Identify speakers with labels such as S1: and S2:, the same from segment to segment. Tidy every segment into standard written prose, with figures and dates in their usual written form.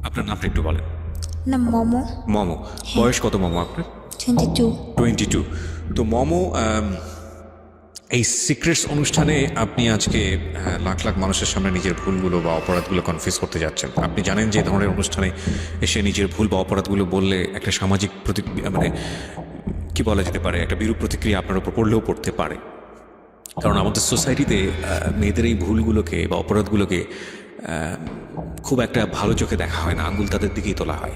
S1: আপনার নামটা একটু বলেন।
S2: না মমো।
S1: মমো, বয়স কত মমো আপনার?
S2: 22।
S1: 22। তো মমো, এই সিক্রেটস অনুষ্ঠানে আপনি আজকে লাখ লাখ মানুষের সামনে নিজের ভুলগুলো বা অপরাধগুলো কনফিউজ করতে যাচ্ছেন। আপনি জানেন যে এই ধরনের অনুষ্ঠানে এসে নিজের ভুল বা অপরাধগুলো বললে একটা সামাজিক মানে কি বলা যেতে পারে, একটা বিরূপ প্রতিক্রিয়া আপনার উপর পড়লেও পড়তে পারে। কারণ আমাদের সোসাইটিতে মেয়েদের এই ভুলগুলোকে বা অপরাধগুলোকে খুব একটা ভালো চোখে দেখা হয় না, আঙুল তাদের দিকেই তোলা হয়।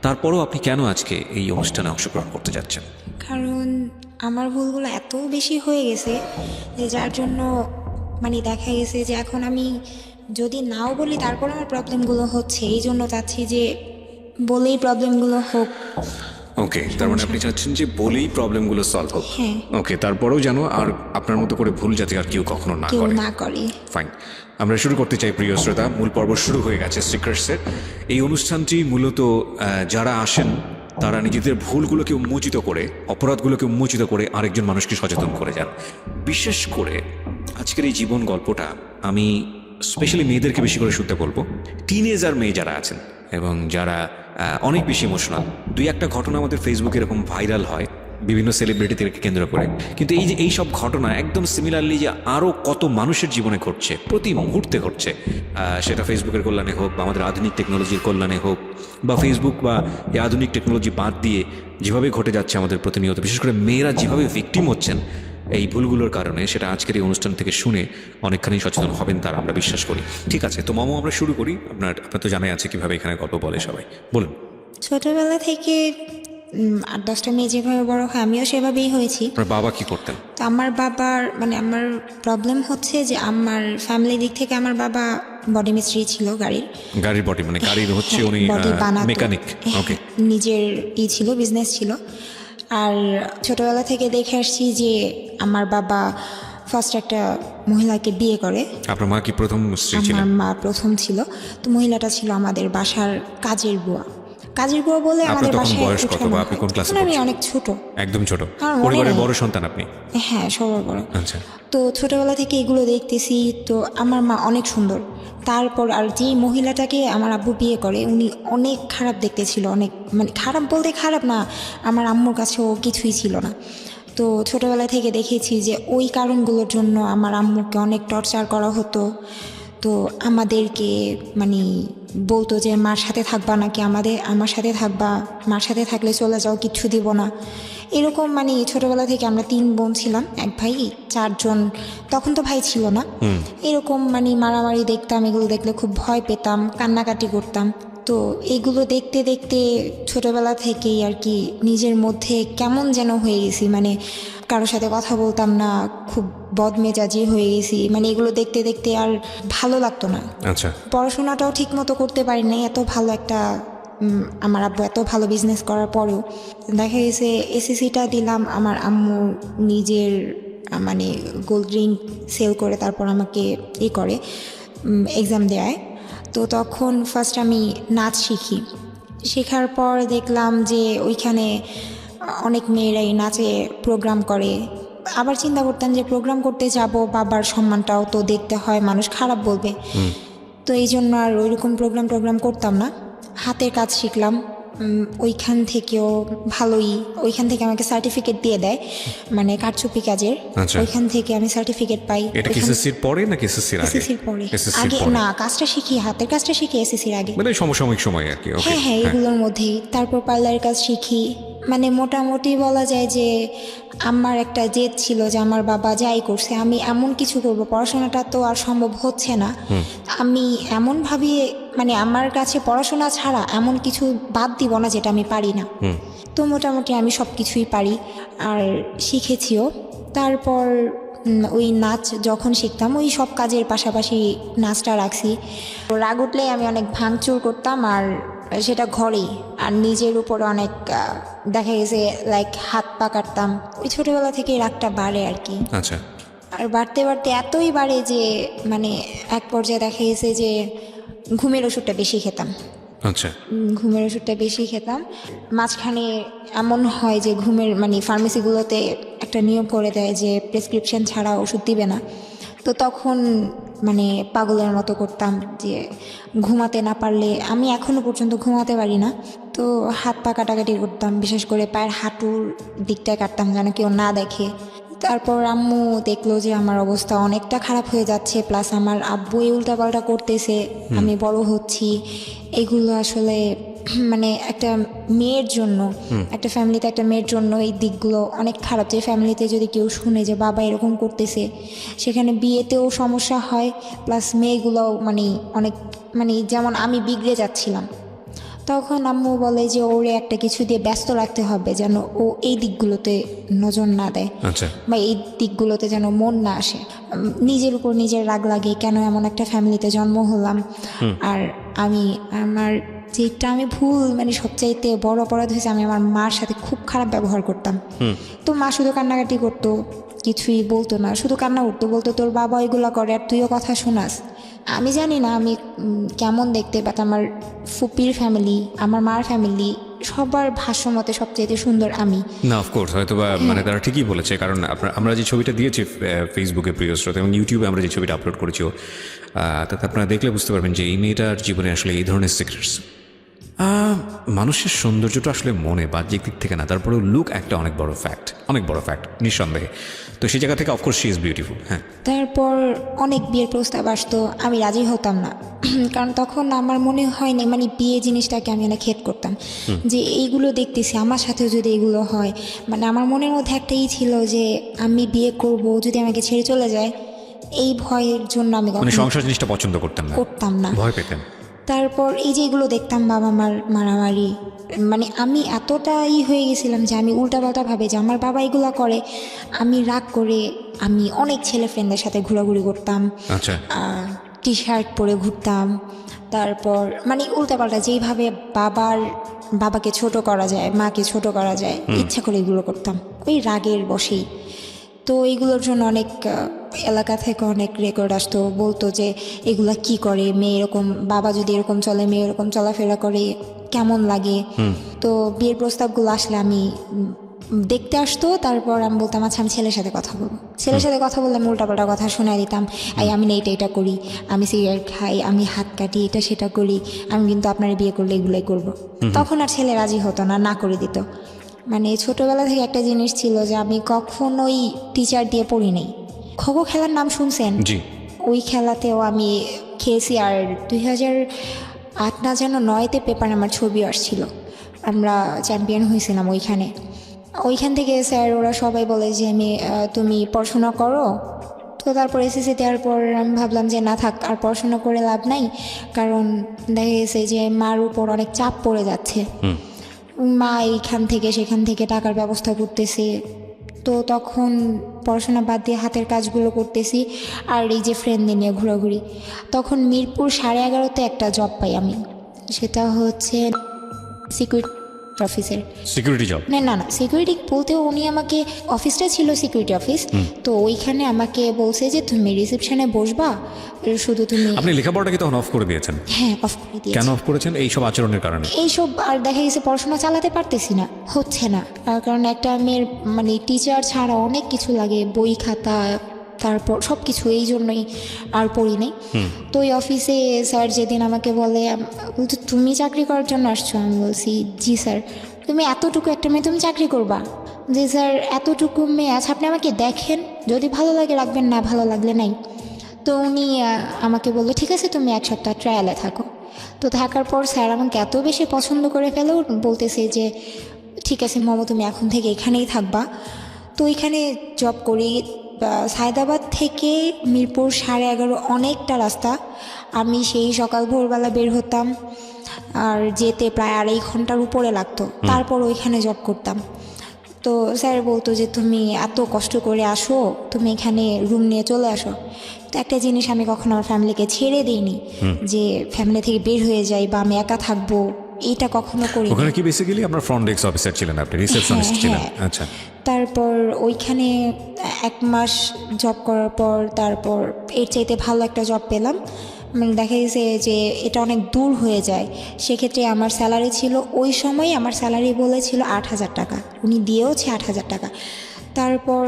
S1: তারপরও আপনি কেন আজকে এই অনুষ্ঠানে অংশগ্রহণ করতে যাচ্ছেন?
S2: কারণ আমার ভুলগুলো এত বেশি হয়ে গেছে যে যার জন্য মানে দেখা গেছে যে এখন আমি যদি নাও বলি তারপর আমার প্রবলেমগুলো হচ্ছে, এই জন্য চাচ্ছি যে বলেই প্রবলেমগুলো হোক।
S1: ওকে, তার মানে আপনি চাচ্ছেন যে বলেই প্রবলেমগুলো সলভ হোক।
S2: হ্যাঁ।
S1: ওকে, তারপরেও যেন আর আপনার মতো করে ভুল যাতে আর কেউ কখনো না
S2: কেউ
S1: করে।
S2: না করে।
S1: ফাইন, আমরা শুরু করতে চাই প্রিয় শ্রোতা। মূল পর্ব শুরু হয়ে গেছে সিক্রেটসের। এই অনুষ্ঠানটি মূলত যারা আসেন তারা নিজেদের ভুলগুলোকে উন্মোচিত করে, অপরাধগুলোকে উন্মোচিত করে আরেকজন মানুষকে সচেতন করে যান। বিশেষ করে আজকের এই জীবন গল্পটা আমি স্পেশালি মেয়েদেরকে বেশি করে শুনতে বলবো। টিনেজার মেয়ে যারা আছেন এবং যারা অনেক বেশি ইমোশনাল, দুই একটা ঘটনা আমাদের ফেসবুকে এরকম ভাইরাল হয় বিভিন্ন সেলিব্রিটিদেরকে কেন্দ্র করে, কিন্তু এই যে এই সব ঘটনা একদম সিমিলারলি যে আরও কত মানুষের জীবনে ঘটছে, প্রতি মুহূর্তে ঘটছে, সেটা ফেসবুকের কল্যাণে হোক বা আমাদের আধুনিক টেকনোলজির কল্যাণে হোক, বা ফেসবুক বা এই আধুনিক টেকনোলজি বাদ দিয়ে যেভাবে ঘটে যাচ্ছে আমাদের প্রতিনিয়ত, বিশেষ করে মেয়েরা যেভাবে ভিকটিম হচ্ছেন এই ভুলগুলোর কারণে, সেটা আজকের এই অনুষ্ঠান থেকে শুনে অনেকখানি সচেতন হবেন তারা, আমরা বিশ্বাস করি। ঠিক আছে, তো মামু আমরা শুরু করি। আপনার তো জানাই আছে কিভাবে এখানে গল্প বলে সবাই, বলুন।
S2: ছোটবেলা থেকে 8-10টা মেয়ে যেভাবে বড় হয় আমিও সেভাবেই হয়েছি।
S1: আপনার বাবা কি করতেন?
S2: তো আমার বাবার মানে আমার প্রবলেম হচ্ছে যে আমার ফ্যামিলি দিক থেকে আমার বাবা বডি মিস্ত্রি ছিল,
S1: গাড়ির বডি, মানে গাড়ির হচ্ছে উনি
S2: বডি বানাতো।
S1: মেকানিক। ওকে,
S2: নিজের ছিল, বিজনেস ছিল। আর ছোটবেলা থেকে দেখে আসছি যে আমার বাবা ফার্স্ট একটা মহিলাকে বিয়ে করে।
S1: আপনার মা কি প্রথম স্ত্রী ছিলেন?
S2: আমার মা প্রথম ছিল। তো মহিলাটা ছিল আমাদের বাসার কাজের বুয়া। কাজের বুয়া বলে
S1: আপনার
S2: আমাদের
S1: তখন
S2: বাসায়
S1: বয়স কত
S2: উঠানো
S1: বা
S2: হয়।
S1: আপনি কোন ক্লাসে
S2: তখন আমি
S1: পড়ছেন?
S2: অনেক ছোট,
S1: একদম ছোট,
S2: আমার মনে
S1: পরিবারের
S2: নেই।
S1: বড় সন্তান আপনি?
S2: হ্যাঁ, সবার বড়।
S1: আচ্ছা,
S2: তো ছোটবেলা থেকে এগুলো দেখতেছি, তো আমার মা অনেক সুন্দর। তারপর আর যে মহিলাটাকে আমার আব্বু বিয়ে করে উনি অনেক খারাপ দেখতে ছিল, অনেক মানে খারাপ বলতে খারাপ না, আমার আম্মুর কাছেও কিছুই ছিল না। তো ছোটবেলা থেকে দেখেছি যে ওই কারণগুলোর জন্য আমার আম্মুকে অনেক টর্চার করা হতো। তো আমাদেরকে মানে বলতো যে মার সাথে থাকবা নাকি আমার সাথে থাকবা, মার সাথে থাকলে চলে যাও, কিচ্ছু দিব না, এরকম। মানে ছোটবেলা থেকে আমরা 3 বোন ছিলাম, এক ভাই, 4 জন। তখন তো ভাই ছিল না। এরকম মানে মারামারি দেখতাম, এগুলো দেখলে খুব ভয় পেতাম, কান্নাকাটি করতাম। তো এগুলো দেখতে দেখতে ছোটবেলা থেকেই আর কি নিজের মধ্যে কেমন যেন হয়ে গেছি, মানে কারোর সাথে কথা বলতাম না, খুব বদমেজাজি হয়ে গেছি। মানে এগুলো দেখতে দেখতে আর ভালো লাগতো না।
S1: আচ্ছা,
S2: পড়াশোনাটাও ঠিক মতো করতে পারি নাই। এত ভালো একটা আমার আব্বু এত ভালো বিজনেস করার পরেও দেখা গেছে এসএসসিটা দিলাম, আমার আম্মু নিজের মানে গোল্ড রিং সেল করে তারপর আমাকে করে এক্সাম দেয়। তো তখন ফার্স্ট আমি নাচ শিখি। শেখার পর দেখলাম যে ওইখানে অনেক মেয়েরাই নাচে প্রোগ্রাম করে। আবার চিন্তা করতাম যে প্রোগ্রাম করতে যাব, বাবার সম্মানটাও তো দেখতে হয়, মানুষ খারাপ বলবে। তো এই জন্য আর ওইরকম প্রোগ্রাম করতাম না। হাতের কাজ শিখলাম, ওইখান থেকেও ভালোই, ওইখান থেকে আমাকে সার্টিফিকেট দিয়ে দেয়, মানে কারচুপি কাজের।
S1: আচ্ছা।
S2: ওইখান থেকে আমি সার্টিফিকেট পাই।
S1: এটা কি এসএসসির পরে নাকি এসএসসির আগে?
S2: এসএসসির পরে।
S1: এসএসসির
S2: আগে
S1: পরে
S2: না, কাজটা শিখি, হাতের কাজটা শিখি এসএসসির আগে।
S1: মানে সমসাময়িক সময় আর কি। ওকে,
S2: হ্যাঁ হ্যাঁ, এগুলোর মধ্যেই। তারপর পার্লারের কাজ শিখি। মানে মোটামুটি বলা যায় যে আমার একটা জেদ ছিল যে আমার বাবা যাই করছে আমি এমন কিছু করব, পড়াশোনাটা তো আর সম্ভব হচ্ছে না, আমি এমন ভাবি মানে আমার কাছে পড়াশোনা ছাড়া এমন কিছু বাদ দিব না যেটা আমি পারি না। তো মোটামুটি আমি সব কিছুই পারি আর শিখেছিও। তারপর ওই নাচ যখন শিখতাম ওই সব কাজের পাশাপাশি নাচটা রাখছি। রাগ উঠলে আমি অনেক ভাঙচুর করতাম, আর সেটা ঘরেই, আর নিজের উপর অনেক দেখা গেছে লাইক হাত পা কাটতাম। ওই ছোটোবেলা থেকে রাগটা বাড়ে আর কি।
S1: আচ্ছা,
S2: আর বাড়তে বাড়তে এতই বাড়ে যে মানে এক পর্যায়ে দেখা গেছে যে ঘুমের ওষুধটা বেশি খেতাম।
S1: আচ্ছা,
S2: ঘুমের ওষুধটা বেশি খেতাম। মাঝখানে এমন হয় যে ঘুমের মানে ফার্মেসিগুলোতে একটা নিয়ম করে দেয় যে প্রেসক্রিপশন ছাড়া ওষুধ দিবে না। তো তখন মানে পাগলের মতো করতাম, যে ঘুমাতে না পারলে, আমি এখনও পর্যন্ত ঘুমাতে পারি না, তো হাত পা কাটাকাটি করতাম, বিশেষ করে পায়ের হাঁটুর দিকটায় কাটতাম যেন কেউ না দেখে। তারপর আম্মু দেখলো যে আমার অবস্থা অনেকটা খারাপ হয়ে যাচ্ছে, প্লাস আমার আব্বু এই উল্টাপাল্টা করতেছে, আমি বড় হচ্ছি, এগুলো আসলে মানে একটা মেয়ের জন্য, একটা ফ্যামিলিতে একটা মেয়ের জন্য এই দিকগুলো অনেক খারাপ। যে ফ্যামিলিতে যদি কেউ শুনে যে বাবা এরকম করতেছে, সেখানে বিয়েতেও সমস্যা হয়, প্লাস মেয়েগুলোও মানে অনেক মানে যেমন আমি বিগড়ে যাচ্ছিলাম। তখন আম্মু বলে যে ওরে একটা কিছু দিয়ে ব্যস্ত রাখতে হবে যেন ও এই দিকগুলোতে নজর না দেয়,
S1: আচ্ছা,
S2: বা এই দিকগুলোতে যেন মন না আসে। নিজের উপর নিজের রাগ লাগে, কেন এমন একটা ফ্যামিলিতে জন্ম হলাম। আর আমার যেটা আমি ভুল মানে সবচাইতে বড় অপরাধ হয়েছে, আমি আমার মার সাথে খুব খারাপ ব্যবহার করতাম। তো মা শুধু কান্নাকাটি করতো, কিছুই বলতো না, শুধু কান্না করতো, বলতো তোর বাবা এগুলো করে আর তুইও কথা শোনাস। আমি জানি না আমি কেমন দেখতে, বাট আমার ফুপির ফ্যামিলি, আমার মার ফ্যামিলি, সবার ভাষ্যমতে সবচেয়ে সুন্দর আমি।
S1: না অফকোর্স হয়তো বা মানে তারা ঠিকই বলেছে, কারণ আমরা যে ছবিটা দিয়েছি ফেসবুকে প্রিয় শ্রোতা এবং ইউটিউবে আমরা যে ছবিটা আপলোড করেছি, তাতে আপনারা দেখলে বুঝতে পারবেন যে এই মেয়েটার জীবনে আসলে এই ধরনের সিক্রেটস। মানুষের সৌন্দর্যটা আসলে মনে বাহ্যিক দিক থেকে না, তারপরেও লুক একটা অনেক বড় ফ্যাক্ট নিঃসন্দেহে। তো সেই জায়গা থেকে অফকোর্স শি ইজ বিউটিফুল। হ্যাঁ,
S2: তারপর অনেক বিয়ের প্রস্তাব আসতো, আমি রাজি হতাম না, কারণ তখন আমার মনে হয় না মানে বিয়ে জিনিসটাকে আমি অনেক হেট করতাম, যে এইগুলো দেখতেছি আমার সাথেও যদি এগুলো হয়, মানে আমার মনের মধ্যে একটাই ছিল যে আমি বিয়ে করব যদি আমাকে ছেড়ে চলে যায়, এই ভয়ের জন্য আমি
S1: মানে সংসার জিনিসটা পছন্দ করতাম না, ভয় পেতেন।
S2: তারপর এই যে এগুলো দেখতাম, বাবা মার মারামারি, মানে আমি এতটাই হয়ে গেছিলাম যে আমি উল্টাপাল্টা ভাবে যে আমার বাবা এগুলো করে, আমি রাগ করে আমি অনেক ছেলে ফ্রেন্ডদের সাথে ঘোরাঘুরি করতাম,
S1: আচ্ছা,
S2: টি শার্ট পরে ঘুরতাম। তারপর মানে উল্টাপাল্টা যেইভাবে বাবাকে ছোট করা যায়, মাকে ছোট করা যায়, ইচ্ছা করে এগুলো করতাম ওই রাগের বশেই। তো এইগুলোর জন্য অনেক এলাকা থেকে অনেক রেকর্ড আসতো, বলতো যে এগুলা কি করে মেয়ে, এরকম বাবা যদি এরকম চলে, মেয়ে এরকম চলাফেরা করে কেমন লাগে। তো বিয়ের প্রস্তাবগুলো আসলে আমি দেখতে আসতো, তারপর আমি বলতাম আচ্ছা আমি ছেলের সাথে কথা বলবো, ছেলের সাথে কথা বললে আমি উল্টাপাল্টা কথা শোনাই দিতাম, আমি না এটা করি, আমি সিগারেট খাই, আমি হাত কাটি, এটা সেটা করি, আমি কিন্তু আপনার বিয়ে করলে এগুলোই করবো। তখন আর ছেলে রাজি হতো না, না করে দিত। মানে ছোটোবেলা থেকে একটা জিনিস ছিল যে আমি কখনোই টিচার দিয়ে পড়ি নাই। খোখো খেলার নাম শুনছেন?
S1: জি।
S2: ওই খেলাতেও আমি খেয়েছি, আর 2008 না যেন 9-তে পেপারে আমার ছবি আসছিল, আমরা চ্যাম্পিয়ন হয়েছিলাম ওইখান থেকে স্যার ওরা সবাই বলে যে তুমি পড়াশোনা করো। তো তারপর এসএসসি দেওয়ার পর আমি ভাবলাম যে না থাক, আর পড়াশোনা করে লাভ নাই, কারণ দেখা গেছে যে মার উপর অনেক চাপ পড়ে যাচ্ছে, মা এইখান থেকে সেখান থেকে টাকার ব্যবস্থা করতেছে। তো তখন পড়াশোনা বাদ দিয়ে হাতের কাজগুলো করতেছি, আর এই যে ফ্রেন্ডদের নিয়ে ঘোরাঘুরি। তখন মিরপুর 11:30-তে একটা জব পাই আমি, সেটা হচ্ছে সিকিউরিটি অফিসের।
S1: Security job?
S2: না সিকিউরিটি বলতে উনি আমাকে, অফিসটা ছিল সিকিউরিটি অফিস, তো ওইখানে আমাকে বলছে যে তুমি রিসেপশনে বসবা, শুধু তুমি।
S1: আপনি লেখাপড়াটা কি তখন অফ করে দিয়েছেন?
S2: হ্যাঁ, অফ করে দিয়েছি।
S1: কেন অফ করেছেন? এইসব আচরণের কারণে?
S2: এইসব আর দেখা গেছে পড়াশোনা চালাতে পারতেছি না, হচ্ছে না, কারণ একটা মেয়ের মানে টিচার ছাড়া অনেক কিছু লাগে, বই খাতা, তারপর সব কিছু, এই জন্যই আর পড়ি নেই। তো ওই অফিসে স্যার যেদিন আমাকে বলে তুমি চাকরি করার জন্য আসছো, আমি বলছি জি স্যার। তুমি এতটুকু একটা মেয়ে, তুমি চাকরি করবা? যে স্যার এতটুকু মেয়ে আছে, আপনি আমাকে দেখেন, যদি ভালো লাগে রাখবেন, না ভালো লাগলে নাই। তো উনি আমাকে বললো ঠিক আছে তুমি 1 সপ্তাহ ট্রায়ালে থাকো। তো থাকার পর স্যার আমাকে এত বেশি পছন্দ করে ফেলেও বলতেছে যে ঠিক আছে মমো তুমি এখন থেকে এখানেই থাকবা। তো এখানে জব করি, সায়দাবাদ থেকে মিরপুর 11:30 অনেকটা রাস্তা, আমি সেই সকাল ভোরবেলা বের হতাম, আর যেতে প্রায় 2.5 ঘন্টার উপরে লাগতো, তারপর ওইখানে জব করতাম। তো স্যার বলতো যে তুমি এত কষ্ট করে আসো, তুমি এখানে রুম নিয়ে চলে আসো। তো একটা জিনিস আমি কখনো আমার ফ্যামিলিকে ছেড়ে দিইনি, যে ফ্যামিলি থেকে বের হয়ে যাই বা আমি একা থাকবো, এটা কখনো করি।
S1: ওখানে কি বেসিক্যালি আপনার ফ্রন্ট ডেস্ক অফিসার ছিলেন আপনি, রিসেপশনিস্ট ছিলেন? আচ্ছা।
S2: তারপর ওইখানে 1 মাস জব করার পর তারপর এর চাইতে ভালো একটা জব পেলাম। মানে দেখা গেছে যে এটা অনেক দূর হয়ে যায়, সেক্ষেত্রে আমার স্যালারি ছিল ওই সময়, আমার স্যালারি বলেছিল 8,000 টাকা, উনি দিয়েওছে 8,000 টাকা। তারপর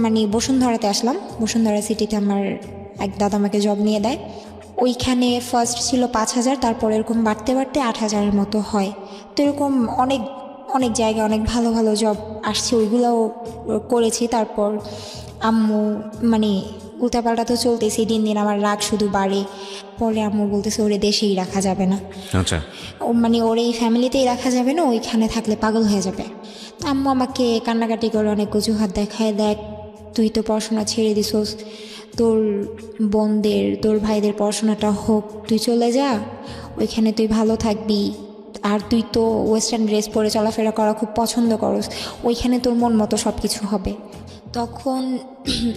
S2: মানে বসুন্ধরাতে আসলাম, বসুন্ধরা সিটিতে আমার এক দাদা আমাকে জব নিয়ে দেয়। ওইখানে ফার্স্ট ছিল 5,000, তারপর এরকম বাড়তে বাড়তে 8,000-এর মতো হয়। তো এরকম অনেক অনেক জায়গায় অনেক ভালো ভালো জব আসছে, ওইগুলোও করেছি। তারপর আম্মু মানে উল্টাপাল্টা তো চলতেছে, দিন দিন আমার রাগ শুধু বাড়ে। পরে আম্মু বলতেছে ওরে দেশেই রাখা যাবে না,
S1: আচ্ছা,
S2: ও মানে ওর এই ফ্যামিলিতেই রাখা যাবে না, ওইখানে থাকলে পাগল হয়ে যাবে। তো আম্মু আমাকে কান্নাকাটি করে অনেক অজুহাত দেখায়, দেখ তুই তো পড়াশোনা ছেড়ে দিছোস, তোর বোনদের তোর ভাইদের পড়াশোনাটা হোক, তুই চলে যা, ওইখানে তুই ভালো থাকবি। আর তুই তো ওয়েস্টার্ন ড্রেস পরে চলাফেরা করা খুব পছন্দ করস, ওইখানে তোর মন মতো সব কিছু হবে। তখন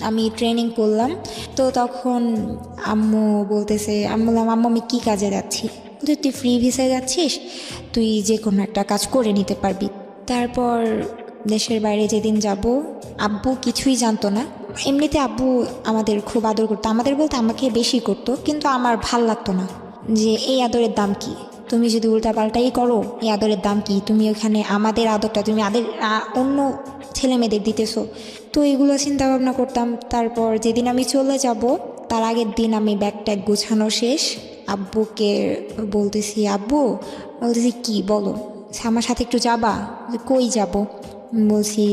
S2: আমি ট্রেনিং করলাম। তো তখন আম্মু বলতেছে, আমি বললাম আম্মু আমি কী কাজে যাচ্ছি? বলতে তুই ফ্রি ভিসায় যাচ্ছিস, তুই যে কোনো একটা কাজ করে নিতে পারবি। তারপর দেশের বাইরে যেদিন যাব, আব্বু কিছুই জানতো না। এমনিতে আব্বু আমাদের খুব আদর করতো, আমাদের বলতে আমাকে বেশি করতো, কিন্তু আমার ভাল লাগতো না যে এই আদরের দাম কি, তুমি যদি উল্টাপাল্টাই করো এই আদরের দাম কি, তুমি ওখানে আমাদের আদরটা তুমি অন্য ছেলে মেয়েদের দিতেছো। তো এগুলো চিন্তা ভাবনা করতাম। তারপর যেদিন আমি চলে যাব তার আগের দিন আমি ব্যাগ ট্যাগ গোছানো শেষ, আব্বুকে বলতেছি, আব্বু বলতেছি কি বলো, আমার সাথে একটু যাবা? কই যাব? বলছি,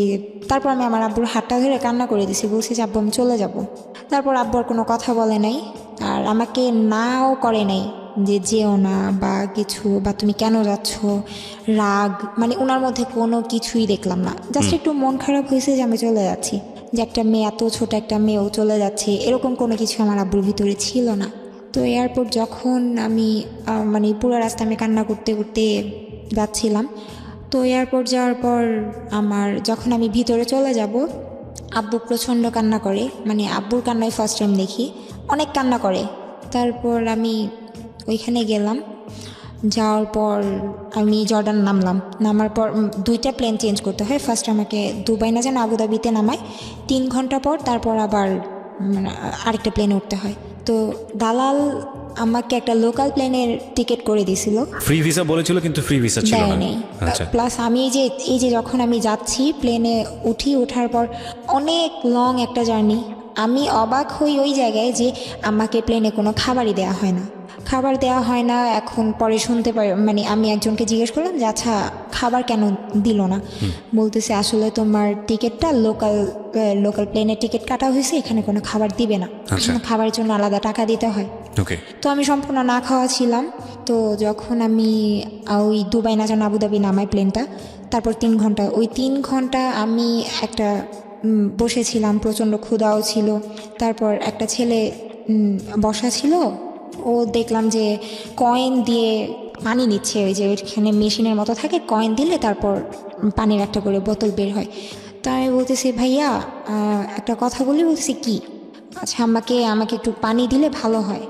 S2: তারপর আমি আমার আব্বুর হাতটা ধরে কান্না করে দিছি, বলছি যে আব্বু আমি চলে যাব। তারপর আব্বু আর কোনো কথা বলে নাই, আর আমাকে নাও করে নাই যে যেও না বা কিছু, বা তুমি কেন যাচ্ছ, রাগ, মানে ওনার মধ্যে কোনো কিছুই দেখলাম না। জাস্ট একটু মন খারাপ হয়েছে যে আমি চলে যাচ্ছি, যে একটা মেয়ে, এত ছোট একটা মেয়েও চলে যাচ্ছে, এরকম কোনো কিছু আমার আব্বুর ভিতরে ছিল না। তো এয়ারপোর্ট যখন আমি মানে পুরো রাস্তা আমি কান্না করতে করতে যাচ্ছিলাম। তো এয়ারপোর্ট যাওয়ার পর যখন আমি ভিতরে চলে যাব, আব্বু প্রচণ্ড কান্না করে, মানে আব্বুর কান্নায় ফার্স্ট টাইম দেখি, অনেক কান্না করে। তারপর আমি ওইখানে গেলাম, যাওয়ার পর আমি জর্ডান নামার পর 2টা প্লেন চেঞ্জ করতে হয়। ফার্স্ট আমাকে দুবাই না যেন আবুধাবিতে নামায়, 3 ঘন্টা পর তারপর আবার আরেকটা প্লেনে উঠতে হয়। তো দালাল আমাকে একটা লোকাল প্লেনের টিকিট করে দিয়েছিল,
S1: ফ্রি ভিসা বলেছিল কিন্তু ফ্রি ভিসা ছিল না।
S2: নেই।
S1: আচ্ছা,
S2: প্লাস আমি এই যে যখন আমি যাচ্ছি প্লেনে ওঠার পর অনেক লং একটা জার্নি, আমি অবাক হই ওই জায়গায় যে আমাকে প্লেনে কোনো খাবারই দেওয়া হয় না, খাবার দেওয়া হয় না। এখন পরে শুনতে পাই, মানে আমি একজনকে জিজ্ঞেস করলাম যে আচ্ছা খাবার কেন দিল না? বলতেছে আসলে তোমার টিকিটটা লোকাল প্লেনের টিকিট কাটা হয়েছে, এখানে কোনো খাবার দিবে না, খাবারের জন্য আলাদা টাকা দিতে হয়।
S1: ওকে।
S2: তো আমি সম্পূর্ণ না খাওয়া ছিলাম। তো যখন আমি ওই দুবাই না যেন আবুধাবি নামাই প্লেনটা, তারপর 3 ঘন্টা, ওই 3 ঘন্টা আমি একটা বসেছিলাম, প্রচণ্ড ক্ষুধাও ছিল। তারপর একটা ছেলে বসা ছিল, ও দেখলাম যে কয়েন দিয়ে পানি নিচ্ছে, ওই যে ওইখানে মেশিনের মতো থাকে, কয়েন দিলে তারপর পানির একটা করে বোতল বের হয়। তো আমি বলতেছি ভাইয়া একটা কথা বলি, বলতেছি কি? আচ্ছা আমাকে একটু পানি দিলে ভালো হয়।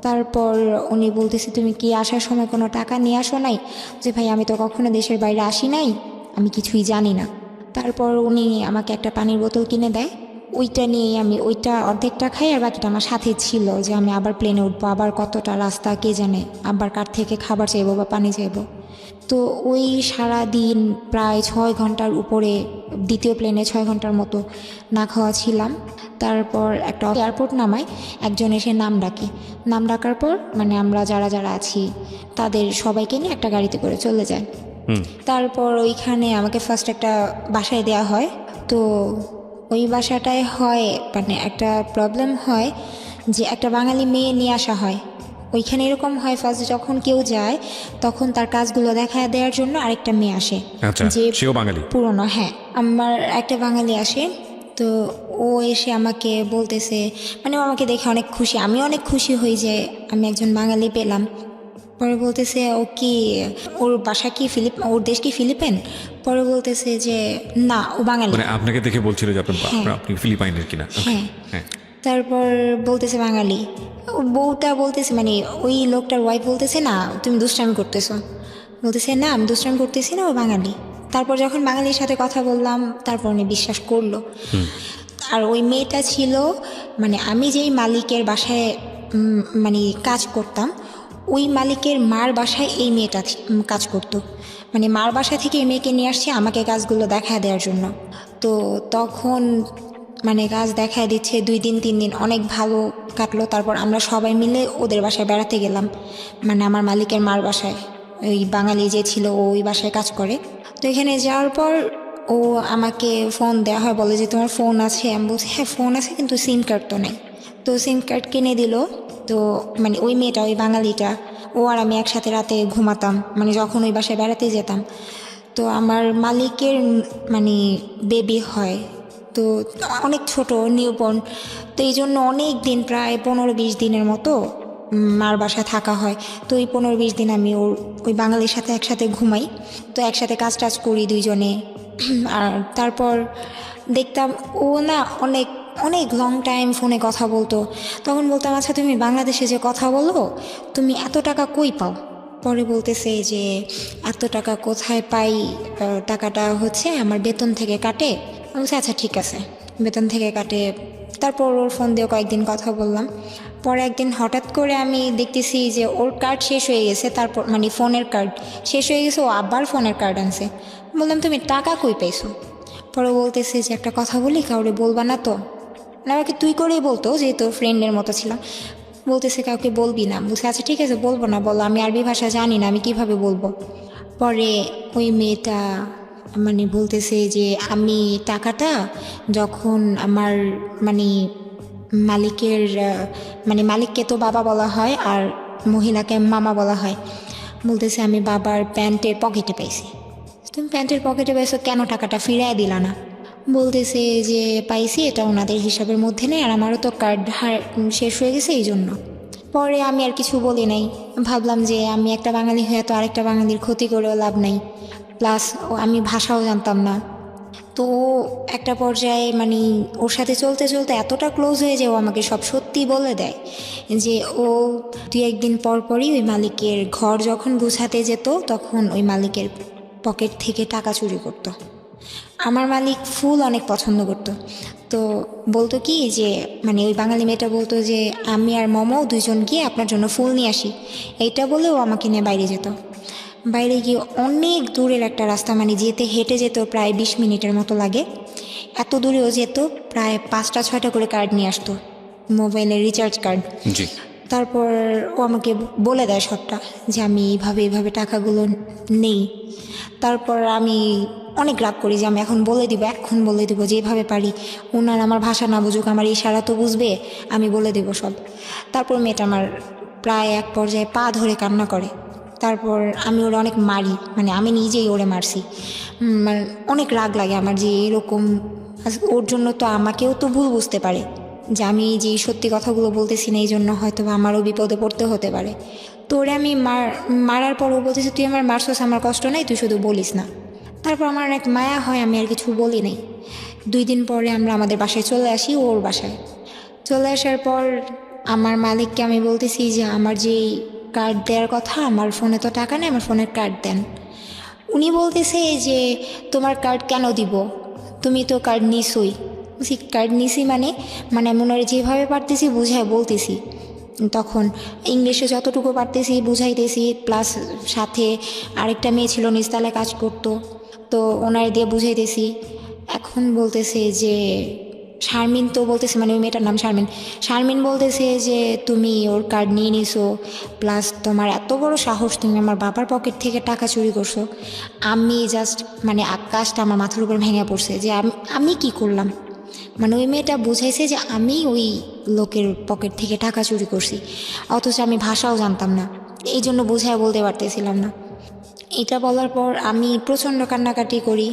S2: তারপর উনি বলতেছে তুমি কি আসার সময় কোনো টাকা নিয়ে আসো নাই? যে ভাই আমি তো কখনো দেশের বাইরে আসি নাই, আমি কিছুই জানি না। তারপর উনি আমাকে একটা পানির বোতল কিনে দেয়, ওইটা নিয়ে আমি ওইটা অর্ধেকটা খাই, আর বাকিটা আমার সাথে ছিল যে আমি আবার প্লেনে উঠবো, আবার কতটা রাস্তা কে জানে, আবার কার থেকে খাবার চাইবো বা পানি চাইবো। তো ওই সারা দিন প্রায় 6 ঘন্টার উপরে, দ্বিতীয় প্লেনে 6 ঘন্টার মতো না খাওয়া ছিলাম। তারপর একটা এয়ারপোর্ট নামায়, একজন এসে নাম ডাকার পর মানে আমরা যারা যারা আছি তাদের সবাইকে নিয়ে একটা গাড়িতে করে চলে যায়। তারপর ওইখানে আমাকে ফার্স্ট একটা বাসায় দেওয়া হয়। তো ওই বাসাটায় হয় মানে একটা প্রবলেম হয় যে একটা বাঙালি মেয়ে নিয়ে আসা হয়। ওইখানে এরকম হয় ফার্স্ট যখন কেউ যায় তখন তার কাজগুলো দেখা দেওয়ার জন্য আরেকটা মেয়ে আসে,
S1: যে সেও বাঙালি
S2: পুরনো। হ্যাঁ, আমার একটা বাঙালি আসে। তো ও এসে আমাকে বলতেছে, মানে ও আমাকে দেখে অনেক খুশি, আমি অনেক খুশি হই যে আমি একজন বাঙালি পেলাম। পরে বলতেছে ও কি, ওর বাসা কি ওর দেশ কি ফিলিপাইন? পরে বলতেছে যে না ও বাঙালি।
S1: মানে আপনাকে দেখে বলছিল যে আপনি ফিলিপাইনের কিনা?
S2: হ্যাঁ। তারপর বলতেছে বাঙালি। বউটা বলতেছে, মানে ওই লোকটার ওয়াইফ বলতেছে না তুমি দুষ্টামি করতেছো, বলতেছে না আমি দুষ্টামি করতেছি না, ও বাঙালি। তারপর যখন বাঙালির সাথে কথা বললাম তারপর উনি বিশ্বাস করলো। আর ওই মেয়েটা ছিল, মানে আমি যেই মালিকের বাসায় মানে কাজ করতাম, ওই মালিকের মার বাসায় এই মেয়েটা কাজ করতো, মানে মার বাসা থেকে এই মেয়েকে নিয়ে আসছে আমাকে কাজগুলো দেখা দেওয়ার জন্য। তো তখন মানে কাজ দেখায় দিচ্ছে, 2 দিন 3 দিন অনেক ভালো কাটলো। তারপর আমরা সবাই মিলে ওদের বাসায় বেড়াতে গেলাম, মানে আমার মালিকের মার বাসায়। ওই বাঙালি যে ছিল ও ওই বাসায় কাজ করে। তো এখানে যাওয়ার পর ও আমাকে ফোন দেওয়া হয়, বলে যে তোমার ফোন আছে? আমি বলছি হ্যাঁ ফোন আছে, কিন্তু সিম কার্ড তো নেই। তো সিম কার্ড কিনে দিল। তো মানে ওই মেয়েটা, ওই বাঙালিটা, ও আর আমি একসাথে রাতে ঘুমাতাম, মানে যখন ওই বাসায় বেড়াতে যেতাম। তো আমার মালিকের মানে বেবি হয়, তো অনেক ছোট, নিউবর্ন। তো এই জন্য অনেক দিন, প্রায় 15-20 দিনের মতো মার বাসায় থাকা হয়। তো এই 15-20 দিন আমি ওই বাঙালির সাথে একসাথে ঘুমাই। তো একসাথে কাজ টাজ করি দুইজনে। আর তারপর দেখতাম ও না অনেক অনেক লং টাইম ফোনে কথা বলতো। তখন বলতাম আচ্ছা তুমি বাংলাদেশে যে কথা বলো, তুমি এত টাকা কই পাও? পরে বলতেছে যে এত টাকা কোথায় পাই, টাকাটা হচ্ছে আমার বেতন থেকে কাটে। আমি বলছি আচ্ছা ঠিক আছে, বেতন থেকে কাটে। তারপর ওর ফোন দিয়ে কয়েকদিন কথা বললাম। পরে একদিন হঠাৎ করে আমি দেখতেছি যে ওর কার্ড শেষ হয়ে গেছে, তারপর মানে ফোনের কার্ড শেষ হয়ে গেছে, ও আবার ফোনের কার্ড আনছে। বললাম তুমি টাকা কই পাইছো? পরে বলতেছে যে একটা কথা বলি, কাউরে বলবা না তো? না, আমাকে তুই করেই বলতো, যেহেতু ফ্রেন্ডের মতো ছিলাম। বলতেছে কাউকে বলবি না। বলছে আচ্ছা ঠিক আছে বলবো না, বলো। আমি আরবি ভাষা জানি না, আমি কিভাবে বলবো? পরে ওই মেয়েটা মানে বলতেছে যে আমি টাকাটা যখন আমার মানে মালিকের মানে মালিককে তো বাবা বলা হয় আর মহিলাকে মামা বলা হয়, বলতেছে আমি বাবার প্যান্টের পকেটে পাইছি। তুমি প্যান্টের পকেটে পাইছো, কেন টাকাটা ফিরাই দিলা না? বলতেছে যে পাইছি, এটা ওনাদের হিসাবের মধ্যে নেই, আর আমারও তো কার্ড শেষ হয়ে গেছে এই জন্য। পরে আমি আর কিছু বলি নাই। ভাবলাম যে আমি একটা বাঙালি হয়ে তো আরেকটা বাঙালির ক্ষতি করেও লাভ নাই, প্লাস আমি ভাষাও জানতাম না। তো ও একটা পর্যায়ে মানে ওর সাথে চলতে চলতে এতটা ক্লোজ হয়ে যে ও আমাকে সব সত্যি বলে দেয় যে ও 2-1 দিন পর পরই ওই মালিকের ঘর যখন গুছাতে যেত তখন ওই মালিকের পকেট থেকে টাকা চুরি করতো। আমার মালিক ফুল অনেক পছন্দ করতো। তো বলতো কি যে মানে ওই বাঙালি মেয়েটা বলতো যে আমি আর মমো দুইজন গিয়ে আপনার জন্য ফুল নিয়ে আসি, এইটা বলেও আমাকে নিয়ে বাইরে যেত। বাইরে গিয়ে অনেক দূরের একটা রাস্তা, মানে যেতে হেঁটে যেত প্রায় 20 মিনিটের মতো লাগে। এত দূরেও যেত, প্রায় 5টা-6টা করে কার্ড নিয়ে আসতো, মোবাইলের রিচার্জ কার্ড।
S1: জি।
S2: তারপর ও আমাকে বলে দেয় সবটা, যে আমি এইভাবে এইভাবে টাকাগুলো নেই। তারপর আমি অনেক রাগ করি যে আমি এখন বলে দিব যেভাবে পারি। ওনার আমার ভাষা না বুঝুক, আমার ইশারা তো বুঝবে, আমি বলে দেব সব। তারপর মেয়েটা আমার প্রায় এক পর্যায়ে পা ধরে কান্না করে। তারপর আমি ওরা অনেক মারি, মানে আমি নিজেই ওরে মারছি। মানে অনেক রাগ লাগে আমার যে এরকম, ওর জন্য তো আমাকেও তো ভুল বুঝতে পারে যে আমি যে সত্যি কথাগুলো বলতেছি না, এই জন্য হয়তো আমারও বিপদে পড়তে হতে পারে। তো ওরে আমি মারার পর ও বলতেছে তুই আমার মারছস, আমার কষ্ট নাই, তুই শুধু বলিস না। তারপর আমার অনেক মায়া হয়, আমি আর কিছু বলি নাই। 2 দিন পরে আমরা আমাদের বাসায় চলে আসি, ওর বাসায় চলে আসার পর আমার মালিককে আমি বলতেছি যে আমার যে কার্ড দেওয়ার কথা, আমার ফোনে তো টাকা নেই, আমার ফোনের কার্ড দেন। উনি বলতেছে যে তোমার কার্ড কেন দিব, তুমি তো কার্ড নিছই। বলছি কার্ড নিছি মানে আমি ওনারে যেভাবে পারতেছি বুঝায় বলতেছি। তখন ইংলিশে যতটুকু পারতেছি বুঝাইতেছি, প্লাস সাথে আরেকটা মেয়ে ছিল নিচতলায় কাজ করতো, তো ওনারে দিয়ে বুঝাইতেছি। এখন বলতেছে যে শারমিন তো বলতেছে, মানে ওই মেয়েটার নাম শারমিন বলতেছে যে তুমি ওর কার্ড নিয়ে নিছো, প্লাস তোমার এত বড় সাহস, তুমি আমার বাবার পকেট থেকে টাকা চুরি করছো। আমি জাস্ট মানে আকাশটা আমার মাথার উপর ভেঙে পড়ছে যে আমি কি করলাম। মানে ওই মেয়েটা বুঝাইছে যে আমি ওই লোকের পকেট থেকে টাকা চুরি করছি, অথচ আমি ভাষাও জানতাম না, এই জন্য বুঝায় বলতে পারতেছিলাম না। এটা বলার পর আমি প্রচণ্ড কান্নাকাটি করি,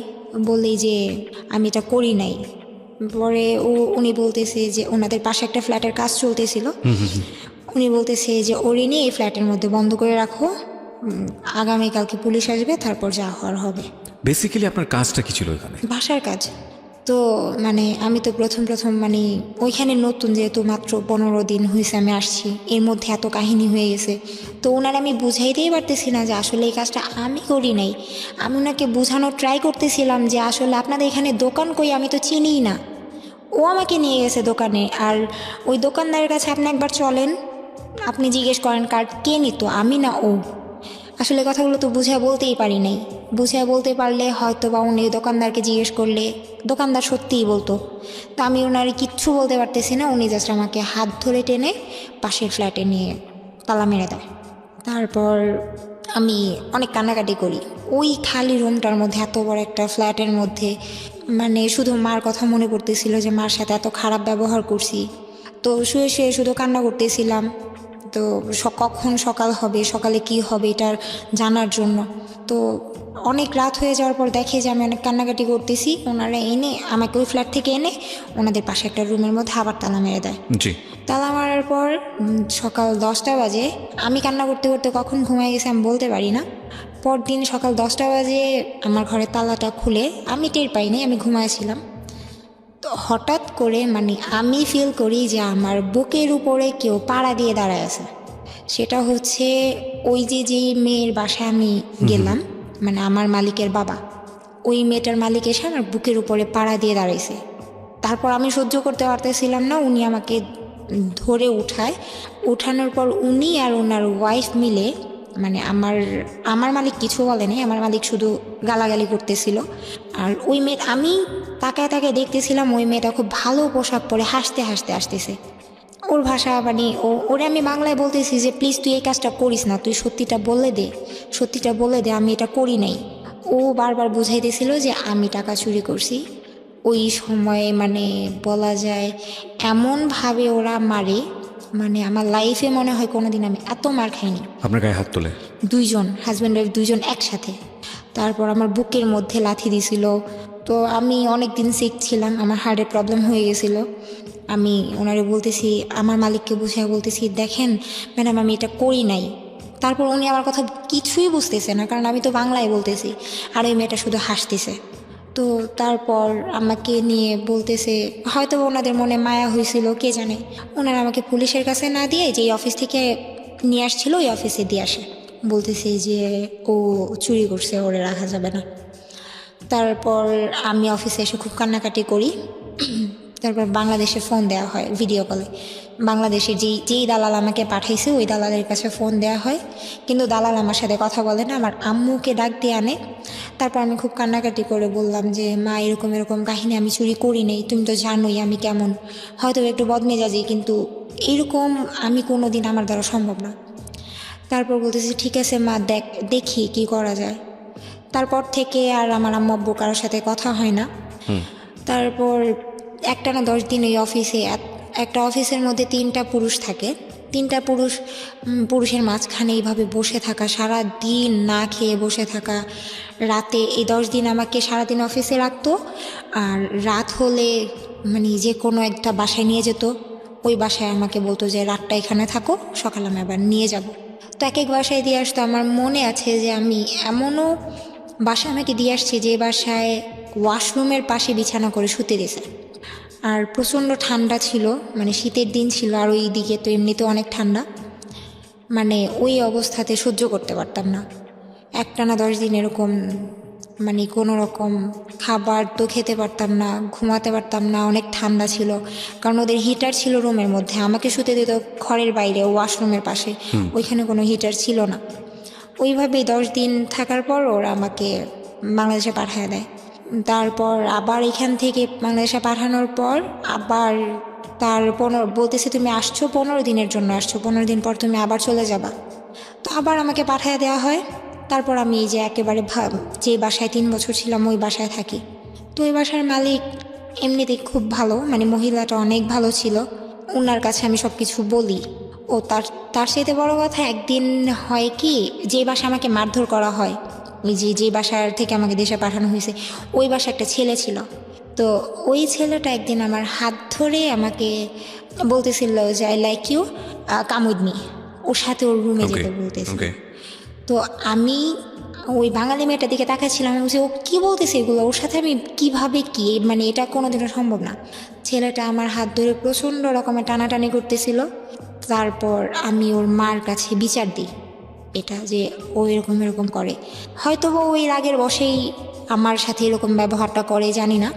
S2: বলি যে আমি এটা করি নাই। পরে উনি বলতেছে যে ওনাদের পাশে একটা ফ্ল্যাটের কাজ চলতেছিল, উনি বলতেছে যে ওরে নিয়ে এই ফ্ল্যাটের মধ্যে বন্ধ করে রাখো, আগামীকালকে পুলিশ আসবে, তারপর যা হওয়ার হবে।
S1: বেসিক্যালি আপনার কাজটা কি ছিল এখানে?
S2: বাসার কাজ। তো মানে আমি তো প্রথম মানে ওইখানে নতুন, যেহেতু মাত্র 15 দিন হয়েছে আমি আসছি, এর মধ্যে এত কাহিনী হয়ে গেছে। তো ওনার আমি বুঝাইতেই পারতেছি না যে আসলে এই কাজটা আমি করি নাই। আমি ওনাকে বোঝানোর ট্রাই করতেছিলাম যে আসলে আপনাদের এখানে দোকান কই, আমি তো চিনিই না। ও আমাকে নিয়ে গেছে দোকানে, আর ওই দোকানদারের কাছে আপনি একবার চলেন, আপনি জিজ্ঞেস করেন কার্ড কে নিত, আমি না ও। আসলে কথাগুলো তো বুঝিয়ে বলতেই পারি নাই। বুঝিয়ে বলতে পারলে হয়তো বা উনি দোকানদারকে জিজ্ঞেস করলে দোকানদার সত্যিই বলতো। তো আমি ওনারে কিচ্ছু বলতে পারতেছি না, উনি জাস্ট আমাকে হাত ধরে টেনে পাশের ফ্ল্যাটে নিয়ে তালা মেরে দেয়। তারপর আমি অনেক কান্নাকাটি করি। ওই খালি রুমটার মধ্যে, এত বড় একটা ফ্ল্যাটের মধ্যে, মানে শুধু মার কথা মনে পড়তেছিল যে মার সাথে এত খারাপ ব্যবহার করছি। তো শুয়ে শুয়ে শুধু কান্না করতেছিলাম। তো কখন সকাল হবে, সকালে কি হবে এটার জানার জন্য। তো অনেক রাত হয়ে যাওয়ার পর দেখে যে আমি অনেক কান্নাকাটি করতেছি, ওনারা এনে আমাকে ওই ফ্ল্যাট থেকে এনে ওনাদের পাশে একটা রুমের মধ্যে আবার তালা মেরে দেয়।
S1: জি।
S2: তালা মারার পর সকাল 10টা বাজে, আমি কান্না করতে করতে কখন ঘুমাই গেছে আমি বলতে পারি না। পরদিন সকাল 10টা বাজে আমার ঘরের তালাটা খুলে, আমি টের পাইনি, আমি ঘুমাইছিলাম। তো হঠাৎ করে মানে আমি ফিল করি যে আমার বুকের উপরে কেউ পাড়া দিয়ে দাঁড়ায় আছে। সেটা হচ্ছে ওই যে যেই মেয়ের বাসায় আমি গেলাম, মানে আমার মালিকের বাবা, ওই মেয়েটার মালিক এসে আমার বুকের উপরে পাড়া দিয়ে দাঁড়াইছে। তারপর আমি সহ্য করতে পারতেছিলাম না, উনি আমাকে ধরে উঠায়। উঠানোর পর উনি আর ওনার ওয়াইফ মিলে, মানে আমার মালিক কিছু বলেনি, আমার মালিক শুধু গালাগালি করতেছিল। আর ওই মেয়ে, আমি তাকায় তাকায় দেখতেছিলাম ওই মেয়েটা খুব ভালো পোশাক পরে হাসতে হাসতে আসতেছে। ওর ভাষা মানে ওরে আমি বাংলায় বলতেছি যে প্লিজ তুই এই কাজটা করিস না, তুই সত্যিটা বলে দে, সত্যিটা বলে দে, আমি এটা করি নাই। ও বারবার বুঝাইতেছিল যে আমি টাকা চুরি করছি। ওই সময়ে মানে বলা যায় এমনভাবে ওরা মারে, মানে আমার লাইফে মনে হয় কোনোদিন আমি এত মার খাইনি।
S1: আপনার গায়ে হাত তোলে?
S2: দুইজন, হাজব্যান্ড ওয়াইফ দুইজন একসাথে। তারপর আমার বুকের মধ্যে লাথি দিছিল। তো আমি অনেক দিন সিক ছিলাম, আমার হার্টের প্রবলেম হয়ে গেছিল। আমি ওনারে বলতেছি, আমার মালিককে বুঝিয়ে বলতেছি দেখেন ম্যাডাম আমি এটা করি নাই। তারপর উনি আমার কথা কিছুই বুঝতেছে না, কারণ আমি তো বাংলায় বলতেছি, আর ওই মেয়েটা শুধু হাসতেছে। তো তারপর আমাকে নিয়ে বলতেছে, হয়তো ওনাদের মনে মায়া হয়েছিল কে জানে, ওনারা আমাকে পুলিশের কাছে না দিয়ে যেই অফিস থেকে নিয়ে আসছিল ওই অফিসে দিয়ে আসে। বলতেছে যে ও চুরি করছে, ওরে রাখা যাবে না। তারপর আমি অফিসে এসে খুব কান্নাকাটি করি। তারপর বাংলাদেশে ফোন দেওয়া হয় ভিডিও কলে। বাংলাদেশে যেই দালাল আমাকে পাঠাইছে ওই দালালের কাছে ফোন দেওয়া হয়, কিন্তু দালাল আমার সাথে কথা বলে না, আমার আম্মুকে ডাক দিয়ে আনে। তারপর আমি খুব কান্নাকাটি করে বললাম যে মা এরকম এরকম কাহিনী, আমি চুরি করি নেই, তুমি তো জানোই আমি কেমন, হয়তো একটু বদমেজাজি, কিন্তু এরকম আমি কোনো দিন আমার দ্বারা সম্ভব না। তারপর বলতেছি ঠিক আছে মা, দেখি কি করা যায়। তারপর থেকে আর আমার আম্মু আব্বু কারোর সাথে কথা হয় না। তারপর একটানা 10 দিন ওই অফিসে, একটা অফিসের মধ্যে 3টা পুরুষ থাকে। 3টা পুরুষের মাঝখানে এইভাবে বসে থাকা, সারা দিন না খেয়ে বসে থাকা। রাতে এই 10 দিন আমাকে সারাদিন অফিসে রাখতো, আর রাত হলে মানে যে কোনো একটা বাসায় নিয়ে যেত। ওই বাসায় আমাকে বলতো যে রাতটা এখানে থাকো, সকালে আমি আবার নিয়ে যাব। তো এক এক বাসায় দিয়ে আসতো। আমার মনে আছে যে আমি এমনও বাসা আমাকে দিয়ে আসছে যে বাসায় ওয়াশরুমের পাশে বিছানা করে শুতে দিয়েছে। আর প্রচণ্ড ঠান্ডা ছিল, মানে শীতের দিন ছিল, আর ওই দিকে তো এমনিতেও অনেক ঠান্ডা, মানে ওই অবস্থাতে সহ্য করতে পারতাম না। একটানা 10 দিন এরকম, মানে কোনো রকম খাবার তো খেতে পারতাম না, ঘুমাতে পারতাম না, অনেক ঠান্ডা ছিল। কারণ ওদের হিটার ছিল রুমের মধ্যে, আমাকে শুতে দিত ঘরের বাইরে ওয়াশরুমের পাশে, ওইখানে কোনো হিটার ছিল না। ওইভাবেই 10 দিন থাকার পর ওরা আমাকে বাংলাদেশে পাঠিয়ে দেয়। তারপর আবার এখান থেকে বাংলাদেশে পাঠানোর পর আবার তার বলতেছে তুমি আসছো 15 দিনের জন্য, আসছো 15 দিন পর তুমি আবার চলে যাবা। তো আবার আমাকে পাঠিয়ে দেওয়া হয়। তারপর আমি এই যে একেবারে যে বাসায় 3 বছর ছিলাম ওই বাসায় থাকি। তো ওই বাসার মালিক এমনিতে খুব ভালো, মানে মহিলাটা অনেক ভালো ছিল। ওনার কাছে আমি সব কিছু বলি। ও তার সাথে বড় কথা, একদিন হয় কি, যে বাসা আমাকে মারধর করা হয়, ওই যে বাসার থেকে আমাকে দেশে পাঠানো হয়েছে, ওই বাসা একটা ছেলে ছিল। তো ওই ছেলেটা একদিন আমার হাত ধরে আমাকে বলতেছিল যে I like you, come with me, ওর সাথে ওর রুমে যেতে বলতেছে। তো আমি ওই বাঙালি মেয়েটার দিকে তাকাচ্ছিলাম, আমি বলছি ও কী বলতেছে এগুলো, ওর সাথে আমি কিভাবে কি, মানে এটা কোনোদিনও সম্ভব না। ছেলেটা আমার হাত ধরে প্রচণ্ড রকমের টানাটানি করতেছিল। তারপর আমি ওর মার কাছে বিচার দিই এটা যে ও এরকম এরকম করে, হয়তো ওই রাগের বশেই আমার সাথে এরকম ব্যবহারটা করে, জানি না।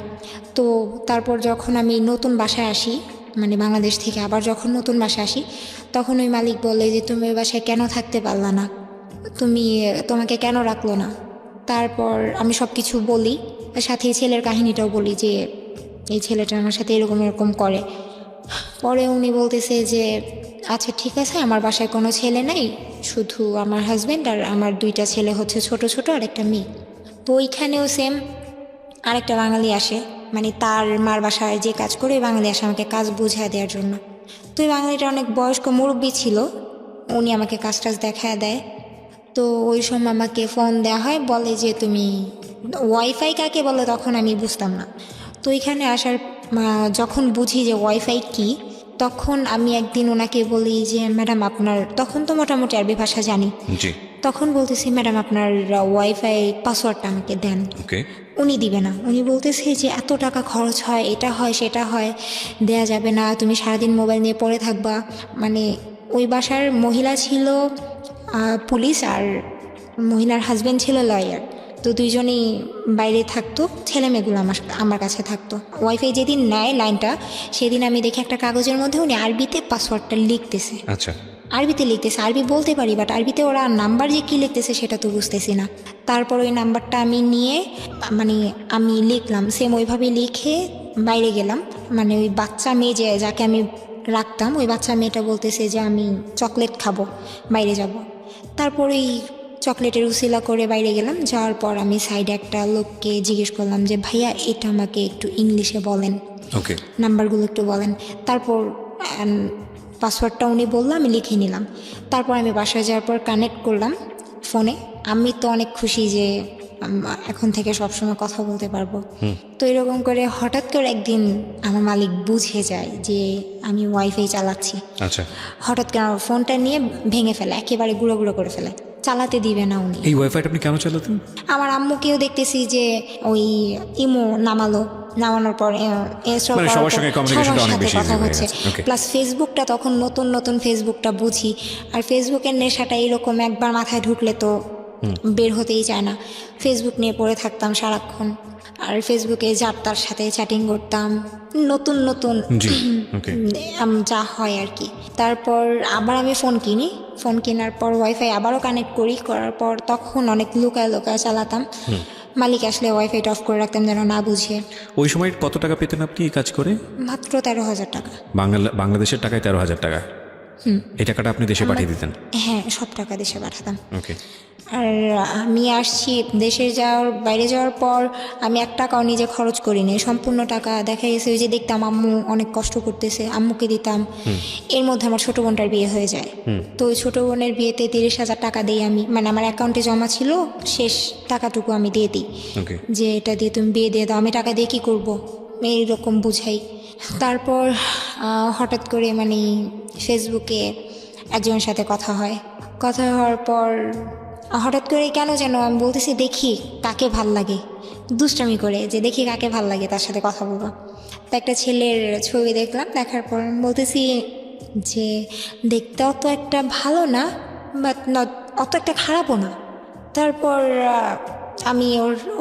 S2: তো তারপর যখন আমি নতুন বাসায় আসি, মানে বাংলাদেশ থেকে আবার যখন নতুন বাসায় আসি, তখন ওই মালিক বলে যে তুমি ওই বাসায় কেন থাকতে পারলা না, তোমাকে কেন রাখলো না। তারপর আমি সব কিছু বলি, সাথে ছেলের কাহিনীটাও বলি যে এই ছেলেটা আমার সাথে এরকম এরকম করে। পরে উনি বলতেছে যে আচ্ছা ঠিক আছে, আমার বাসায় কোনো ছেলে নেই, শুধু আমার হাজব্যান্ড আর আমার 2টা ছেলে হচ্ছে ছোট ছোট আর একটা মেয়ে। তো ওইখানেও সেম আরেকটা বাঙালি আসে, মানে তার মার বাসায় যে কাজ করে ওই বাঙালি আসে আমাকে কাজ বুঝিয়ে দেওয়ার জন্য। তো ওই বাঙালিটা অনেক বয়স্ক মুরব্বী ছিল, উনি আমাকে কাজ টাজ দেখায় দেয়। তো ওই সময় আমাকে ফোন দেওয়া হয়, বলে যে তুমি ওয়াইফাই কাকে বলে, তখন আমি বুঝতাম না। তো এখানে আসার যখন বুঝি যে ওয়াইফাই কি, তখন আমি একদিন ওনাকে বলি যে ম্যাডাম আপনার, তখন তো মোটামুটি আরবি ভাষা জানি,
S1: জি,
S2: তখন বলতেছি ম্যাডাম আপনার ওয়াইফাই পাসওয়ার্ডটা আমাকে দেন।
S1: ওকে।
S2: উনি দিবে না, উনি বলতেছে যে এত টাকা খরচ হয়, এটা হয় সেটা হয়, দেয়া যাবে না, তুমি সারাদিন মোবাইল নিয়ে পড়ে থাকবা। মানে ওই বাসার মহিলা ছিল পুলিশ আর মহিলার হাজব্যান্ড ছিল লয়ার। তো দুইজনেই বাইরে থাকতো, ছেলে মেয়েগুলো আমার কাছে থাকতো। ওয়াইফাই যেদিন নেয় লাইনটা, সেদিন আমি দেখি একটা কাগজের মধ্যে উনি আরবিতে পাসওয়ার্ডটা লিখতেছে।
S1: আচ্ছা,
S2: আরবিতে লিখতেছে, আরবি বলতে পারি বাট আরবিতে ওরা নাম্বার যে কী লিখতেছে সেটা তো বুঝতেছি না। তারপর ওই নাম্বারটা আমি নিয়ে মানে আমি লিখলাম, সেম ওইভাবে লিখে বাইরে গেলাম। মানে ওই বাচ্চা মেয়ে যাকে আমি রাখতাম, ওই বাচ্চা মেয়েটা বলতেছে যে আমি চকলেট খাবো, বাইরে যাব। তারপর ওই চকলেটের উসিলা করে বাইরে গেলাম। যাওয়ার পর আমি সাইডে একটা লোককে জিজ্ঞেস করলাম যে ভাইয়া এটা আমাকে একটু ইংলিশে বলেন,
S1: ওকে।
S2: নাম্বারগুলো একটু বলেন। তারপর পাসওয়ার্ডটা উনি বললো, আমি লিখে নিলাম। তারপর আমি বাসায় যাওয়ার পর কানেক্ট করলাম ফোনে। আমি তো অনেক খুশি যে এখন থেকে সবসময় কথা বলতে পারবো। তো এরকম করে হঠাৎ করে একদিন আমার মালিক বুঝে যায় যে আমি ওয়াইফাই চালাচ্ছি।
S1: আচ্ছা,
S2: হঠাৎ করে আমার ফোনটা নিয়ে ভেঙে ফেলে, একেবারে গুঁড়ো গুঁড়ো করে ফেলে, চালাতে দিবে না উনি।
S1: এই ওয়াইফাইটা আপনি কেন চালাতেন?
S2: আমার আম্মুকেও দেখতেছি যে ওই ইমো নামানোর পর
S1: মানে সবার সঙ্গে communication টা অনেক বেশি
S2: কথা
S1: easy হয়ে
S2: হচ্ছে।
S1: গেছে। Okay.
S2: প্লাস ফেসবুকটা তখন নতুন ফেসবুকটা বুঝি, আর ফেসবুকের নেশাটা এরকম একবার মাথায় ঢুকলে তো বের হতেই চায় না। ফেসবুক নিয়ে পড়ে থাকতাম সারাক্ষণ, আর ফেসবুকে যার তার সাথে চ্যাটিং করতাম, নতুন
S1: জি, ওকে।
S2: যা হয় আর কি। তারপর আবার আমি ফোন কিনি, ফোন কেনার পর ওয়াইফাই আবারও কানেক্ট করার পর তখন অনেক লুকায় চালাতাম। মালিক আসলে ওয়াইফাইটা অফ করে রাখতাম যেন না বুঝে।
S1: ওই সময় কত টাকা পেতেন আপনি এই কাজ করে?
S2: মাত্র 13,000 টাকা।
S1: বাংলাদেশের টাকায় 13,000 টাকা। এই টাকাটা আপনি দেশে পাঠিয়ে দিতেন?
S2: হ্যাঁ, সব টাকা দেশে পাঠাতাম।
S1: ওকে।
S2: আর আমি আসছি বাইরে যাওয়ার পর আমি 1 টাকাও নিজে খরচ করিনি, সম্পূর্ণ টাকা দেখা গেছে ওই যে দেখতাম আম্মু অনেক কষ্ট করতেছে, আম্মুকে দিতাম। এর মধ্যে আমার ছোট বোনটার বিয়ে হয়ে যায়। তো ওই ছোট বোনের বিয়েতে 30,000 টাকা দিই আমি, মানে আমার অ্যাকাউন্টে জমা ছিল, শেষ টাকাটুকু আমি দিয়ে দিই
S1: ওকে।
S2: যে এটা দিয়ে তুমি বিয়ে দিয়ে দাও। আমি টাকা দিয়ে কী করবো, এইরকম বুঝাই। তারপর হঠাৎ করে মানে ফেসবুকে একজনের সাথে কথা হওয়ার পর হঠাৎ করে কেন যেন আমি বলতেছি দেখি কাকে ভাল লাগে, দুষ্টামি করে যে দেখি কাকে ভাল লাগে তার সাথে কথা বলবো। তো একটা ছেলের ছবি দেখলাম, দেখার পর আমি বলতেছি যে দেখতেও তো একটা ভালো না, বাট অত একটা খারাপও না। তারপর আমি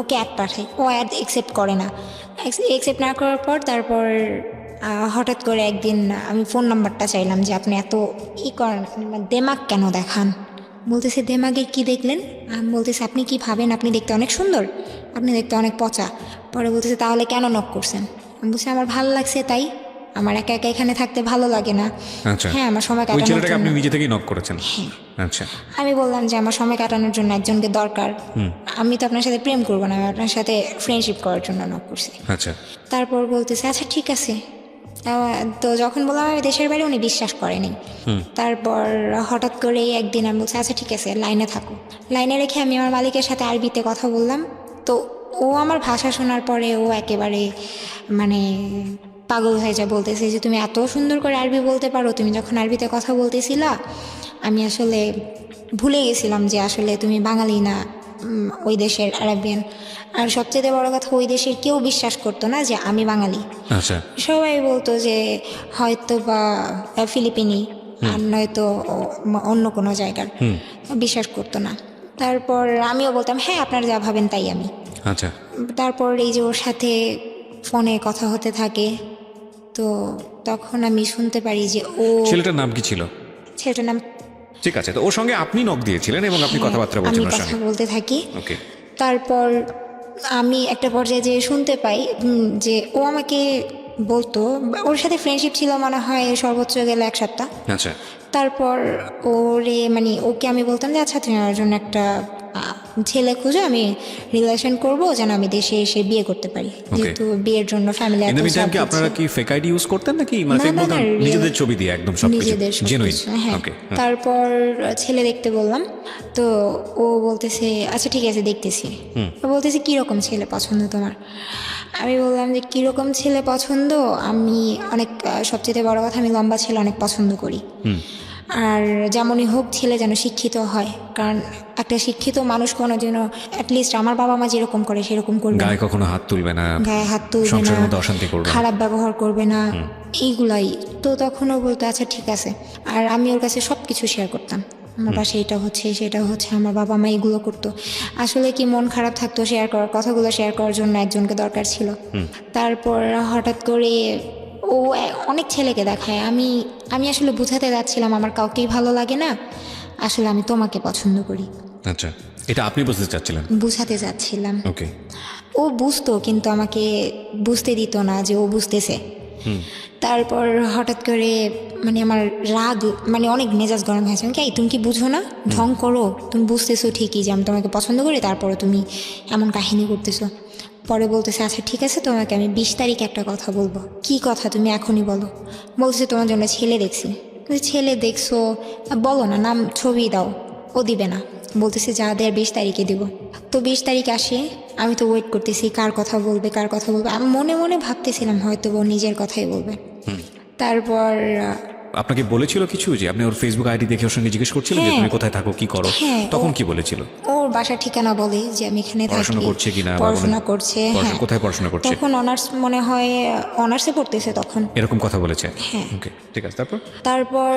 S2: ওকে অ্যাড পাঠাই, ও অ্যাড অ্যাকসেপ্ট করে না। অ্যাকসেপ্ট না করার পর তারপর হঠাৎ করে একদিন আমি ফোন নাম্বারটা চাইলাম যে আপনি এত করেন, দেমাগ কেন দেখান। বলতেছে দেমাগের কি দেখলেন? আমি বলতেছি আপনি কি ভাবেন আপনি দেখতে অনেক সুন্দর, আপনি দেখতে অনেক পচা। পরে বলতেছে তাহলে কেন নক করছেন? আমি বলছি আমার ভালো লাগছে তাই, আমার একা একা এখানে থাকতে ভালো লাগে না।
S1: আচ্ছা,
S2: হ্যাঁ, আমার সময়
S1: ওই
S2: কাটানোর
S1: ছেলেটাকে আপনি
S2: জন্য।
S1: নিজে থেকেই নক করেছেন?
S2: হ্যাঁ।
S1: আচ্ছা।
S2: আমি বললাম যে আমার সময় কাটানোর জন্য একজনকে দরকার, আমি তো আপনার সাথে প্রেম করবো না, আমি আপনার সাথে ফ্রেন্ডশিপ করার জন্য নক করছি।
S1: আচ্ছা।
S2: তারপর বলতেছে আচ্ছা ঠিক আছে। তো যখন বললাম আমি দেশের বাইরে, উনি বিশ্বাস করেনি। তারপর হঠাৎ করেই একদিন আমি বলছি আচ্ছা ঠিক আছে লাইনে থাকো। লাইনে রেখে আমি আমার মালিকের সাথে আরবিতে কথা বললাম। তো ও আমার ভাষা শোনার পরে ও একেবারে মানে পাগল হয়ে যায়, বলতেছে যে তুমি এত সুন্দর করে আরবি বলতে পারো, তুমি যখন আরবিতে কথা বলতেছিলা আমি আসলে ভুলে গেছিলাম যে আসলে তুমি বাঙালি না, ওই দেশের আরবিয়ান। আর সবচেয়ে বড় কথা, ওই দেশের কেউ বিশ্বাস করতো না যে আমি বাঙালি।
S1: আচ্ছা।
S2: সবাই বলতো যে হয়তো বা ফিলিপিনি আর নয়তো অন্য কোনো জায়গার, বিশ্বাস করতো না। তারপর আমিও বলতাম হ্যাঁ আপনারা যা ভাবেন তাই আমি।
S1: আচ্ছা।
S2: তারপর এই যে ওর সাথে ফোনে কথা হতে থাকে, তো তখন আমি শুনতে পারি যে ছেলেটার নাম
S1: ঠিক আছে, তো ওর সঙ্গে আপনি নক দিয়েছিলেন এবং আপনি কথাবার্তা
S2: আমি
S1: বলছেন ওর
S2: কথা
S1: সঙ্গে।
S2: বলতে থাকি।
S1: ওকে।
S2: তারপর আমি একটা পর্যায়ে যে শুনতে পাই যে ও আমাকে বলতো, ওর সাথে ফ্রেন্ডশিপ ছিল মনে হয় সর্বোচ্চ গেলে 1 সপ্তাহ।
S1: আচ্ছা।
S2: তারপর ওরে মানে ওকে আমি বলতাম যে আচ্ছা তুমি আমার জন্য একটা ছেলে খুঁজো, আমি রিলেশন করব যেন আমি দেশে এসে বিয়ে করতে পারি, যেহেতু বিয়ের জন্য ফ্যামিলি
S1: ইন দ্য মিনটাইম কি আপনারা কি ফেক আইডি ইউজ করতেন নাকি মানে
S2: না,
S1: ফেক
S2: না,
S1: বলতেন
S2: না, real-
S1: নিজেদের ছবি দিয়ে একদম সব
S2: নিজেদের
S1: জেনুইন?
S2: সবকিছু, হ্যাঁ।
S1: ওকে।
S2: তারপর ছেলে দেখতে বললাম, তো ও বলতেছে আচ্ছা ঠিক আছে দেখতেছি। ও বলতেছে কীরকম ছেলে পছন্দ তোমার? আমি বললাম যে কীরকম ছেলে পছন্দ, আমি অনেক সবচেয়ে বড় কথা আমি লম্বা ছেলে অনেক পছন্দ করি। আর যেমনই হোক ছেলে যেন শিক্ষিত হয়, কারণ একটা শিক্ষিত মানুষ কোনো যেন অ্যাটলিস্ট আমার বাবা মা যেরকম করে সেরকম করবে না।
S1: গায়ে কখনো হাত তুলবে না,
S2: গায়ে হাত তুলবে না,
S1: সংসারের মধ্যে অশান্তি করবে না।
S2: খারাপ ব্যবহার করবে না, এইগুলাই। তো তখন ও বলতো আচ্ছা ঠিক আছে। আর আমি ওর কাছে সব কিছু শেয়ার করতাম, আমার পাশে এটা হচ্ছে সেটা হচ্ছে, আমার বাবা মা এগুলো করতো। আসলে কি মন খারাপ থাকতো, শেয়ার করার কথাগুলো শেয়ার করার জন্য একজনকে দরকার ছিল। তারপর হঠাৎ করে ও অনেক ছেলেকে দেখায়। আমি আসলে বুঝাতে যাচ্ছিলাম আমার কাউকেই ভালো লাগে না, আসলে আমি তোমাকে পছন্দ করি,
S1: আচ্ছা, এটা আপনি বুঝতে চাচ্ছিলেন?
S2: বুঝাতে যাচ্ছিলাম।
S1: ওকে।
S2: ও বুঝতো কিন্তু আমাকে বুঝতে দিত না যে ও বুঝতেছে। তারপর হঠাৎ করে মানে আমার রাগ মানে অনেক মেজাজ গরম হয়েছে। আমি কি তুমি কি বুঝো না, ঢং করো, তুমি বুঝতেছো ঠিকই যে আমি তোমাকে পছন্দ করি, তারপরে তুমি এমন কাহিনী করতেছো। পরে বলতেছে আচ্ছা ঠিক আছে তোমাকে আমি 20 তারিখে একটা কথা বলবো। কি কথা তুমি এখনই বলো? বলতেছে তোমার জন্য ছেলে দেখছি। ছেলে দেখছো, বলো না, নাম ছবি দাও। ও দিবে না, বলতেছে যা দেয় 20 তারিখে দিব। তো 20 তারিখ আসে, আমি তো ওয়েট করতেছি কার কথা বলবে কার কথা বলবে। আমি মনে মনে ভাবতেছিলাম হয়তো ও নিজের কথাই বলবে। তারপর
S1: আপনাকে বলেছিল কিছু, যে আপনি ওর ফেসবুক আইডি দেখে ওর সঙ্গে জিজ্ঞেস করছিলেন যে
S2: হ্যাঁ।
S1: তুমি কোথায় থাকো কি করো?
S2: হ্যাঁ,
S1: তখন কি বলেছিল?
S2: ওর বাসার ঠিকানা বলে যে আমি এখানে
S1: পড়াশোনা
S2: থাকি,
S1: করছে কিনা,
S2: পড়াশোনা করছে। হ্যাঁ,
S1: কোথায় পড়াশোনা করছে?
S2: তখন অনার্স মনে হয় অনার্সে পড়তেছে তখন।
S1: এরকম কথা বলেছে?
S2: হ্যাঁ।
S1: ওকে, ঠিক আছে।
S2: তারপর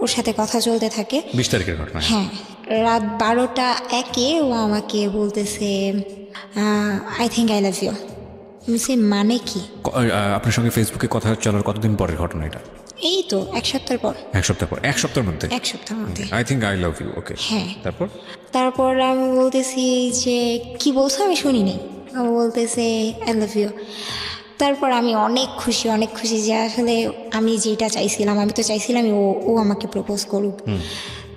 S2: ওর সাথে কথা চলতে থাকে।
S1: 20 তারিখের ঘটনা?
S2: হ্যাঁ, রাত 12টা 1-এ ও আমাকে বলতেছে I think I love you. মানে কি?
S1: আপনার সঙ্গে ফেসবুকে কথা চলার কতদিন পরের ঘটনা এটা?
S2: এই তো 1 সপ্তাহ পর।
S1: 1 সপ্তাহ পর? 1 সপ্তাহের মধ্যে?
S2: 1 সপ্তাহের মধ্যে।
S1: I think I love you. Okay.
S2: হ্যাঁ।
S1: তারপর
S2: আমি বলতেছি যে কি বলছো আমি শুনিনি। ও বলতেছে আই লাভ ইউ। তারপর আমি অনেক খুশি যে আসলে আমি যেটা চাইছিলাম, আমি তো চাইছিলাম ও আমাকে প্রপোজ করুক।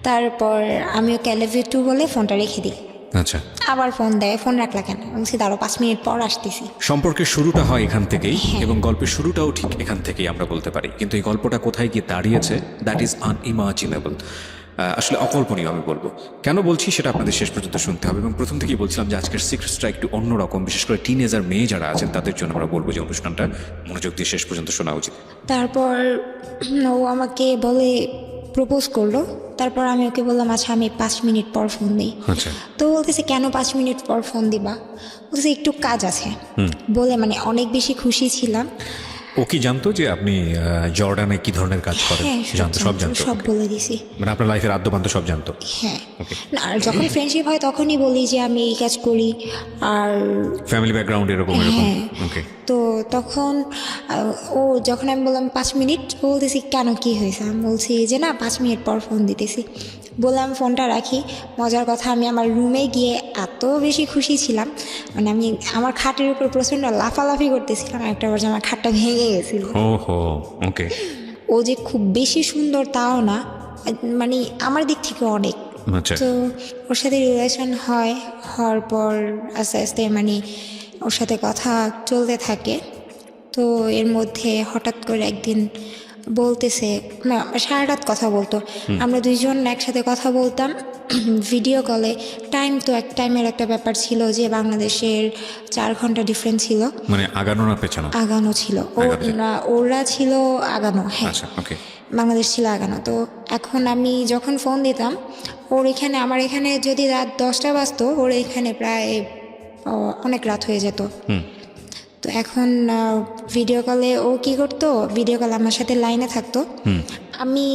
S2: তারপর আমি ওকে আই লাভ ইউ টু বলে ফোনটা রেখে দিই।
S1: আচ্ছা,
S2: আবার ফোন দেয়, ফোন রাখলা কেন? বলছি দাঁড়ো 5 মিনিট পর আসতেছি।
S1: সম্পর্কের শুরুটা হয় এখান থেকেই এবং গল্পের শুরুটাও ঠিক এখান থেকেই আমরা বলতে পারি, কিন্তু এই গল্পটা কোথায় গিয়ে দাঁড়িয়েছে দ্যাট ইজ আনইমাজিনেবল। আসলে অকল্পনীয় আমি বলবো। কেন বলছি সেটা আপনাদের শেষ পর্যন্ত শুনতে হবে। এবং প্রথম থেকেই বলছিলাম যে আজকের সিক্রেটসটা একটু অন্যরকম, বিশেষ করে টিনেজার মেয়ে যারা আছেন তাদের জন্য আমরা বলবো যে অনুষ্ঠানটা মনোযোগ দিয়ে শেষ পর্যন্ত শোনা উচিত।
S2: তারপর ও আমাকে বলে প্রপোজ করলো। তারপর আমি ওকে বললাম আচ্ছা আমি 5 মিনিট পর ফোন দিই।
S1: আচ্ছা।
S2: তো বলতেছে কেন 5 মিনিট পর ফোন দিবা? বলতেছে একটু কাজ আছে বলে, মানে অনেক বেশি খুশি ছিলাম।
S1: ও কি জানতো যে আপনি জর্ডানে কি ধরনের কাজ করেন?
S2: হ্যাঁ,
S1: সব জানতো?
S2: সব বলে দিছি।
S1: মানে আপনার লাইফের আদ্যপান্ত সব জানতো?
S2: হ্যাঁ।
S1: Okay.
S2: না, আর যখন ফ্রেন্ডশিপ হয় তখনই বলি যে আমি এই কাজ করি। আর
S1: ফ্যামিলি ব্যাকগ্রাউন্ড এরকম?
S2: হ্যাঁ।
S1: ওকে।
S2: তো তখন ও যখন আমি বললাম 5 মিনিট, ও বলতেছি কেন কি হয়েছে? আমি বলছি যে না 5 মিনিট পর ফোন দিতেছি। বললাম ফোনটা রাখি। মজার কথা আমি আমার রুমে গিয়ে এত বেশি খুশি ছিলাম, মানে আমি আমার খাটের উপর প্রচণ্ড লাফালাফি করতেছিলাম, একটা পর্যায়ে আমার খাটটা ভেঙে গেছিল।
S1: ওহো, ওকে।
S2: ও যে খুব বেশি সুন্দর তাও না, মানে আমার দিক থেকে অনেক।
S1: আচ্ছা।
S2: তো ওর সাথে রিলেশন হওয়ার পর আস্তে আস্তে মানে ওর সাথে কথা চলতে থাকে। তো এর মধ্যে হঠাৎ করে একদিন বলতেছে, না সারা রাত কথা বলতো, আমরা দুইজন একসাথে কথা বলতাম ভিডিও কলে। টাইমের একটা ব্যাপার ছিল যে বাংলাদেশের 4 ঘন্টা ডিফারেন্স ছিল।
S1: মানে আগানো না পেছানো?
S2: আগানো ছিল। ওরা ছিল আগানো। হ্যাঁ,
S1: আচ্ছা, ওকে।
S2: বাংলাদেশ ছিল আগানো। তো এখন আমি যখন ফোন দিতাম ওর এখানে, আমার এখানে যদি রাত 10টা বাজতো, ওর এখানে প্রায় অনেক রাত হয়ে যেত। তো এখন ভিডিও কলে ও কি করতো, ভিডিও কলে আমার সাথে লাইনে থাকতো। আমি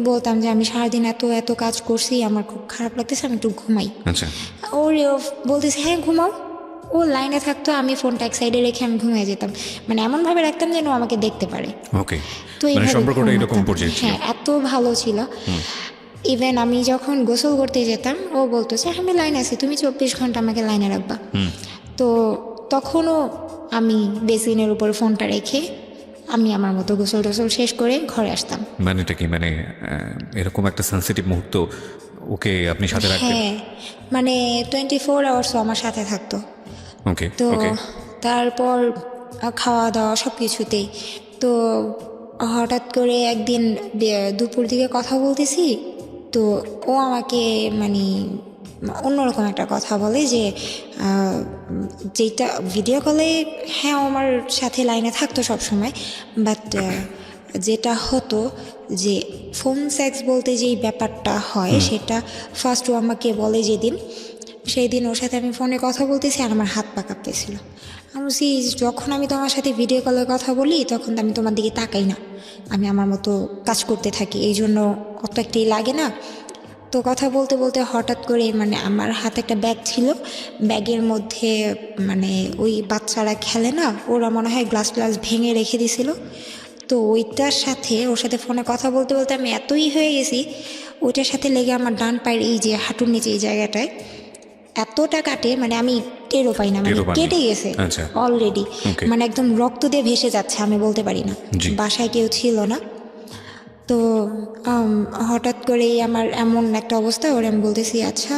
S2: বলতাম যে আমি সারাদিন এত কাজ করছি, আমার খুব খারাপ লাগতেছে, আমি একটু ঘুমাই।
S1: আচ্ছা।
S2: ওর বলতেছে হ্যাঁ ঘুমাও। ও লাইনে থাকতো, আমি ফোনটা এক সাইডে রেখে আমি ঘুমিয়ে যেতাম, মানে এমনভাবে রাখতাম যেন ও আমাকে দেখতে পারে।
S1: ওকে।
S2: তো
S1: মানে
S2: এইভাবে
S1: সম্পর্কটা এরকম
S2: ঘুমাতাম।
S1: পর্যায়ে ছিল?
S2: হ্যাঁ, এত ভালো ছিল। ইভেন আমি যখন গোসল করতে যেতাম ও বলতো যে আমি লাইনে আছি, তুমি 24 ঘন্টা আমাকে লাইনে রাখবা। তো তখনও আমি বেসিনের উপর ফোনটা রেখে আমি আমার মতো গোসল টোসল শেষ করে ঘরে আসতাম।
S1: মানে এটা কি মানে এরকম একটা সেন্সিটিভ মুহূর্ত ওকে আপনি সাথে রাখতেন?
S2: হ্যাঁ, মানে 24 আওয়ার্স আমার সাথে থাকতো।
S1: ওকে
S2: তো
S1: ওকে।
S2: তারপর খাওয়া দাওয়া সব কিছুতেই। তো হঠাৎ করে একদিন দুপুর দিকে কথা বলতেছি, তো ও আমাকে মানে অন্যরকম একটা কথা বলে যে যেটা ভিডিও কলে, হ্যাঁ ও আমার সাথে লাইনে থাকতো সবসময়, বাট যেটা হতো যে ফোন সেক্স বলতে যেই ব্যাপারটা হয় সেটা ফার্স্ট ও আমাকে বলে যেদিন, সেই দিন ওর সাথে আমি ফোনে কথা বলতেছি আর আমার হাত পা কাঁপতেছিল। আমি বলছি যখন আমি তোমার সাথে ভিডিও কলে কথা বলি তখন তো আমি তোমার দিকে তাকাই না, আমি আমার মতো কাজ করতে থাকি, এই জন্য অত একটি লাগে না। তো কথা বলতে বলতে হঠাৎ করে মানে আমার হাতে একটা ব্যাগ ছিল, ব্যাগের মধ্যে মানে ওই বাচ্চারা খেলে না, ওরা মনে হয় গ্লাস গ্লাস ভেঙে রেখে দিছিল। তো ওইটার সাথে ওর সাথে ফোনে কথা বলতে বলতে আমি এতই হয়ে গেছি, ওইটার সাথে লেগে আমার ডান পায়ের এই যে হাঁটুর নিচে এই জায়গাটায় এতটা কাটে, মানে আমি টেরও পাই না, মানে
S1: টেরও পাননি?
S2: কেটে গেছে
S1: আচ্ছা।
S2: Already,
S1: Okay.
S2: মানে একদম রক্ত দিয়ে ভেসে যাচ্ছে, আমি বলতে পারি না।
S1: জি।
S2: বাসায় কেউ ছিল না। তো হঠাৎ করেই আমার এমন একটা অবস্থা, ওর আমি বলতেছি আচ্ছা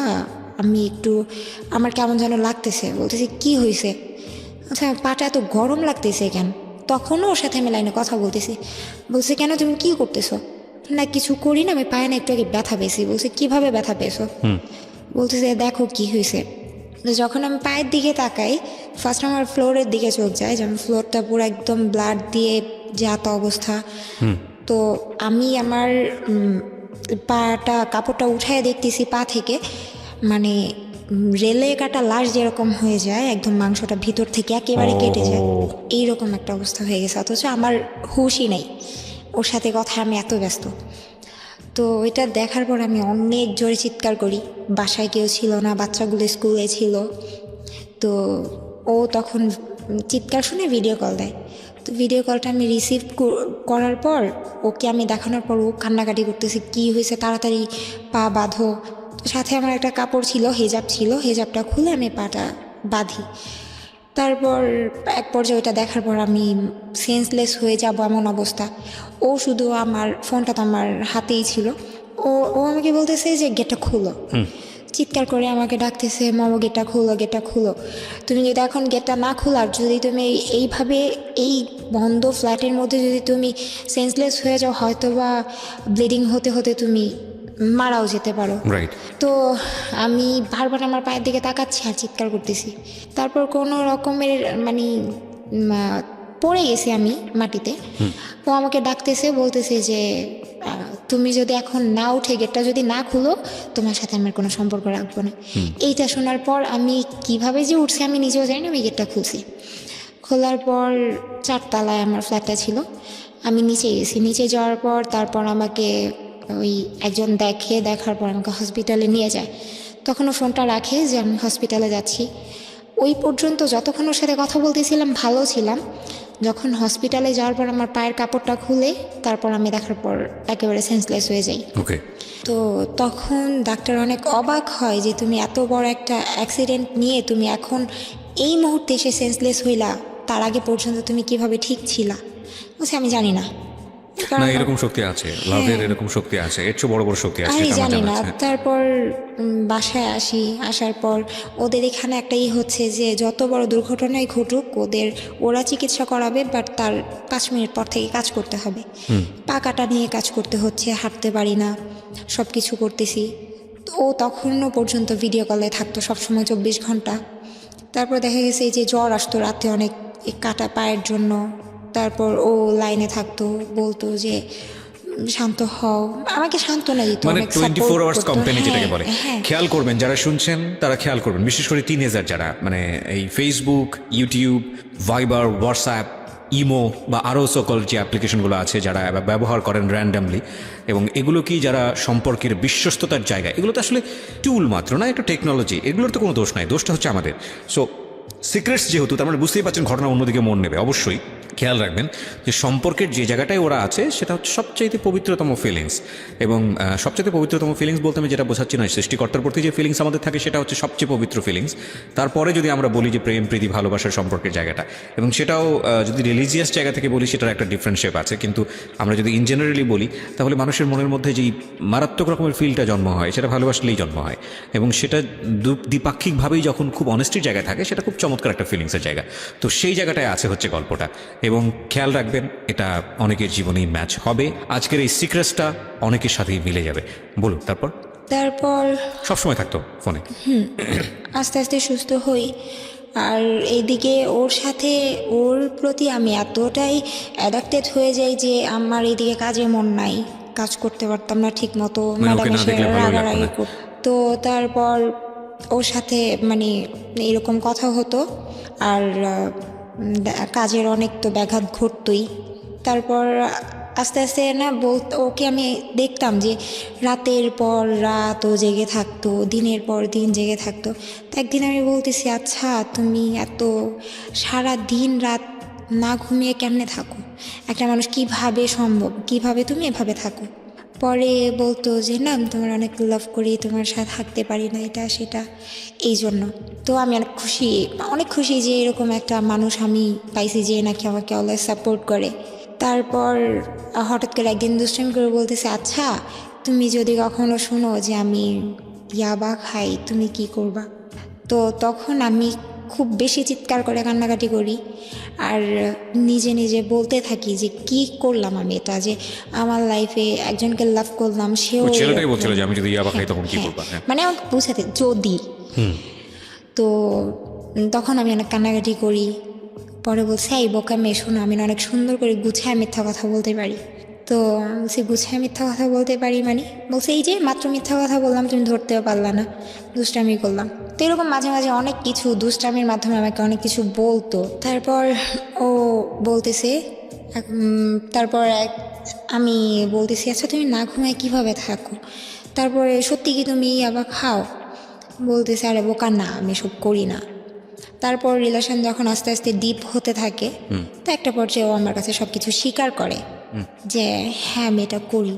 S2: আমি একটু আমার কেমন যেন লাগতেছে, বলতেছি কি হয়েছে, আচ্ছা পাটা এত গরম লাগতেছে কেন। তখনও ওর সাথে আমি লাইনে কথা বলতেছি, বলছে কেন তুমি কি করতেছো, না কিছু করি না, আমি পায়ে না একটু আগে ব্যথা পেয়েছি। বলছে কিভাবে ব্যথা পেয়েছো, বলতেছে দেখো কি হয়েছে। তো যখন আমি পায়ের দিকে তাকাই, ফার্স্ট আমার ফ্লোরের দিকে চোখ যায়, যেমন ফ্লোরটা পুরো একদম ব্লাড দিয়ে যাত অবস্থা। তো আমি আমার পাটা কাপড়টা উঠায় দেখতেছি পা থেকে, মানে রেলে কাটা লাশ যেরকম হয়ে যায়, একদম মাংসটা ভিতর থেকে একেবারে কেটে যায়, এইরকম একটা অবস্থা হয়ে গেছে। অথচ আমার হুশই নেই, ওর সাথে কথা আমি এত ব্যস্ত। তো এটা দেখার পর আমি অনেক জোরে চিৎকার করি, বাসায় কেউ ছিল না, বাচ্চাগুলো স্কুলে ছিল। তো ও তখন চিৎকার শুনে ভিডিও কল দেয়। তো ভিডিও কলটা আমি রিসিভ করার পর ওকে আমি দেখানোর পর ও কান্নাকাটি করতেছে, কি হয়েছে তাড়াতাড়ি পা বাঁধো। তো সাথে আমার একটা কাপড় ছিল, হেজাব ছিল, হেজাবটা খুলে আমি পাটা বাঁধি। তারপর এক পর্যায়ে ওইটা দেখার পর আমি সেন্সলেস হয়ে যাব এমন অবস্থা। ও শুধু আমার ফোনটা তো আমার হাতেই ছিল, ও ও আমাকে বলতেছে যে গেটটা খুলো, চিৎকার করে আমাকে ডাকতেছে মামা গেটটা খুলো, গেটটা খুলো। তুমি যদি এখন গেটটা না খোলার, যদি তুমি এইভাবে এই বন্ধ ফ্ল্যাটের মধ্যে যদি তুমি সেন্সলেস হয়ে যাও, হয়তো বা ব্লিডিং হতে হতে তুমি মারাও যেতে পারো।
S1: রাইট।
S2: তো আমি বারবার আমার পায়ের দিকে তাকাচ্ছি আর চিৎকার করতেছি। তারপর কোনো রকমের মানে পড়ে গেছি আমি মাটিতে। ও আমাকে ডাকতেছে, বলতেছে যে তুমি যদি এখন না উঠে গেটটা যদি না খুলো, তোমার সাথে আমার কোনো সম্পর্ক রাখবো না। এইটা শোনার পর আমি কিভাবে যে উঠছি আমি নিজেও জানি না, আমি গেটটা খুলছি। খোলার পর 4 তলায় আমার ফ্ল্যাটটা ছিল, আমি নিচে গেছি। নিচে যাওয়ার পর তারপর আমাকে ওই একজন দেখার পর আমাকে হসপিটালে নিয়ে যায়। তখন ও ফোনটা রাখে যে আমি হসপিটালে যাচ্ছি। ওই পর্যন্ত যতক্ষণ ওর সাথে কথা বলতেছিলাম ভালো ছিলাম। যখন হসপিটালে যাওয়ার পর আমার পায়ের কাপড়টা খুলে, তারপর আমি দেখার পর একেবারে সেন্সলেস হয়ে যাই।
S1: ওকে।
S2: তো তখন ডাক্তার অনেক অবাক হয় যে তুমি এত বড় একটা অ্যাক্সিডেন্ট নিয়ে তুমি এখন এই মুহূর্তে এসে সেন্সলেস হইলা, তার আগে পর্যন্ত তুমি কিভাবে ঠিক ছিলা। বলছি আমি জানি না,
S1: না এরকম শক্তি আছে, লাভের এরকম শক্তি আছে, এর চেয়ে বড় বড় শক্তি আছে,
S2: আমি
S1: এটা আমার
S2: জানি
S1: জানা
S2: না।
S1: আছে।
S2: তারপর বাসায় আসার পর ওদের এখানে একটাই হচ্ছে যে যত বড় দুর্ঘটনাই ঘটুক ওরা চিকিৎসা করাবে, বাট তার 5 মিনিট পর থেকে কাজ করতে হবে। পা কাটা নিয়ে কাজ করতে হচ্ছে, হাঁটতে পারি না, সব কিছু করতেছি। ও তখনও পর্যন্ত ভিডিও কলে থাকতো সবসময় 24 ঘন্টা। তারপর দেখা গেছে এই যে জ্বর আসতো রাতে অনেক, এই কাটা পায়ের জন্য। তারপর ও লাইনে থাকতো, বলতো যে শান্ত হও, আমাকে সান্ত্বনা দিত,
S1: মানে
S2: অনেক
S1: 24
S2: support
S1: আওয়ার্স
S2: করতো।
S1: কোম্পানি যেটাকে
S2: হ্যাঁ,
S1: বলে।
S2: হ্যাঁ।
S1: খেয়াল করবেন যারা শুনছেন তারা খেয়াল করবেন, বিশেষ করে টিনেজার যারা মানে এই ফেসবুক, ইউটিউব, ভাইবার, হোয়াটসঅ্যাপ, ইমো বা আরও সকল যে অ্যাপ্লিকেশনগুলো আছে যারা ব্যবহার করেন র্যান্ডামলি, এবং এগুলো কি যারা সম্পর্কের বিশ্বস্ততার জায়গা, এগুলো তো আসলে টুল মাত্র না, একটা টেকনোলজি, এগুলোর তো কোনো দোষ নাই, দোষটা হচ্ছে আমাদের। সো সিক্রেটস যেহেতু, তার মানে বুঝতেই পারছেন ঘটনা অন্যদিকে মন নেবে। অবশ্যই খেয়াল রাখবেন যে সম্পর্কের যে জায়গাটায় ওরা আছে সেটা হচ্ছে সবচাইতে পবিত্রতম ফিলিংস, এবং সবচাইতে পবিত্রতম ফিলিংস বলতে আমি যেটা বোঝাচ্ছি না, সৃষ্টিকর্তার প্রতি যে ফিলিংস আমাদের থাকে সেটা হচ্ছে সবচেয়ে পবিত্র ফিলিংস। তারপরে যদি আমরা বলি যে প্রেম, প্রীতি, ভালোবাসার সম্পর্কের জায়গাটা, এবং সেটাও যদি রিলিজিয়াস জায়গা থেকে বলি সেটার একটা ডিফারেন্ট শেপ আছে, কিন্তু আমরা যদি ইন জেনারেলি বলি তাহলে মানুষের মনের মধ্যে যেই মারাত্মক রকমের ফিলটা জন্ম হয় সেটা ভালোবাসলেই জন্ম হয়, এবং সেটা দ্বিপাক্ষিকভাবেই যখন খুব অনেস্টির জায়গায় থাকে সেটা খুব চমৎকার একটা ফিলিংসের জায়গা। তো সেই জায়গাটায় আছে হচ্ছে গল্পটা, এবং খেয়াল রাখবেন এটা অনেকের জীবনেই ম্যাচ হবে। আজকের এই সিক্রেটসটা অনেকের সাথেই মিলে যাবে। বলুন তারপর।
S2: তারপর
S1: সবসময় থাকতো ফোনে?
S2: আস্তে আস্তে সুস্থ হই। আর এইদিকে ওর সাথে, ওর প্রতি আমি এতটাই অ্যাডাক্টেড হয়ে যাই যে আমার এইদিকে কাজে মন নাই, কাজ করতে পারতাম না ঠিক মতো,
S1: মানে ওকে
S2: ম্যাডাম
S1: না
S2: এসে
S1: দেখলে ভালোই লাগতো
S2: রাগারাগি
S1: না?
S2: করতো। তারপর ওর সাথে মানে এরকম কথা হতো, আর কাজের অনেক তো ব্যাঘাত ঘটতই। তারপর আস্তে আস্তে না বলতো, ওকে আমি দেখতাম যে রাতের পর রাত ও জেগে থাকতো, দিনের পর দিন জেগে থাকতো। তো একদিন আমি বলতেছি, আচ্ছা তুমি এত সারা দিন রাত না ঘুমিয়ে কেমনে থাকো? একটা মানুষ কিভাবে সম্ভব, কিভাবে তুমি এভাবে থাকো? পরে বলতো যে না, আমি তোমার অনেক লাভ করি, তোমার সাথে থাকতে পারি না, এটা সেটা, এই জন্য। তো আমি অনেক খুশি যে এরকম একটা মানুষ আমি পাইছি যে নাকি আমাকে অলওয়েজ সাপোর্ট করে। তারপর হঠাৎ করে একদিন দুষ্টামি করে বলতেছে, আচ্ছা তুমি যদি কখনো শুনো যে আমি ইয়াবা খাই তুমি কি করবা? তো তখন আমি খুব বেশি চিৎকার করে কান্নাকাটি করি, আর নিজে নিজে বলতে থাকি যে কি করলাম আমি, এটা যে আমার লাইফে একজনকে লাভ করলাম, সেও
S1: ওই ছেলেটাই
S2: এরকম।
S1: বলছিল যে আমি যদি ইয়াবা খাই তখন কি
S2: হ্যাঁ,
S1: করবা? হ্যাঁ।
S2: মানে আমাকে বুঝাতে যদি। তো তখন আমি অনেক কান্নাকাটি করি। পরে বলছে, এই বোকা মেয়ে শোনো, আমি না অনেক সুন্দর করে গুছায় মিথ্যা কথা বলতে পারি। তো আমি বলছি, গুছায় মিথ্যা কথা বলতে পারি মানে? বলছে, এই যে মাত্র মিথ্যা কথা বললাম, তুমি ধরতেও পারলা না, দুষ্টামি করলাম। তো এরকম মাঝে মাঝে অনেক কিছু দুষ্টামির মাধ্যমে আমাকে অনেক কিছু বলতো। তারপর ও বলতেছে, আমি বলতেছি, আচ্ছা তুমি না ঘুমায় কিভাবে থাকো? তারপরে সত্যি কি তুমি আবার খাও? বলতেছে, আরে বোকা না, আমি সব করি না। তারপর রিলেশন যখন আস্তে আস্তে ডিপ হতে থাকে, তো একটা পর্যায়ে ও আমার কাছে সব কিছু স্বীকার করে যে হ্যাঁ আমি এটা করি।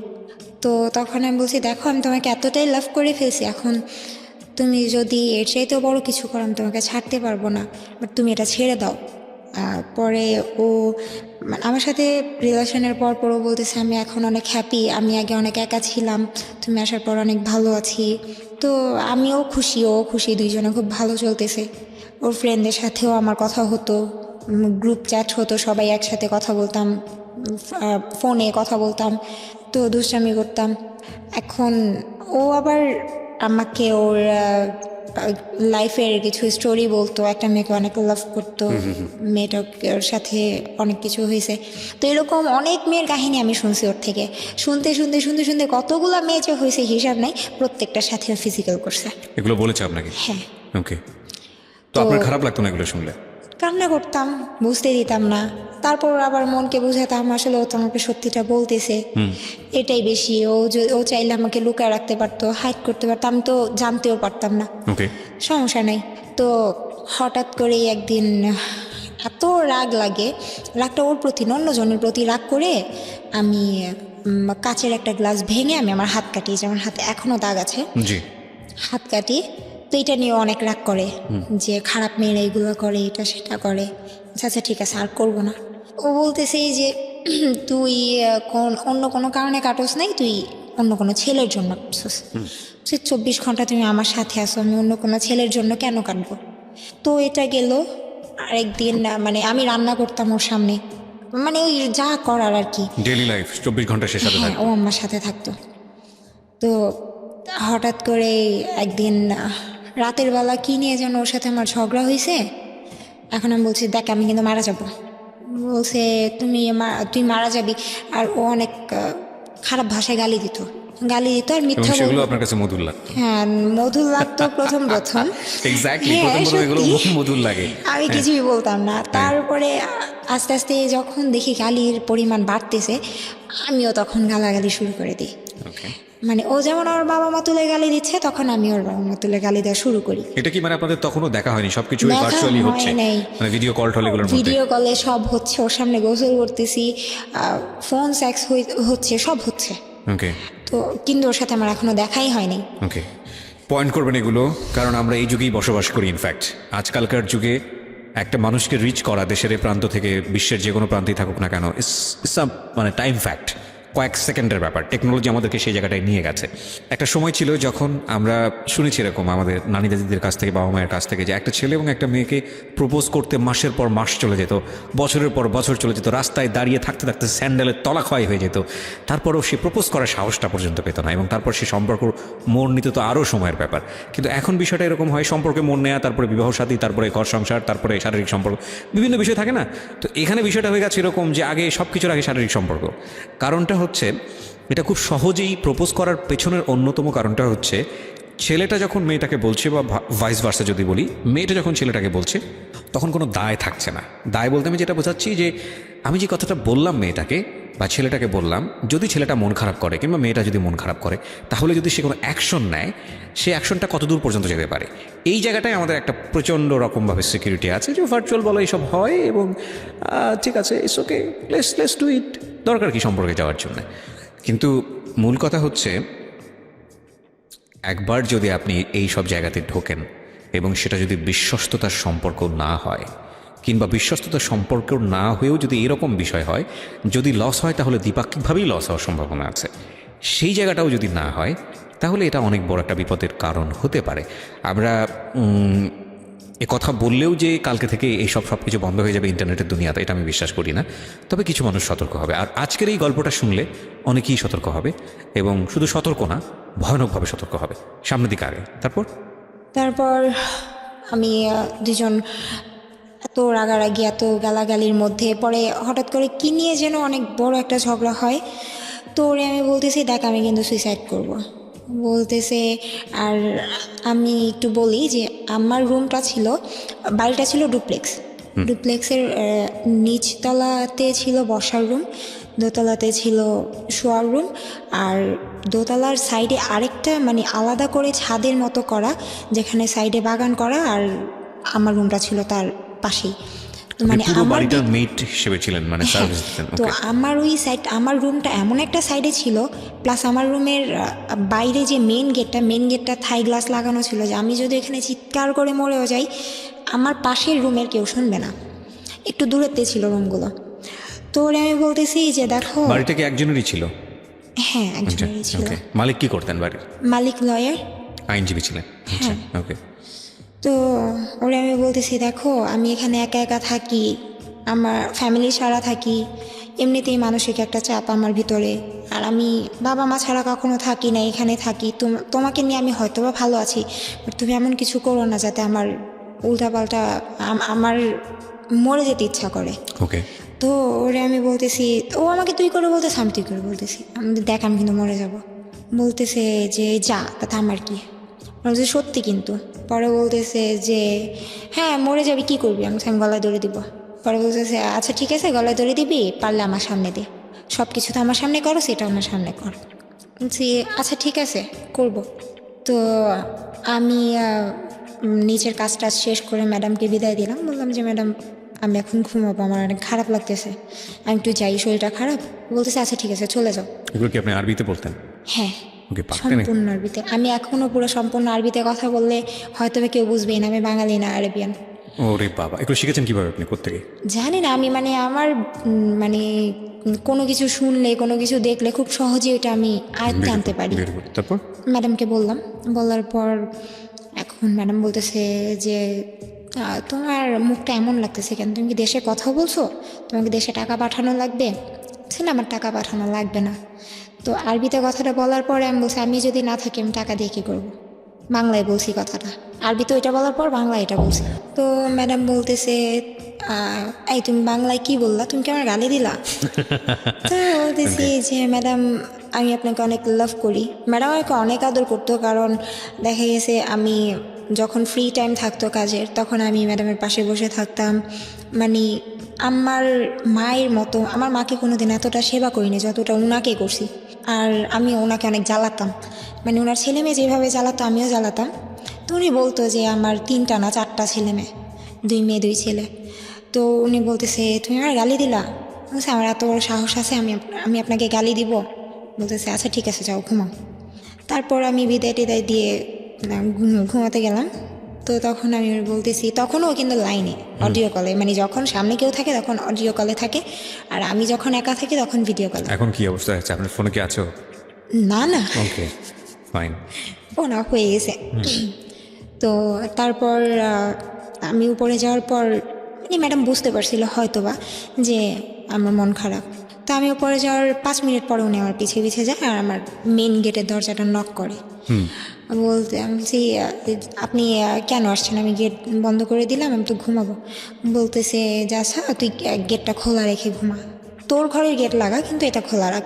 S2: তো তখন আমি বলছি, দেখো আমি তোমাকে এতটাই লাভ করে ফেলছি, এখন তুমি যদি এর চাইতেও বড় কিছু করো আমি তোমাকে ছাড়তে পারবো না, বাট তুমি এটা ছেড়ে দাও। পরে ও আমার সাথে রিলেশনের পর ও বলতেছে, আমি এখন অনেক হ্যাপি, আমি আগে অনেক একা ছিলাম, তুমি আসার পর অনেক ভালো আছি। তো আমিও খুশি, ও খুশি, দুইজনে খুব ভালো চলতেছে। ওর ফ্রেন্ডদের সাথেও আমার কথা হতো, গ্রুপ চ্যাট হতো, সবাই একসাথে কথা বলতাম, ফোনে কথা বলতাম, তো দুষ্টামি করতাম। এখন ও আবার আমাকে ওর লাইফের কিছু স্টোরি বলতো, একটা মেয়েকে অনেক লাভ করতো, মেয়েটার সাথে অনেক কিছু হয়েছে। তো এরকম অনেক মেয়ের কাহিনী আমি শুনছি ওর থেকে। শুনতে শুনতে শুনতে শুনতে কতগুলো মেয়ে যে হয়েছে হিসাব নাই, প্রত্যেকটার সাথে ফিজিক্যাল করছে।
S1: এগুলো বলেছে আপনাকে?
S2: হ্যাঁ।
S1: ওকে। তো আপনার খারাপ লাগতো না এগুলো শুনলে?
S2: কান্না করতাম, বুঝতে দিতাম না। তারপর আবার মনকে বুঝাতাম আসলে ও তো আমাকে সত্যিটা বলতেছে, এটাই বেশি। ও চাইলে আমাকে লুকায় রাখতে পারতো, হাইড করতে পারতো, আমি তো জানতেও পারতাম না।
S1: ওকে।
S2: সমস্যা নাই। তো হঠাৎ করেই একদিন এত রাগ লাগে, রাগটা ওর প্রতি না, অন্যজনের প্রতি রাগ করে আমি কাচের একটা গ্লাস ভেঙে আমি আমার হাত কাটি, যেমন হাতে এখনও দাগ আছে,
S1: জি।
S2: হাত কাটি। তো এটা নিয়ে অনেক রাগ করে যে খারাপ মেয়েরা এইগুলো করে, এটা সেটা করে। আচ্ছা ঠিক আছে, আর করবো না। ও বলতেছে যে তুই অন্য কোনো কারণে কাটোস নাই, তুই অন্য কোনো ছেলের জন্য কাটছিস। সে 24 ঘন্টা তুমি আমার সাথে আসো, আমি অন্য কোনো ছেলের জন্য কেন কাটবো? তো এটা গেল। আরেকদিন মানে আমি রান্না করতাম ওর সামনে, মানে ওই যা করার আর কি,
S1: ডেইলি লাইফ 24 ঘন্টা সে সাথে
S2: হ্যাঁ,
S1: থাকতো?
S2: ও আমার সাথে থাকতো। তো হঠাৎ করে একদিন রাতের বেলা কি নিয়ে যেন ওর সাথে আমার ঝগড়া হয়েছে। এখন আমি বলছি, দেখ আমি কিন্তু মারা যাব। বলছে, তুই মারা যাবি। আর ও অনেক খারাপ ভাষায় গালি দিত আর মিথ্যা
S1: সেগুলো
S2: বলতো।
S1: আপনার কাছে মধুর লাগতো?
S2: হ্যাঁ, মধুর লাগতো প্রথম
S1: এক্স্যাক্টলি,
S2: হ্যাঁ,
S1: প্রথম এগুলো
S2: সত্যি।
S1: মধুর লাগে।
S2: আমি কিছুই বলতাম না। তারপরে আস্তে আস্তে যখন দেখি গালির পরিমাণ বাড়তেছে, আমিও তখন গালাগালি শুরু করে দিই।
S1: ওকে।
S2: মানে ও যেমন আমার বাবা মা তুলে গালি দিচ্ছে, তখন আমি ওর বাবা মা তুলে গালি দেওয়া শুরু করি।
S1: এটা কি মানে আপনাদের তখনও দেখা হয়নি, সবকিছু
S2: দেখা
S1: ভার্চুয়ালি
S2: হয়
S1: হচ্ছে,
S2: নাই।
S1: মানে ভিডিও কল টল এগুলোর মধ্যে?
S2: ভিডিও কলে সব হচ্ছে, ওর সামনে গোসল করতেছি, ফোন সেক্স হচ্ছে, সব হচ্ছে।
S1: ওকে
S2: তো কিন্তু ওর সাথে আমার এখনো দেখাই হয়নি।
S1: ওকে, পয়েন্ট করবেন এগুলো, কারণ আমরা এই যুগেই বসবাস করি। ইনফ্যাক্ট আজকালকার যুগে একটা মানুষকে রিচ করা দেশের এই প্রান্ত থেকে বিশ্বের যে কোনো প্রান্তেই থাকুক না কেন, ইটস মানে টাইম ফ্যাক্ট, কয়েক সেকেন্ডের ব্যাপার। টেকনোলজি আমাদেরকে সেই জায়গাটায় নিয়ে গেছে। একটা সময় ছিল যখন আমরা শুনেছি এরকম আমাদের নানি দাদিদের কাছ থেকে, বাবা মায়ের কাছ থেকে, যে একটা ছেলে এবং একটা মেয়েকে প্রপোজ করতে মাসের পর মাস চলে যেত, বছরের পর বছর চলে যেত, রাস্তায় দাঁড়িয়ে থাকতে থাকতে স্যান্ডেলের তলা ক্ষয় হয়ে যেত, তারপরেও সে প্রপোজ করার সাহসটা পর্যন্ত পেত না, এবং তারপর সে সম্পর্ক মোড় নিতে তো আরও সময়ের ব্যাপার। কিন্তু এখন বিষয়টা এরকম হয়, সম্পর্কে মোড় নেওয়া, তারপরে বিবাহ সাথী, তারপরে ঘর সংসার, তারপরে শারীরিক সম্পর্ক, বিভিন্ন বিষয় থাকে না? তো এখানে বিষয়টা হয়ে গেছে এরকম যে আগে সব কিছুর আগে শারীরিক সম্পর্ক। কারণটা হচ্ছে এটা খুব সহজেই প্রপোজ করার পেছনের অন্যতম কারণটা হচ্ছে, ছেলেটা যখন মেয়েটাকে বলছে, বা ভাইস ভার্সা যদি বলি, মেয়েটা যখন ছেলেটাকে বলছে, তখন কোনো দায় থাকছে না। দায় বলতে আমি যেটা বোঝাচ্ছি যে আমি যে কথাটা বললাম মেয়েটাকে বা ছেলেটাকে বললাম, যদি ছেলেটা মন খারাপ করে কিংবা মেয়েটা যদি মন খারাপ করে, তাহলে যদি সে কোনো অ্যাকশন নেয়, সে অ্যাকশনটা কত দূর পর্যন্ত যেতে পারে। এই জায়গাটায় আমাদের একটা প্রচণ্ড রকমভাবে সিকিউরিটি আছে যে ভার্চুয়াল বলা এইসব হয়, এবং ঠিক আছে, it's okay, let's do it, দরকার কি সম্পর্কে যাওয়ার জন্য। কিন্তু মূল কথা হচ্ছে, একবার যদি আপনি এই সব জায়গাতে ঢোকেন এবং সেটা যদি বিশ্বস্ততার সম্পর্ক না হয়, কিংবা বিশ্বস্ততার সম্পর্ক না হয়েও যদি এরকম বিষয় হয়, যদি লস হয় তাহলে দ্বিপাক্ষিকভাবেই লস হওয়ার সম্ভাবনা আছে, সেই জায়গাটাও যদি না হয়, তাহলে এটা অনেক বড় একটা বিপদের কারণ হতে পারে। আমরা এ কথা বললেও যে কালকে থেকে এইসব সব কিছু বন্ধ হয়ে যাবে ইন্টারনেটের দুনিয়াতে, এটা আমি বিশ্বাস করি না। তবে কিছু মানুষ সতর্ক হবে, আর আজকের এই গল্পটা শুনলে অনেকেই সতর্ক হবে, এবং শুধু সতর্ক না, ভয়ানকভাবে সতর্ক হবে সামনের দিকে আগে। তারপর
S2: আমি দুজন এত রাগারাগি, এত গালাগালির মধ্যে পরে হঠাৎ করে কি নিয়ে যেন অনেক বড় একটা ঝগড়া হয়। তো ওরে আমি বলতেছি, দেখ আমি কিন্তু সুইসাইড করব। বলতেছে, আর আমি একটু বলি যে আমার রুমটা ছিল, বাড়িটা ছিল ডুপ্লেক্সের নিচতলাতে ছিল বসার রুম, দোতলাতে ছিল শোয়ার রুম, আর দোতলার সাইডে আরেকটা মানে আলাদা করে ছাদের মতো করা, যেখানে সাইডে বাগান করা, আর আমার রুমটা ছিল তার পাশেই।
S1: মানে বাড়িটার মেট হিসেবে ছিলেন, মানে সার্ভিস দিতেন।
S2: তো আমার ওই সাইড, আমার রুমটা এমন একটা সাইডে ছিল, প্লাস আমার রুমের বাইরে যে মেন গেটটা থাই গ্লাস লাগানো ছিল, যে আমি যদি এখানে চিৎকার করে মরেও যাই, আমার পাশের রুমের কেউ শুনবে না, একটু দূরেতে ছিল রুমগুলো। তো ওরে আমি বলতেছি যে দেখো,
S1: বাড়িটা কি একজনেরই ছিল?
S2: হ্যাঁ, একজনেরই ছিল।
S1: মালিক কি করতেন বাড়ির?
S2: মালিক লয়ার,
S1: আইনজীবী ছিলেন।
S2: হ্যাঁ।
S1: ওকে।
S2: তো ওরে আমি বলতেছি, দেখো আমি এখানে একা একা থাকি, আমার ফ্যামিলি ছাড়া থাকি, এমনিতেই মানসিক একটা চাপ আমার ভিতরে, আর আমি বাবা মা ছাড়া কখনো থাকি না, এখানে থাকি। তোমাকে নিয়ে আমি হয়তো বা ভালো আছি, বাট তুমি এমন কিছু করো না যাতে আমার উল্টাপাল্টা আমার মরে যেতে ইচ্ছা করে।
S1: ওকে।
S2: তো ওরে আমি বলতেছি, ও আমাকে তুই করে বলতেছে, আমি তুই করে বলতেছি, আমি দেখ আমি কিন্তু মরে যাব। বলতেছে যে যা, তাতে আমার কি? বলছে সত্যি কিন্তু। পরে বলতেছে যে হ্যাঁ মরে যাবি, কী করবি? আমি গলায় দড়ি দিব। পরে বলতেছে আচ্ছা ঠিক আছে, গলায় দড়ি দিবি, পারলে আমার সামনে দে, সব কিছু তো আমার সামনে করো, সেটা আমার সামনে কর। বলছি আচ্ছা ঠিক আছে করব। তো আমি নিচের কাজটা শেষ করে ম্যাডামকে বিদায় দিলাম, বললাম যে ম্যাডাম আমি এখন ঘুমাবো, আমার অনেক খারাপ লাগতেছে, আমি একটু যাই, শরীরটা খারাপ। বলতেছে আচ্ছা ঠিক আছে চলে যাও।
S1: এগুলো কি আপনি আরবিতে বলতেন?
S2: হ্যাঁ, সম্পূর্ণ আরবিতে। আমি এখনও পুরো সম্পূর্ণ আরবিতে কথা বললে হয়তো কেউ বুঝবেই না, আমি বাঙালি না, আরবিয়ান।
S1: ওরে বাবা, এগুলো শিখেছেন কিভাবে আপনি, কোত্থেকে?
S2: জানি না, আমি মানে আমার মানে কোনো কিছু শুনলে, কোনো কিছু দেখলে খুব সহজেই এটা আমি আয়ত্তে আনতে পারি।
S1: তারপর
S2: ম্যাডামকে বললাম, বলার পর এখন ম্যাডাম বলতেছে যে তোমার মুখটা এমন লাগতেছে কেন, তুমি কি দেশে কথা বলছো, তোমাকে দেশে টাকা পাঠানো লাগবে? না আমার টাকা পাঠানো লাগবে না। তো আরবিতে কথাটা বলার পরে আমি বলছি আমি যদি না থাকি আমি টাকা দিয়ে কী করবো? বাংলায় বলছি কথাটা, আরবিতে ওইটা বলার পর বাংলায় এটা বলছি। তো ম্যাডাম বলতেছে এই তুমি বাংলায় কি বললা, তুমি কি আমার গালি দিলা? তো বলতেছি যে ম্যাডাম আমি আপনাকে অনেক লাভ করি। ম্যাডাম আমাকে অনেক আদর করতো, কারণ দেখা গেছে আমি যখন ফ্রি টাইম থাকতো কাজের তখন আমি ম্যাডামের পাশে বসে থাকতাম। মানে আমার মায়ের মতো আমার মাকে কোনোদিন এতটা সেবা করিনি যতটা ওনাকে করছি। আর আমি ওনাকে অনেক জ্বালাতাম, মানে ওনার ছেলে মেয়ে যেভাবে জ্বালাতো আমিও জ্বালাতাম। তো উনি বলতো যে আমার 3টা না 4টা ছেলে মেয়ে, 2 মেয়ে 2 ছেলে। তো উনি বলতেছে তুমি আমার গালি দিলা? বলছে আমার এত বড় সাহস আছে আমি আপনাকে গালি দিব? বলতেছে আচ্ছা ঠিক আছে যাও ঘুমাও। তারপর আমি বিদায় টিদায় দিয়ে ঘুমাতে গেলাম। তো তখন আমি বলতেছি, তখনও কিন্তু লাইনে অডিও কলে, মানে যখন সামনে কেউ থাকে তখন অডিও কলে থাকে, আর আমি যখন একা থাকি তখন ভিডিও কলে।
S1: এখন কি অবস্থা আছে? আপনার ফোনে কি আছো?
S2: না না,
S1: ওকে ফাইন।
S2: ফোন অফ হয়ে গেছে। তো তারপর আমি উপরে যাওয়ার পর মানে ম্যাডাম বুঝতে পারছিল হয়তোবা যে আমার মন খারাপ। তো আমি উপরে যাওয়ার 5 মিনিট পরে উনি আমার পিছিয়ে পিছিয়ে যায় আর আমার মেন গেটের দরজাটা নক করে। আমি বলছি আপনি কেন আসছেন? আমি গেট বন্ধ করে দিলাম, আমি তো ঘুমাবো। বলতেছে যে আচ্ছা তুই গেটটা খোলা রেখে ঘুমা, তোর ঘরের গেট লাগা কিন্তু এটা খোলা রাখ।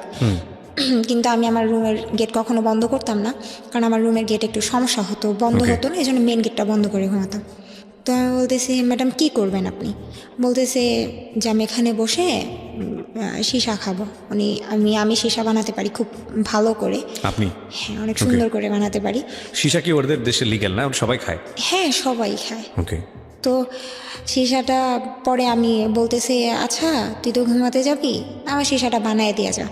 S2: কিন্তু আমি আমার রুমের গেট কখনো বন্ধ করতাম না, কারণ আমার রুমের গেট একটু সমস্যা হতো, বন্ধ হতো না, এই জন্য মেন গেটটা বন্ধ করে ঘুমাতাম। তো আমি বলতেছি ম্যাডাম কী করবেন আপনি? বলতেছে যে আমি এখানে বসে সীসা খাবো। মানে আমি সীসা বানাতে পারি খুব ভালো করে।
S1: আপনি?
S2: হ্যাঁ, অনেক সুন্দর করে বানাতে পারি।
S1: সীসা কি ওদের দেশে লিগ্যাল না? ওরা সবাই খায়?
S2: হ্যাঁ, সবাই খায়।
S1: ওকে।
S2: তো সীসাটা পরে আমি বলতেছে আচ্ছা তুই তো ঘুমাতে যাবি, আমার সীসাটা বানায় দিয়ে যা।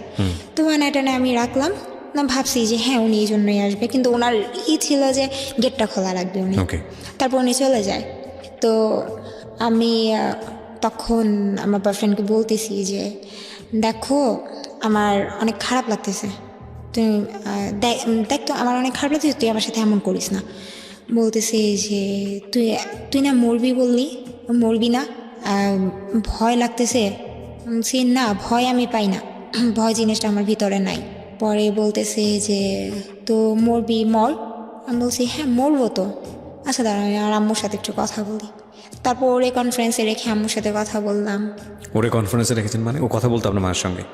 S2: তো বানায় টানে আমি রাখলাম না, ভাবছি যে হ্যাঁ উনি এই জন্যই আসবে, কিন্তু ওনার ছিল যে গেটটা খোলা রাখবে উনি। তারপর উনি চলে যায়। তো আমি তখন আমার বয়ফ্রেন্ডকে বলতেছি যে দেখো আমার অনেক খারাপ লাগতেছে, তুই দেখ তো আমার অনেক খারাপ লাগতেছে, তুই আমার সাথে এমন করিস না। বলতেছে যে তুই না মরবি বললি, মরবি না, ভয় লাগতেছে? সে না, ভয় আমি পাই না, ভয় জিনিসটা আমার ভিতরে নাই। পরে বলতেছে যে তো মরবি মর। আমি বলছি হ্যাঁ মরবো তো। আচ্ছা দাঁড়া আমি আর আম্মুর সাথে একটু কথা বলি। তারপর ওরে কনফারেন্সে রেখে আম্মুর সাথে কথা বললাম।
S1: ওরে কনফারেন্সে রেখেছেন মানে? ও কথা বলতো আপনার মায়ের সঙ্গে?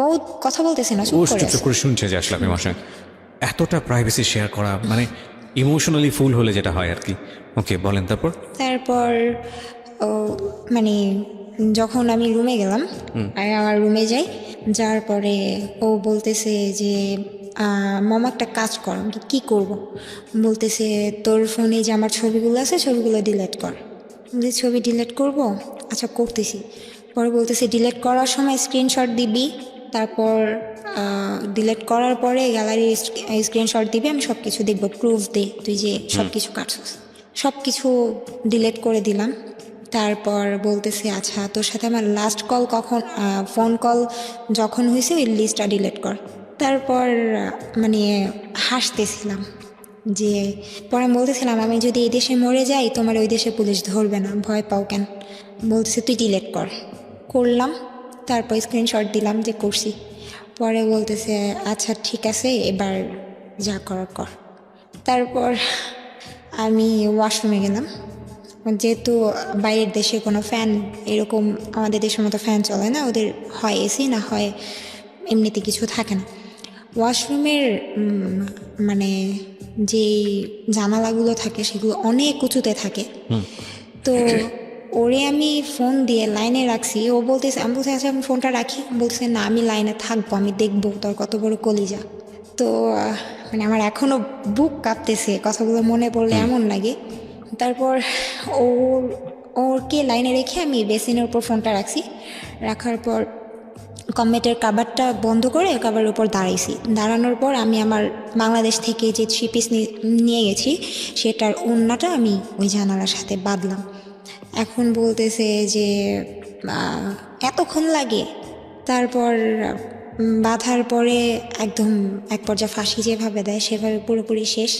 S2: ও কথা বলতেছে না,
S1: ও
S2: চুপ করে
S1: চুপ করে শুনছে যে আসলে আপনার মায়ের সঙ্গে এতটা প্রাইভেসি শেয়ার করা, মানে ইমোশনালি ফুল হলে যেটা হয় আর কি। ওকে বলেন তারপর।
S2: তারপর ও মানে যখন আমি রুমে গেলাম, আমার রুমে যাই, যাওয়ার পরে ও বলতেছে যে মামা একটা কাজ কর। আমি কী করবো? বলতেছে তোর ফোনে যে আমার ছবিগুলো আছে ছবিগুলো ডিলিট কর। বলছি ছবি ডিলিট করবো? আচ্ছা করতেছি। পরে বলতেছে ডিলিট করার সময় স্ক্রিনশট দিবি, তারপর ডিলিট করার পরে গ্যালারি স্ক্রিনশট দিবি, আমি সব কিছু দেখবো, প্রুফ দে তুই যে সব কিছু কাটছিস। সব কিছু ডিলিট করে দিলাম। তারপর বলতেছে আচ্ছা তোর সাথে আমার লাস্ট কল কখন, ফোন কল যখন হয়েছে ওই লিস্টটা ডিলিট কর। তারপর মানে হাসতেছিলাম যে পরে আমি বলতেছিলাম আমি যদি এই দেশে মরে যাই তোমার ওই দেশে পুলিশ ধরবে না, ভয় পাও কেন? বলতেছে তুই ডিলিট কর। করলাম, তারপর স্ক্রিনশট দিলাম যে করছি। পরে বলতেছে আচ্ছা ঠিক আছে এবার যা করার কর। তারপর আমি ওয়াশরুমে গেলাম, যেহেতু বাইরের দেশে কোনো ফ্যান এরকম আমাদের দেশের মতো ফ্যান চলে না, ওদের হয় এসি না হয় এমনিতে কিছু থাকে না। ওয়াশরুমের মানে যে জানালাগুলো থাকে সেগুলো অনেক উঁচুতে থাকে। তো ওরে আমি ফোন দিয়ে লাইনে রাখছি, ও বলতেছে, আমি বলছি আচ্ছা আমি ফোনটা রাখি। বলছে না আমি লাইনে থাকবো, আমি দেখবো তোর কত বড় কলিজা। তো মানে আমার এখনও বুক কাঁপতেছে, কথাগুলো মনে পড়লে এমন লাগে। তারপর ওরকে লাইনে রেখে আমি বেসিনের উপর ফোনটা রাখছি। রাখার পর কমেটের কাবারটা বন্ধ করে কাবারের উপর দাঁড়াইছি। দাঁড়ানোর পর আমি আমার বাংলাদেশ থেকে যে 3 পিস নিয়ে গেছি সেটার ওড়নাটা আমি ওই জানালার সাথে বাঁধলাম। এখন বলতেছে যে এতক্ষণ লাগে? তারপর বাঁধার পরে একদম এক পর্যায়ে ফাঁসি যেভাবে দেয় সেভাবে পুরোপুরি শেষ।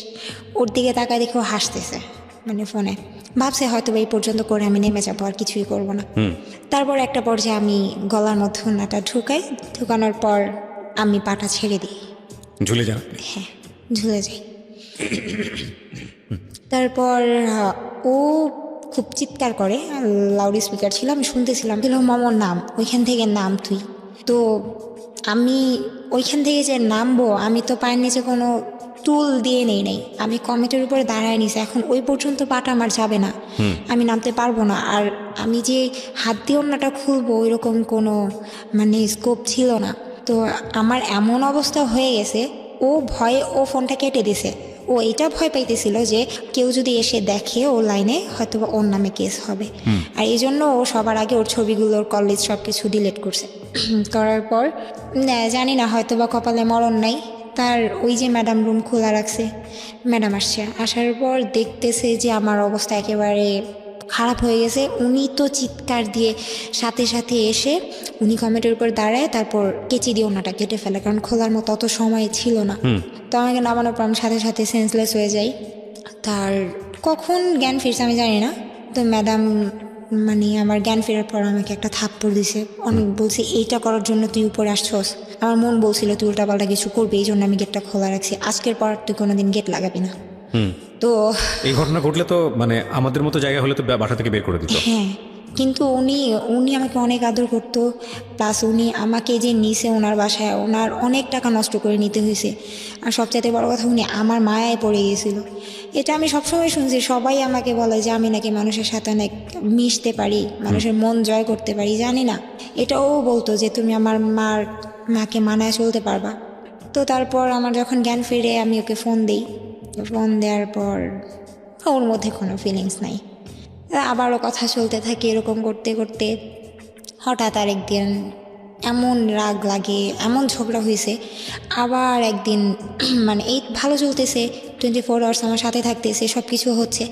S2: ওর দিকে তাকায় দেখেও হাসতেছে, মানে ফোনে ভাবছে হয়তো এই পর্যন্ত করে আমি নেমে যাবো, আর কিছুই করবো না। তারপর একটা পর্যায়ে আমি গলার মধ্যে ওড়নাটা ঢুকাই, ঢুকানোর পর আমি পাটা ছেড়ে দিই,
S1: ঝুলে যান?
S2: হ্যাঁ ঝুলে যাই। তারপর ও খুব চিৎকার করে, লাউড স্পিকার ছিল, আমি শুনতেছিলাম, দিল মামার নাম, ওইখান থেকে নাম তুই। তো আমি ওইখান থেকে যে নামবো, আমি তো পায়ের নিচে কোনো টুল দিয়ে নেই নাই, আমি কমেটের উপরে দাঁড়ায় নিছি, এখন ওই পর্যন্ত পাটা আমার যাবে না, আমি নামতে পারবো না। আর আমি যে হাত দিয়ে ওড়নাটা খুলবো ওইরকম কোনো মানে স্কোপ ছিল না। তো আমার এমন অবস্থা হয়ে গেছে, ও ভয়ে ও ফোনটা কেটে দিছে। ও এটা ভয় পাইতেছিল যে কেউ যদি এসে দেখে ও লাইনে হয়তো ওর নামে কেস হবে, আর এই জন্য ও সবার আগে ওর ছবিগুলোর কলেজ সব কিছু ডিলিট করছে। করার পর জানি না হয়তো বা কপালে মরণ নাই, তার ওই যে ম্যাডাম রুম খোলা রাখছে, ম্যাডাম আসছে, আসার পর দেখতেছে যে আমার অবস্থা একেবারে খারাপ হয়ে গেছে। উনি তো চিৎকার দিয়ে সাথে সাথে এসে উনি কমেটের উপর দাঁড়ায়, তারপর কেচি দিয়ে ওনাটা কেটে ফেলে, কারণ খোলার মতো অত সময় ছিল না। তো আমাকে নামানোর পর আমি সাথে সাথে সেন্সলেস হয়ে যাই। তার কখন জ্ঞান ফিরছে আমি জানি না। তো ম্যাডাম মানে আমার জ্ঞান ফেরার পর আমাকে একটা থাপ্পড় দিছে, অনেক বলছে এইটা করার জন্য তুই উপরে আসছস। আমার মন বলছিল তুই উল্টাপাল্টা কিছু করবি, এই জন্য আমি গেটটা খোলা রাখছি, আজকের পর তুই কোনোদিন গেট লাগাবি না। তো
S3: এই ঘটনা ঘটলে তো মানে আমাদের মতো জায়গা হলে তো বাসা থেকে বের করে দিত।
S2: হ্যাঁ, কিন্তু উনি আমাকে অনেক আদর করতো, প্লাস উনি আমাকে যে নিছে ওনার বাসায়, ওনার অনেক টাকা নষ্ট করে নিতে হয়েছে। আর সবচাইতে বড় কথা, উনি আমার মায়ায় পড়ে গেছিল। এটা আমি সবসময় শুনছি, সবাই আমাকে বলে যে আমি নাকি মানুষের সাথে অনেক মিশতে পারি, মানুষের মন জয় করতে পারি, জানি না। এটাও বলতো যে তুমি আমার মাকে মানায় চলতে পারবা। তো তারপর আমার যখন জ্ঞান ফিরে আমি ওকে ফোন দিই, ফোন দেওয়ার পর ওর মধ্যে কোনো ফিলিংস নাই। আবারও কথা চলতে থাকে, এরকম করতে করতে হঠাৎ আরেকদিন এমন রাগ লাগে, এমন ঝগড়া হয়েছে। আবার একদিন মানে এই ভালো চলতেছে, 24 আওয়ার্স আমার সাথে থাকতেছে, সব কিছু হচ্ছে,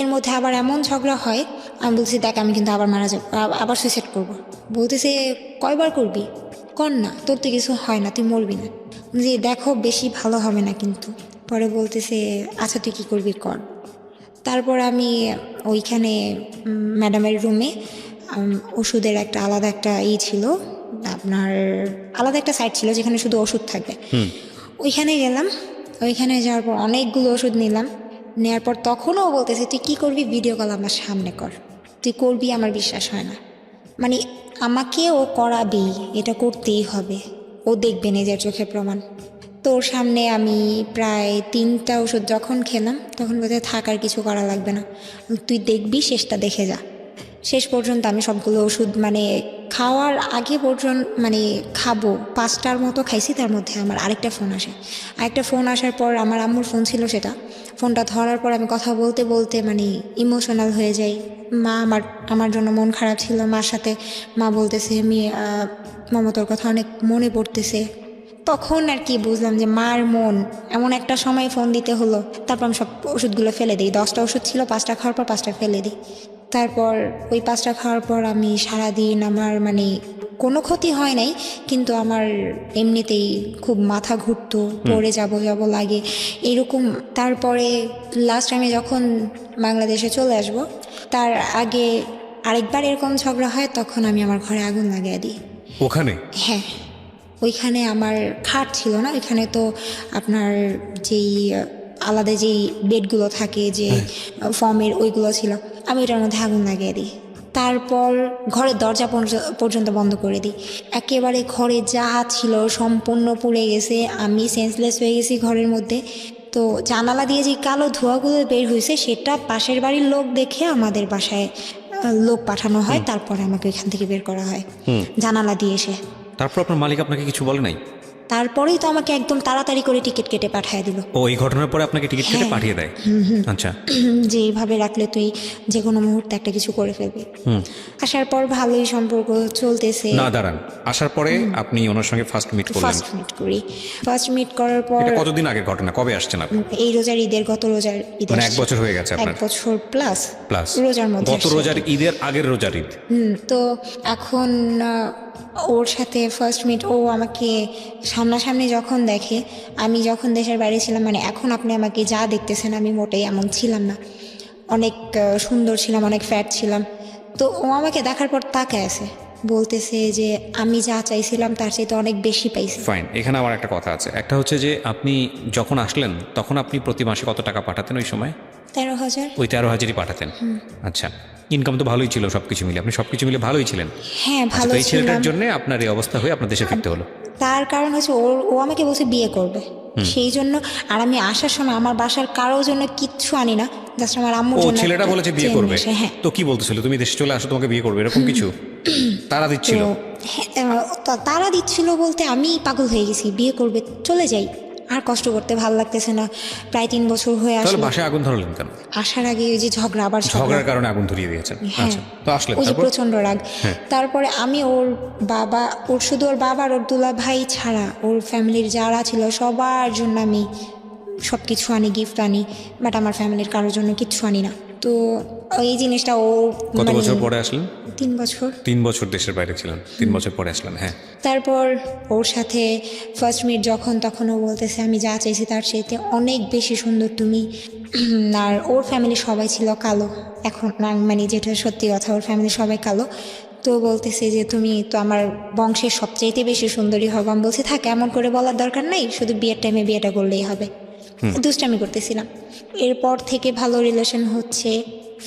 S2: এর মধ্যে আবার এমন ঝগড়া হয়। আমি বলছি দেখ আমি কিন্তু আবার মারা যাবো, আবার সুইসাইড করবো। বলতেছে কয়বার করবি, কর না, তোর তো কিছু হয় না, তুই মরবি না। যে দেখো বেশি ভালো হবে না কিন্তু। পরে বলতেছে আচ্ছা তুই কী করবি কর। তারপর আমি ওইখানে ম্যাডামের রুমে ওষুধের একটা আলাদা একটা ছিল, আপনার আলাদা একটা সাইট ছিল যেখানে শুধু ওষুধ থাকবে। ওইখানে গেলাম, ওইখানে যাওয়ার পর অনেকগুলো ওষুধ নিলাম। নেওয়ার পর তখনও বলতেছে তুই কী করবি, ভিডিও কল আমার সামনে কর, তুই করবি, আমার বিশ্বাস হয় না। মানে আমাকে ও করাবি, এটা করতেই হবে, ও দেখবে নিজের চোখে প্রমাণ। তোর সামনে আমি প্রায় 3টা ওষুধ যখন খেলাম তখন বোধহয় থাকার কিছু করা লাগবে না, তুই দেখবি, শেষটা দেখে যা। শেষ পর্যন্ত আমি সবগুলো ওষুধ মানে খাওয়ার আগে পর্যন্ত মানে খাবো 5টার মতো খাইছি। তার মধ্যে আমার আরেকটা ফোন আসে, আরেকটা ফোন আসার পর আমার আম্মুর ফোন ছিল, সেটা ফোনটা ধরার পর আমি কথা বলতে বলতে মানে ইমোশনাল হয়ে যাই। মা আমার জন্য মন খারাপ ছিল, মার সাথে মা বলতেছে মামা তোর কথা অনেক মনে পড়তেছে। তখন আর কি বুঝলাম যে মার মন, এমন একটা সময় ফোন দিতে হলো। তারপর আমি সব ওষুধগুলো ফেলে দিই, 10টা ওষুধ ছিল, 5টা খাওয়ার পর 5টা ফেলে দিই। তারপর ওই 5টা খাওয়ার পর আমি সারাদিন আমার মানে কোনো ক্ষতি হয় নাই, কিন্তু আমার এমনিতেই খুব মাথা ঘুরতো, পড়ে যাব লাগে এরকম। তারপরে লাস্ট আমি যখন বাংলাদেশে চলে আসব তার আগে আরেকবার এরকম ঝগড়া হয়, তখন আমি আমার ঘরে আগুন লাগিয়ে দিই।
S3: ওখানে?
S2: হ্যাঁ, ওইখানে আমার খাট ছিল না, ওইখানে তো আপনার যেই আলাদা যেই বেডগুলো থাকে যে ফর্মের, ওইগুলো ছিল, আমি ওটার মধ্যে আগুন লাগিয়ে দিই। তারপর ঘরের দরজা পর্যন্ত বন্ধ করে দিই। একেবারে ঘরে যা ছিল সম্পূর্ণ পুড়ে গেছে, আমি সেন্সলেস হয়ে গেছি ঘরের মধ্যে। তো জানালা দিয়ে যে কালো ধোঁয়াগুলো বের হয়েছে সেটা পাশের বাড়ির লোক দেখে আমাদের বাসায় লোক পাঠানো হয়, তারপরে আমাকে এখান থেকে বের করা হয় জানালা দিয়ে এসে।
S3: তারপর আপনার মালিক আপনাকে কিছু বলে নাই?
S2: তারপরেই তো আমাকে একদম তাড়াতাড়ি করে টিকিট কেটে পাঠিয়ে দিল।
S3: ও এই ঘটনার পরে আপনাকে টিকিট কেটে
S2: হ্যাঁ।
S3: পাঠিয়ে দেয়? আচ্ছা।
S2: যে এইভাবে রাখলে তুই যে কোনো মুহূর্তে একটা কিছু করে ফেলবি। আসার পর ভালোই সম্পর্ক চলতেছে।
S3: না দাঁড়ান, আসার পরে আপনি ওনার সঙ্গে ফার্স্ট মিট করলেন?
S2: ফার্স্ট মিট করার পর।
S3: এটা কতদিন আগের ঘটনা, কবে আসছেন আপনি?
S2: এই রোজার ঈদের, গত রোজার ঈদের।
S3: মানে 1 বছর হয়ে গেছে আপনার?
S2: 1 বছর প্লাস রোজার মধ্যে।
S3: গত রোজার ঈদের আগের রোজার ঈদ।
S2: তো এখন ওর সাথে ফার্স্ট মিট, ও আমাকে সামনাসামনি যখন দেখে, আমি যখন দেশের বাইরে ছিলাম, মানে এখন আপনি আমাকে যা দেখতেছেন আমি মোটেই এমন ছিলাম না, অনেক সুন্দর ছিলাম, অনেক ফ্যাট ছিলাম। তো ও আমাকে দেখার পর তাকায় আছে, বলতেছে যে আমি যা চাইছিলাম তার চাইতে অনেক বেশি পাইছি।
S3: ফাইন, এখানে আমার একটা কথা আছে। একটা হচ্ছে যে আপনি যখন আসলেন তখন আপনি প্রতি মাসে কত টাকা পাঠাতেন ওই সময়?
S2: 13,000।
S3: ওই 13,000ই পাঠাতেন? আচ্ছা, ইনকাম তো ভালোই ছিল সবকিছু মিলে, আপনি সবকিছু মিলে ভালোই ছিলেন?
S2: হ্যাঁ, ভালো
S3: এই ছেলেটার জন্য আপনার এই অবস্থা হয়ে আপনার দেশে ফিরতে হলো?
S2: তার কারণ হচ্ছে ও আমাকে বলছে বিয়ে করবে, সেই জন্য। আর আমি আসার সময় আমার বাসার কারোর জন্য কিচ্ছু আনি না, জাস্ট আমার আম্মুর
S3: ও
S2: জন্য
S3: ছেলেটা
S2: একটা
S3: বলেছে বিয়ে
S2: চেন
S3: করবে,
S2: আসে, হ্যাঁ।
S3: তো কি বলতেছিল তুমি দেশে চলে আসো তোমাকে বিয়ে করবে এরকম কিছু তারা দিচ্ছিল?
S2: তো হ্যাঁ, তারা দিচ্ছিল বলতে আমি পাগল হয়ে গেছি, বিয়ে করবে চলে যাই, আর কষ্ট করতে ভালো লাগতেছে না, প্রায় 3 বছর হয়ে
S3: তাহলে
S2: আসলো।
S3: বাসায় আগুন ধরলেন কেন?
S2: আসার আগে ওই যে ঝগড়া, আবার
S3: ঝগড়ার কারণে আগুন ধরিয়ে দিয়েছেন?
S2: হ্যাঁ,
S3: আচ্ছা, তো আসলে
S2: ওই যে
S3: তারপর?
S2: প্রচন্ড রাগ।
S3: হ্যাঁ।
S2: তারপরে আমি ওর বাবা, ওর শুধু ওর বাবা আর ওর দুলা ভাই ছাড়া ওর ফ্যামিলির যারা ছিল সবার জন্য আমি সব কিছু আনি, গিফট আনি, বাট আমার ফ্যামিলির কারোর জন্য কিচ্ছু আনি না। তো এই জিনিসটা ও
S3: কত বছর পরে আসলেন?
S2: 3 বছর।
S3: 3 বছর দেশের বাইরে ছিলেন, 3 বছর পরে আসলেন। হ্যাঁ,
S2: তারপর ওর সাথে ফার্স্ট মিট যখন, তখন ও বলতেছে আমি যা চাইছি তার চাইতে অনেক বেশি সুন্দর তুমি। আর ওর ফ্যামিলি সবাই ছিল কালো, এখন মানে যেটা সত্যি কথা, ওর ফ্যামিলি সবাই কালো। তো বলতেছে যে তুমি তো আমার বংশের সবচাইতে বেশি সুন্দরী হবে। আমি বলছি থাক, এমন করে বলার দরকার নাই, শুধু বিয়ের টাইমে বিয়েটা করলেই হবে। দুষ্টামি করতেছিলাম। এরপর থেকে ভালো রিলেশন হচ্ছে।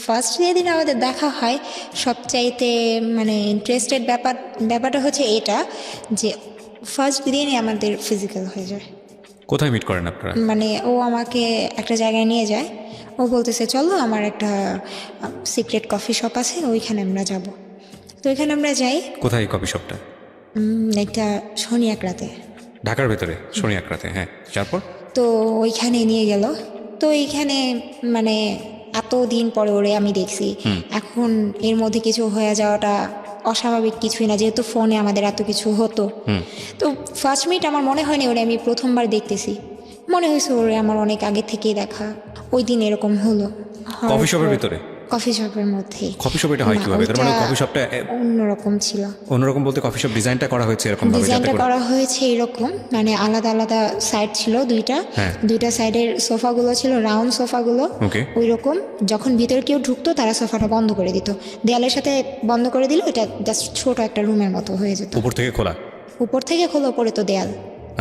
S2: ফার্স্ট যেদিন আমাদের দেখা হয় সবচাইতে মানে ইন্টারেস্টেড ব্যাপারটা হচ্ছে এটা যে ফার্স্ট দিনই আমাদের ফিজিক্যাল হয়ে যায়।
S3: কোথায় মিট করেন আপনারা?
S2: মানে ও আমাকে একটা জায়গায় নিয়ে যায়, ও বলতেছে চলো আমার একটা সিক্রেট কফি শপ আছে, ওইখানে আমরা যাব। তো ওইখানে আমরা যাই।
S3: কোথায় কফি শপটা?
S2: একটা শনি এক রাতে,
S3: ঢাকার ভেতরে শনি একরাতে। হ্যাঁ, তারপর?
S2: তো ওইখানে নিয়ে গেল। তো এইখানে মানে এত দিন পরে ওরে আমি দেখছি, এখন এর মধ্যে কিছু হয়ে যাওয়াটা অস্বাভাবিক কিছুই না, যেহেতু ফোনে আমাদের এত কিছু হতো। তো ফার্স্ট মিট আমার মনে হয়নি ওরে আমি প্রথমবার দেখতেছি, মনে হয়েছে ওরে আমার অনেক আগে থেকেই দেখা। ওই দিন এরকম হলো।
S3: কফি শপের ভিতরে?
S2: কফি শপের মধ্যেই।
S3: কফি শপ এটা হয়
S2: না,
S3: কিভাবে? তার মানে
S2: ওইটা
S3: কফি শপটা
S2: অন্যরকম ছিল।
S3: অন্যরকম বলতে কফি শপ ডিজাইনটা করা হয়েছে এরকম ভাবে যাতে
S2: ডিজাইনটা
S3: করে?
S2: করা হয়েছে এরকম, মানে আলাদা আলাদা সাইড ছিল দুইটা।
S3: হ্যাঁ।
S2: দুইটা সাইডের সোফাগুলো ছিল রাউন্ড সোফাগুলো।
S3: ওকে।
S2: ওই রকম যখন ভিতরে কেউ ঢুকতো তারা সোফাটা বন্ধ করে দিত, দেয়ালের সাথে বন্ধ করে দিল, এটা জাস্ট ছোট একটা রুমের মতো হয়ে যেত।
S3: উপর থেকে খোলা?
S2: উপর থেকে খোলা, উপরে তো দেয়াল।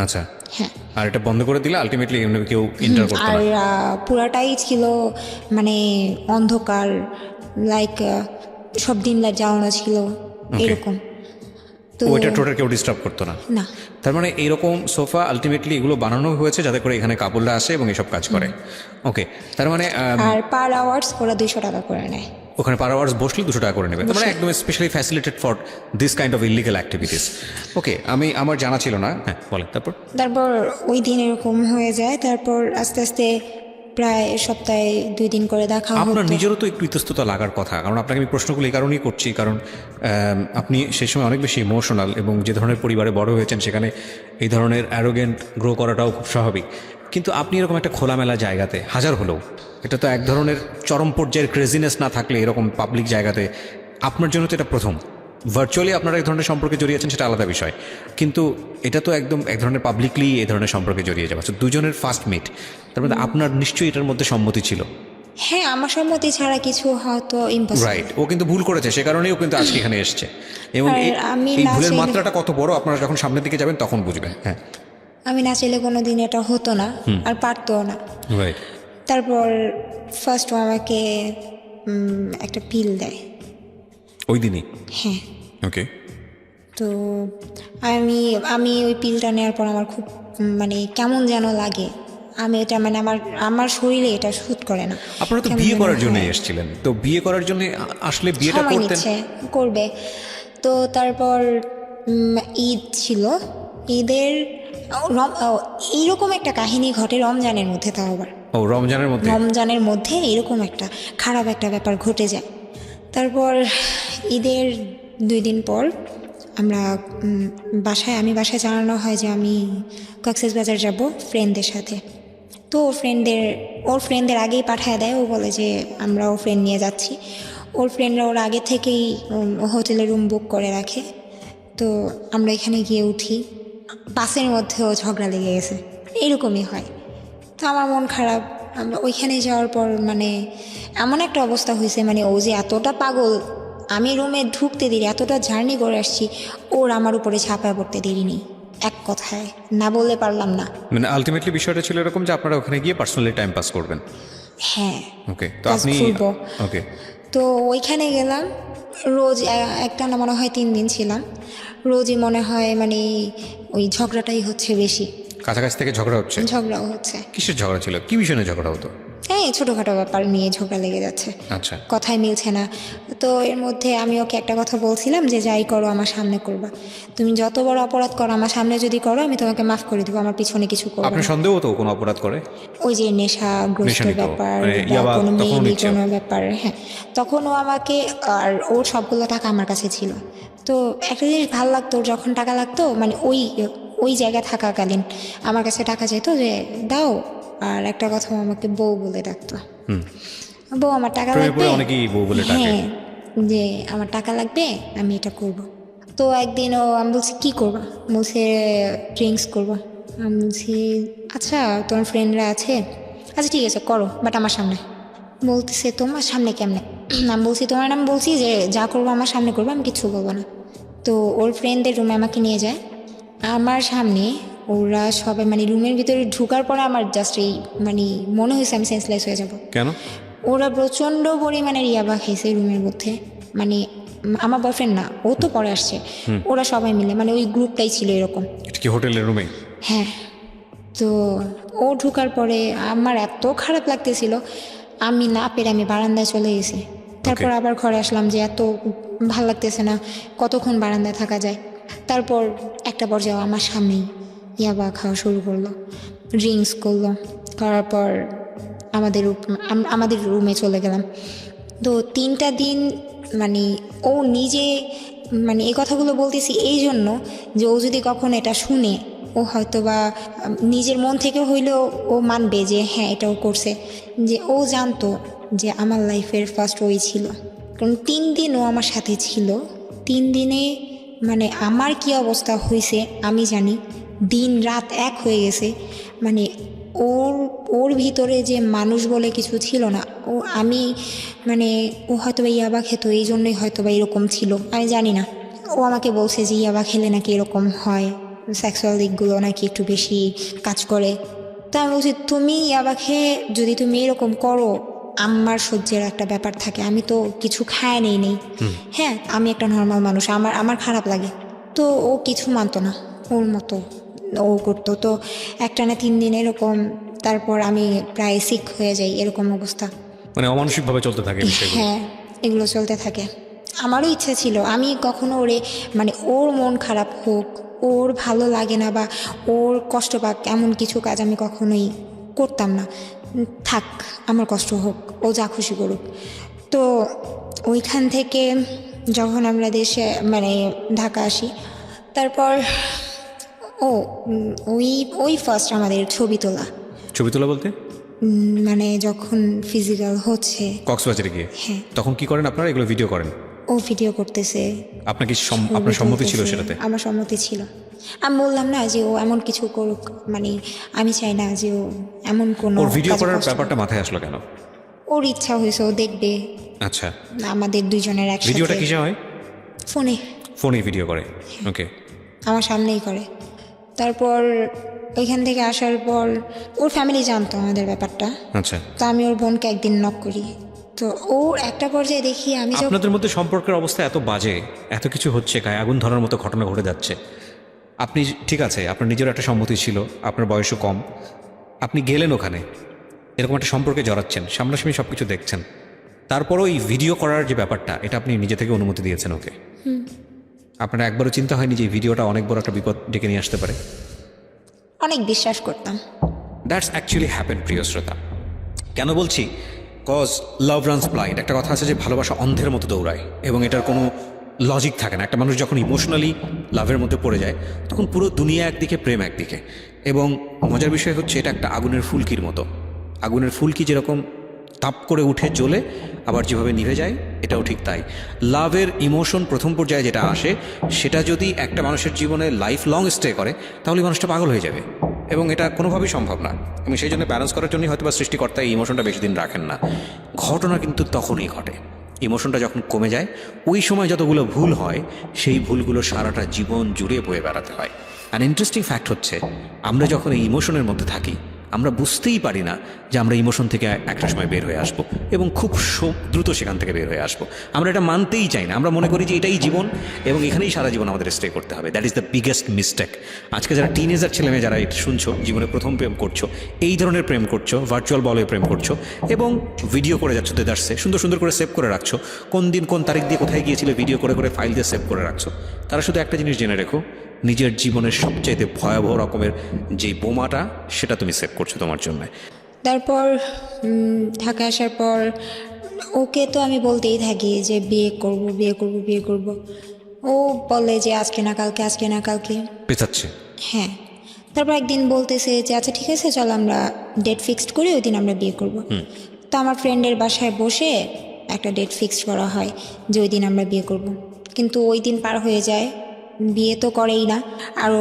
S3: আচ্ছা।
S2: হ্যাঁ।
S3: আর এটা বন্ধ করে দিলে আলটিমেটলি কেউ এন্টার করতে
S2: আর
S3: না?
S2: পুরাটাই ছিল মানে অন্ধকার, লাইক সব দিন লাইট জ্বালানো ছিল এরকম। তো
S3: ওইটা টোটাল কেউ ডিস্টার্ব করতো না?
S2: না।
S3: তার মানে এইরকম সোফা আলটিমেটলি এগুলো বানানো হয়েছে যাতে করে এখানে কাপড়রা আসে এবং এসব কাজ করে। ওকে, তার মানে
S2: আর পার আওয়ার্স ওরা 200 টাকা করে নেয়।
S3: ওখানে পার আওয়ার্স বসলে 200 টাকা করে নেবে, তার মানে একদম specially facilitated for this kind of illegal activities. Okay, আমার জানা ছিল না। হ্যাঁ, বলেন তারপর।
S2: তারপর ওই দিন এরকম হয়ে যায়, তারপর আস্তে আস্তে প্রায় সপ্তাহে 2 দিন করে দেখা
S3: আপনার
S2: হতো।
S3: নিজেরও তো একটু ইতস্ততা লাগার কথা, কারণ আপনাকে আমি প্রশ্নগুলো এই কারণেই করছি, কারণ আপনি সেই সময় অনেক বেশি ইমোশনাল এবং যে ধরনের পরিবারে বড় হয়েছেন সেখানে এই ধরনের অ্যারোগেন্ট গ্রো করাটাও খুব স্বাভাবিক। কিন্তু আপনি এরকম একটা খোলামেলা জায়গাতে, হাজার হলেও এটা তো এক ধরনের চরম পর্যায়ের ক্রেজিনেস না থাকলে এরকম পাবলিক জায়গাতে, আপনার জন্য তো এটা প্রথম। ভার্চুয়ালি আপনারা এক ধরনের সম্পর্কে জড়িয়েছেন সেটা আলাদা বিষয়, কিন্তু এটা তো একদম এক ধরনের পাবলিকলি এই ধরনের সম্পর্কে জড়িয়ে যাওয়া, দুজনের ফার্স্ট মিট, তার মধ্যে আপনার নিশ্চয়ই এটার মধ্যে সম্মতি ছিল।
S2: হ্যাঁ, আমার সম্মতি ছাড়া কিছু হয়তো ইম্পসিবল।
S3: রাইট, ও কিন্তু ভুল করেছে, সে কারণেও কিন্তু আজকে এখানে এসছে। এবং
S2: আর আমি
S3: এই
S2: না
S3: ভুলের
S2: চাইলে-
S3: মাত্রাটা কত বড় আপনারা যখন সামনের দিকে যাবেন তখন বুঝবেন। হ্যাঁ,
S2: আমি না চাইলে কোনো দিন এটা হতো না, আর পারতোও না।
S3: রাইট।
S2: তারপর ফার্স্ট আমাকে একটা পিল দেয়
S3: ওই দিনই?
S2: হ্যাঁ।
S3: ওকে।
S2: তো আমি ওই পিলটা নেওয়ার পর আমার খুব মানে কেমন যেন লাগে, আমি এটা মানে আমার শরীরে এটা শুট করে না।
S3: আপনারা তো
S2: কেমন
S3: বিয়ে
S2: যেন
S3: করার জন্য
S2: হয়।
S3: এসেছিলেন, তো বিয়ে করার জন্য আসলে বিয়েটা
S2: সময়
S3: করতেন?
S2: নিচ্ছে, করবে। তো তারপর ঈদ ছিল, ঈদের এইরকম একটা কাহিনী ঘটে রমজানের মধ্যে, তাও আবার
S3: ও রমজানের মধ্যে?
S2: রমজানের মধ্যে এরকম একটা খারাপ একটা ব্যাপার ঘটে যায়। তারপর ঈদের 2 দিন পর আমরা আমি বাসায় জানানো হয় যে আমি কক্সবাজার যাব ফ্রেন্ডদের সাথে। তো ওর ফ্রেন্ডদের আগেই পাঠায় দেয়, ও বলে যে আমরা ওর ফ্রেন্ড নিয়ে যাচ্ছি। ওর ফ্রেন্ডরা ওর আগে থেকেই হোটেলে রুম বুক করে রাখে। তো আমরা এখানে গিয়ে উঠি, বাসের মধ্যেও ঝগড়া লেগে গেছে, এরকমই হয়। তো আমার মন খারাপ। আমরা ওইখানে যাওয়ার পর মানে এমন একটা অবস্থা হয়েছে, মানে ও যে এতটা পাগল, আমি রুমে ঢুকতে দেরি, এতটা জার্নি করে আসছি, ওর আমার উপরে ছাপায় পড়তে দেরি নেই। এক কথায় না বললে পারলাম না।
S3: মানে আলটিমেটলি বিষয়টা ছিল এরকম যে আপনারা ওখানে গিয়ে পার্সোনালি টাইম পাস করবেন।
S2: হ্যাঁ।
S3: ওকে, তো
S2: কাজ
S3: আপনি
S2: করবো।
S3: ওকে।
S2: তো ওইখানে গেলাম, রোজ একটা না মনে হয় 3 দিন ছিলাম, রোজই মনে হয় মানে ওই ঝগড়াটাই হচ্ছে বেশি।
S3: কাছাকাছি থেকে ঝগড়া হচ্ছে?
S2: ঝগড়াও হচ্ছে।
S3: কিসের ঝগড়া ছিল? কি বিষয়ে ঝগড়া হতো?
S2: হ্যাঁ, ছোটোখাটো ব্যাপার নিয়ে ঝগড়া লেগে যাচ্ছে,
S3: আচ্ছা,
S2: কথাই মিলছে না। তো এর মধ্যে আমি ওকে একটা কথা বলছিলাম যে যাই করো আমার সামনে করবা, তুমি যত বড় অপরাধ করো আমার সামনে যদি করো আমি তোমাকে মাফ করে দেবো, আমার পিছনে কিছু করবো
S3: আপনার
S2: না।
S3: সন্দেহ তো কোনো অপরাধ করে?
S2: ওই যে নেশাগ্রস্ত
S3: নেশা নিত,
S2: ব্যাপার
S3: মানে
S2: বা
S3: ইয়াবা
S2: কোনো
S3: তখনও
S2: মেয়েলি
S3: নিচ্ছে?
S2: কোনো ব্যাপার, হ্যাঁ। তখন ও আমাকে, আর ওর সবগুলো টাকা আমার কাছে ছিল। তো একটা জিনিস ভালো লাগতো, ওর যখন টাকা লাগতো মানে ওই জায়গায় থাকাকালীন আমার কাছে টাকা চাইতো যে দাও, আর একটা কথা ও আমাকে বউ বলে ডাকতো। বউ আমার টাকা
S3: প্রেমে
S2: লাগবে,
S3: পড়ে অনেকেই বউ বলে ডাকে।
S2: হ্যাঁ, যে আমার টাকা লাগবে আমি এটা করব। তো একদিন আমি বলছি কী করবা, বলছে ড্রিঙ্কস করবো। আমি বলছি আচ্ছা তোমার ফ্রেন্ডরা আছে, আচ্ছা ঠিক আছে করো, বাট আমার সামনে। বলতেছে তোমার সামনে কেমনে? আমি বলছি তোমার নাম, বলছি যে যা করবো আমার সামনে করবো, আমি কিছু বলবো না। তো ওর ফ্রেন্ডদের রুমে আমাকে নিয়ে যায়, আমার সামনে ওরা সবাই মানে রুমের ভিতরে ঢুকার পরে আমার জাস্ট এই মানে মনে হয়েছে আমি সেন্সলেস হয়ে যাব।
S3: কেন?
S2: ওরা প্রচণ্ড পরিমাণের ইয়াবা খেয়েছে রুমের মধ্যে, মানে আমার বয়ফ্রেন্ড না, ও তো পরে আসছে, ওরা সবাই মিলে মানে ওই গ্রুপটাই ছিল এরকম।
S3: এটা কি হোটেলের রুমে?
S2: হ্যাঁ। তো ও ঢুকার পরে আমার এত খারাপ লাগতেছিল, আমি না পেরে আমি বারান্দায় চলে গেছি। তারপর আবার ঘরে আসলাম যে এত ভাল লাগতেছে না, কতক্ষণ বারান্দায় থাকা যায়। তারপর একটা পর্যায়ে আমার সামনেই ইয়াবা খাওয়া শুরু করলো, ড্রিঙ্কস করলো, করার পর আমাদের রুমে চলে গেলাম। তো 3টা দিন মানে ও নিজে মানে এই কথাগুলো বলতেছি এই জন্য যে ও যদি কখন এটা শুনে ও হয়তো বা নিজের মন থেকে হইলেও ও মানবে যে হ্যাঁ এটাও করছে, যে ও জানতো যে আমার লাইফের ফার্স্ট ওই ছিল। কারণ 3 দিন ও আমার সাথে ছিল, 3 দিনে মানে আমার কি অবস্থা হয়েছে আমি জানি, দিন রাত এক হয়ে গেছে। মানে ওর ভিতরে যে মানুষ বলে কিছু ছিল না, আমি মানে ও হয়তো বা ইয়াবা খেত এই জন্যই হয়তো বা এরকম ছিল, আমি জানি না। ও আমাকে বলছে যে ইয়াবা খেলে নাকি এরকম হয়, সেক্সুয়াল দিকগুলো নাকি একটু বেশি কাজ করে। তো আমি বলছি তুমি ইয়াবা খেয়ে যদি তুমি এরকম করো, আমার সহ্যের একটা ব্যাপার থাকে, আমি তো কিছু খায় নেই। হ্যাঁ, আমি একটা নর্মাল মানুষ, আমার খারাপ লাগে। তো ও কিছু মানতো না, ওর মতো ও করতো। তো একটানা 3 দিন এরকম, তারপর আমি প্রায় সিক হয়ে যাই, এরকম অবস্থা।
S3: মানে অমানসিকভাবে চলতে থাকে বিষয়গুলো?
S2: হ্যাঁ, এগুলো চলতে থাকে। আমারও ইচ্ছা ছিল আমি কখনো ওরে মানে ওর মন খারাপ হোক, ওর ভালো লাগে না বা ওর কষ্ট পাক এমন কিছু কাজ আমি কখনোই করতাম না। থাক, আমার কষ্ট হোক, ও যা খুশি করুক। তো ওইখান থেকে যখন আমরা দেশে মানে ঢাকা আসি, তারপর ওই ফার্স্ট আমাদের ছবি তোলা।
S3: ছবি তোলা বলতে?
S2: মানে যখন ফিজিক্যাল হচ্ছে
S3: কক্সবাজারে গিয়ে?
S2: হ্যাঁ।
S3: তখন কি করেন আপনারা? এগুলো ভিডিও করেন?
S2: ও ভিডিও করতেছে।
S3: আপনার কি আপনার সম্মতি ছিল সেটাতে?
S2: আমার সম্মতি ছিল। আমি বললাম না যে ও এমন কিছু করুক, মানে আমি চাই না যে ও এমন কোনো
S3: ওর ভিডিও
S2: কাজে
S3: করার
S2: কষ্ট
S3: ব্যাপারটা মাথায় আসলো কেন?
S2: ওর ইচ্ছা হয়েছে, ও দেখবে
S3: আচ্ছা,
S2: আমাদের দুইজনের একসাথে।
S3: ভিডিওটা কিসে হয়?
S2: ফোনে।
S3: ফোনে ভিডিও করে? ওকে।
S2: আমার সামনেই করে। তারপর ওইখান থেকে আসার পর ওর ফ্যামিলি জানতো আমাদের ব্যাপারটা।
S3: আচ্ছা,
S2: তো আমি ওর বোনকে একদিন নক করি, তো ওর একটা পর্যায়ে দেখি আমি যখন
S3: আপনাদের মধ্যে সম্পর্কের অবস্থা এত বাজে, এত কিছু হচ্ছে, গায়ে আগুন ধরার মতো ঘটনা ঘটে যাচ্ছে, আপনি ঠিক আছে আপনার নিজের একটা সম্মতি ছিল, আপনার বয়সও কম, আপনি গেলেন ওখানে, এরকম একটা সম্পর্কে জড়াচ্ছেন, সামনাসামনি সব কিছু দেখছেন, তারপরও এই ভিডিও করার যে ব্যাপারটা, এটা আপনি নিজে থেকে অনুমতি দিয়েছেন ওকে? আপনার একবারও চিন্তা হয়নি যে এই ভিডিওটা অনেক বড় একটা বিপদ ডেকে নিয়ে আসতে পারে?
S2: অনেক বিশ্বাস করতাম।
S3: দ্যাটস অ্যাকচুয়ালি হ্যাপেন, প্রিয় শ্রোতা। কেন বলছি? কজ লাভ রানস ব্লাইন্ড। একটা কথা আছে যে ভালোবাসা অন্ধের মতো দৌড়ায়, এবং এটার কোনো লজিক থাকে না। একটা মানুষ যখন ইমোশনালি লাভের মধ্যে পড়ে যায়, তখন পুরো দুনিয়া একদিকে, প্রেম একদিকে। এবং মজার বিষয় হচ্ছে এটা একটা আগুনের ফুলকির মতো। আগুনের ফুলকি যেরকম তাপ করে উঠে জ্বলে আবার যেভাবে নিভে যায়, এটাও ঠিক তাই। লাভের ইমোশন প্রথম পর্যায়ে যেটা আসে, সেটা যদি একটা মানুষের জীবনে লাইফ লং স্টে করে, তাহলে মানুষটা পাগল হয়ে যাবে, এবং এটা কোনোভাবেই সম্ভব না। এবং সেই জন্য ব্যালেন্স করার জন্যই হয়তো বা সৃষ্টিকর্তা এই ইমোশনটা বেশি দিন রাখেন না। ঘটনা কিন্তু তখনই ঘটে, ইমোশনটা যখন কমে যায়, ওই সময় যতগুলো ভুল হয়, সেই ভুলগুলো সারাটা জীবন জুড়ে বয়ে বেড়াতে হয়। আর ইন্টারেস্টিং ফ্যাক্ট হচ্ছে, আমরা যখন এই ইমোশনের মধ্যে থাকি, আমরা বুঝতেই পারি না যে আমরা ইমোশন থেকে একটা সময় বের হয়ে আসবো এবং খুব দ্রুত সেখান থেকে বের হয়ে আসবো। আমরা এটা মানতেই চাই না, আমরা মনে করি যে এটাই জীবন এবং এখানেই সারা জীবন আমাদের স্টে করতে হবে। That is the biggest mistake. আজকে যারা টিনেজার ছেলেমেয়ে যারা এটা শুনছো, জীবনে প্রথম প্রেম করছো, এই ধরনের প্রেম করছো, ভার্চুয়াল বলে প্রেম করছো এবং ভিডিও করে যাচ্ছ দেদার্সে, সুন্দর সুন্দর করে সেভ করে রাখছো, কোন দিন কোন তারিখ দিয়ে কোথায় গিয়েছিলে ভিডিও করে করে ফাইল দিয়ে সেভ করে রাখছো। তারা শুধু একটা জিনিস জেনে রেখো, নিজের জীবনের সবচাইতে ভয়াবহ রকমের যে বোমাটা সেটা তুমি সেভ করছো তোমার জন্য।
S2: তারপর ঢাকা আসার পর ওকে তো আমি বলতেই থাকি যে বিয়ে করব বিয়ে করব বিয়ে করব। ও বলে যে আজকে না কালকে, আজকে না কালকে,
S3: পেঁচাচ্ছে।
S2: হ্যাঁ। তারপর একদিন বলতেছে যে আচ্ছা ঠিক আছে চল আমরা ডেট ফিক্সড করি, ওই দিন আমরা বিয়ে করব। তো আমার ফ্রেন্ডের বাসায় বসে একটা ডেট ফিক্সড করা হয় যে ওই দিন আমরা বিয়ে করব। কিন্তু ওই দিন পার হয়ে যায়, বিয়ে তো করেই না। আরও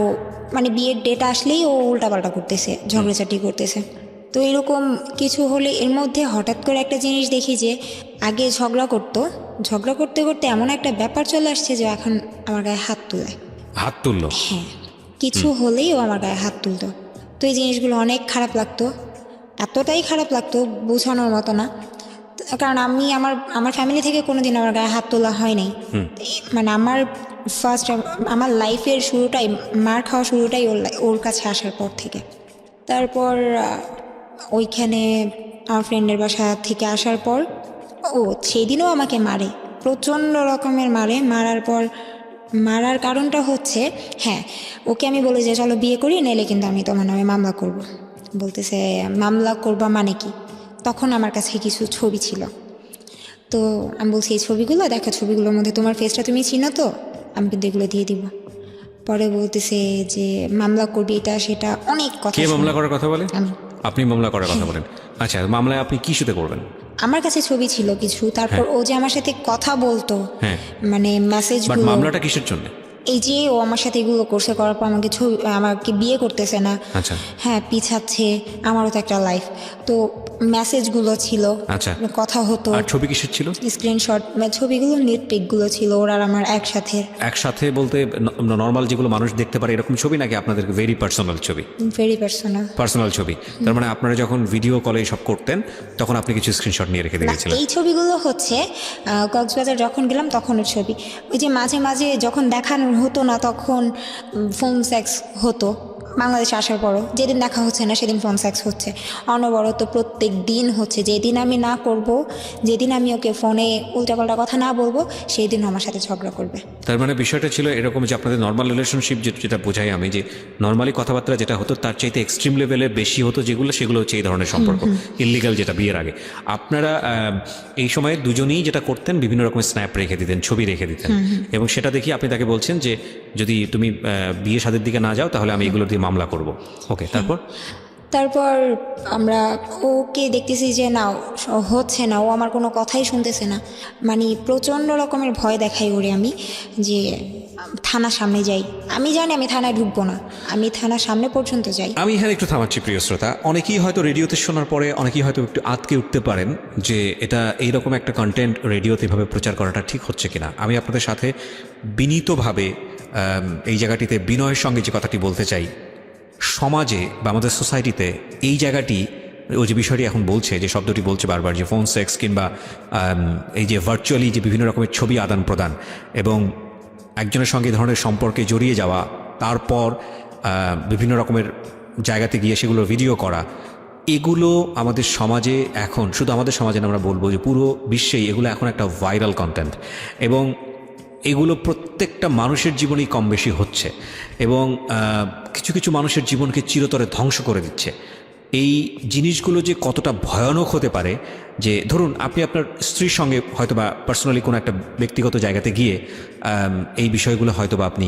S2: মানে বিয়ের ডেট আসলেই ও উল্টাপাল্টা করতেছে, ঝগড়াঝাটি করতেছে। তো এরকম কিছু হলে এর মধ্যে হঠাৎ করে একটা জিনিস দেখি যে আগে ঝগড়া করতে করতে এমন একটা ব্যাপার চলে আসছে যে এখন আমার গায়ে হাত তোলায়।
S3: হাত তুললো?
S2: হ্যাঁ, কিছু হলেই ও আমার গায়ে হাত তুলতো। তো এই জিনিসগুলো অনেক খারাপ লাগতো, এতটাই খারাপ লাগতো বোঝানোর মতো না। কারণ আমি আমার ফ্যামিলি থেকে কোনোদিন আমার গায়ে হাত তোলা হয়নি। মানে আমার ফার্স্ট আমার লাইফের শুরুটাই, মার খাওয়া শুরুটাই ওর কাছে আসার পর থেকে। তারপর ওইখানে আমার ফ্রেন্ডের বাসা থেকে আসার পর ও সেই দিনও আমাকে মারে, প্রচণ্ড রকমের মারে। মারার কারণটা হচ্ছে, হ্যাঁ, ওকে আমি বলি যে চলো বিয়ে করি, নাইলে কিন্তু আমি তোমার নামে মামলা করব। বলতেছে মামলা করবা মানে কি? তখন আমার কাছে কিছু ছবি ছিল, তো আমি বলছি এই ছবিগুলো দেখো, ছবিগুলোর মধ্যে তোমার ফেসটা তুমি চিনো তো, আমি কিন্তু এগুলো দিয়ে দিব। পরে বলতেছে যে মামলা করবি, এটা সেটা অনেক কথা।
S3: কে মামলা করার কথা বলে?
S2: আমি।
S3: আপনি মামলা করার কথা বলেন? আচ্ছা, মামলায় আপনি কি সাথে করবেন?
S2: আমার কাছে ছবি ছিল কিছু, তারপর ও যে আমার সাথে কথা বলতো,
S3: হ্যাঁ,
S2: মানে মেসেজ।
S3: বাট মামলাটা কিসের জন্য?
S2: এই যে ও আমার সাথে এগুলো করছে, করার পর আমাকে বিয়ে করতেছে না।
S3: আচ্ছা।
S2: হ্যাঁ, পিছাচ্ছে। আমারও তো একটা লাইফ, তো মেসেজগুলো ছিল,
S3: আচ্ছা,
S2: কথা হতো।
S3: আর ছবি কিসের ছিল?
S2: স্ক্রিনশট, ছবিগুলো নিট পিকগুলো ছিল ওর আর আমার
S3: একসাথে বলতে নর্মাল যেগুলো মানুষ দেখতে পারে এরকম ছবি, নাকি আপনাদের ভেরি পার্সোনাল ছবি?
S2: ভেরি পার্সোনাল
S3: ছবি। তার মানে আপনারা যখন ভিডিও কলে সব করতেন তখন আপনি কিছু স্ক্রিনশট নিয়ে রেখে দিয়েছিলেন?
S2: এই ছবিগুলো হচ্ছে কক্সবাজার যখন গেলাম তখনের ছবি। ওই যে মাঝে মাঝে যখন দেখানো হতো না তখন ফোন সেক্স হতো। বাংলাদেশে আসার পরও যেদিন দেখা হচ্ছে না সেদিন ফোন সেক্স হচ্ছে অনবরত, প্রত্যেক দিন হচ্ছে। যেদিন আমি না করব, যেদিন আমি ওকে ফোনে উল্টাপাল্টা কথা না বলবো, সেই দিন আমার সাথে ঝগড়া করবে।
S3: তার মানে বিষয়টা ছিল এরকম যে আপনাদের নর্মাল রিলেশনশিপ যেটা বোঝাই আমি, যে নর্মালি কথাবার্তা যেটা হতো তার চাইতে এক্সট্রিম লেভেলে বেশি হতো সেগুলো হচ্ছে এই ধরনের সম্পর্ক, ইলিগাল, যেটা বিয়ের আগে। আপনারা এই সময়ে দুজনেই যেটা করতেন, বিভিন্ন রকমের স্ন্যাপ রেখে দিতেন, ছবি রেখে দিতেন, এবং সেটা দেখি আপনি তাকে বলছেন যে যদি তুমি বিয়ে শাদীর দিকে না যাও তাহলে আমি এগুলো দিয়ে মামলা করব। ওকে, তারপর
S2: আমরা ওকে দেখতেছি যে না হচ্ছে না, ও আমার কোনো কথাই শুনতেছে না। মানে প্রচণ্ড রকমের ভয় দেখাই ওরে আমি, যে থানার সামনে যাই। আমি জানি আমি থানায় ঢুকবো না, আমি থানার সামনে পর্যন্ত যাই।
S3: আমি এখানে একটু থামাচ্ছি প্রিয় শ্রোতা। অনেকেই হয়তো রেডিওতে শোনার পরে অনেকেই হয়তো একটু আটকে উঠতে পারেন যে এটা এইরকম একটা কন্টেন্ট রেডিওতে এভাবে প্রচার করাটা ঠিক হচ্ছে কিনা। আমি আপনাদের সাথে বিনীতভাবে এই জায়গাটিতে বিনয়ের সঙ্গে যে কথাটি বলতে চাই, সমাজে বা আমাদের সোসাইটিতে এই জায়গাটি, ও যে বিষয়টি এখন বলছে, যে শব্দটি বলছে বারবার, যে ফোন সেক্স কিংবা এই যে ভার্চুয়ালি যে বিভিন্ন রকমের ছবি আদান প্রদান এবং একজনের সঙ্গে ধরনের সম্পর্কে জড়িয়ে যাওয়া, তারপর বিভিন্ন রকমের জায়গাতে গিয়ে সেগুলো ভিডিও করা, এগুলো আমাদের সমাজে এখন, শুধু আমাদের সমাজে না, আমরা বলবো যে পুরো বিশ্বেই এগুলো এখন একটা ভাইরাল কন্টেন্ট, এবং এগুলো প্রত্যেকটা মানুষের জীবনেই কম বেশি হচ্ছে, এবং কিছু কিছু মানুষের জীবনকে চিরতরে ধ্বংস করে দিচ্ছে। এই জিনিসগুলো যে কতটা ভয়ানক হতে পারে, যে ধরুন আপনি আপনার স্ত্রীর সঙ্গে হয়তো বা পার্সোনালি কোনো একটা ব্যক্তিগত জায়গাতে গিয়ে এই বিষয়গুলো হয়তো বা আপনি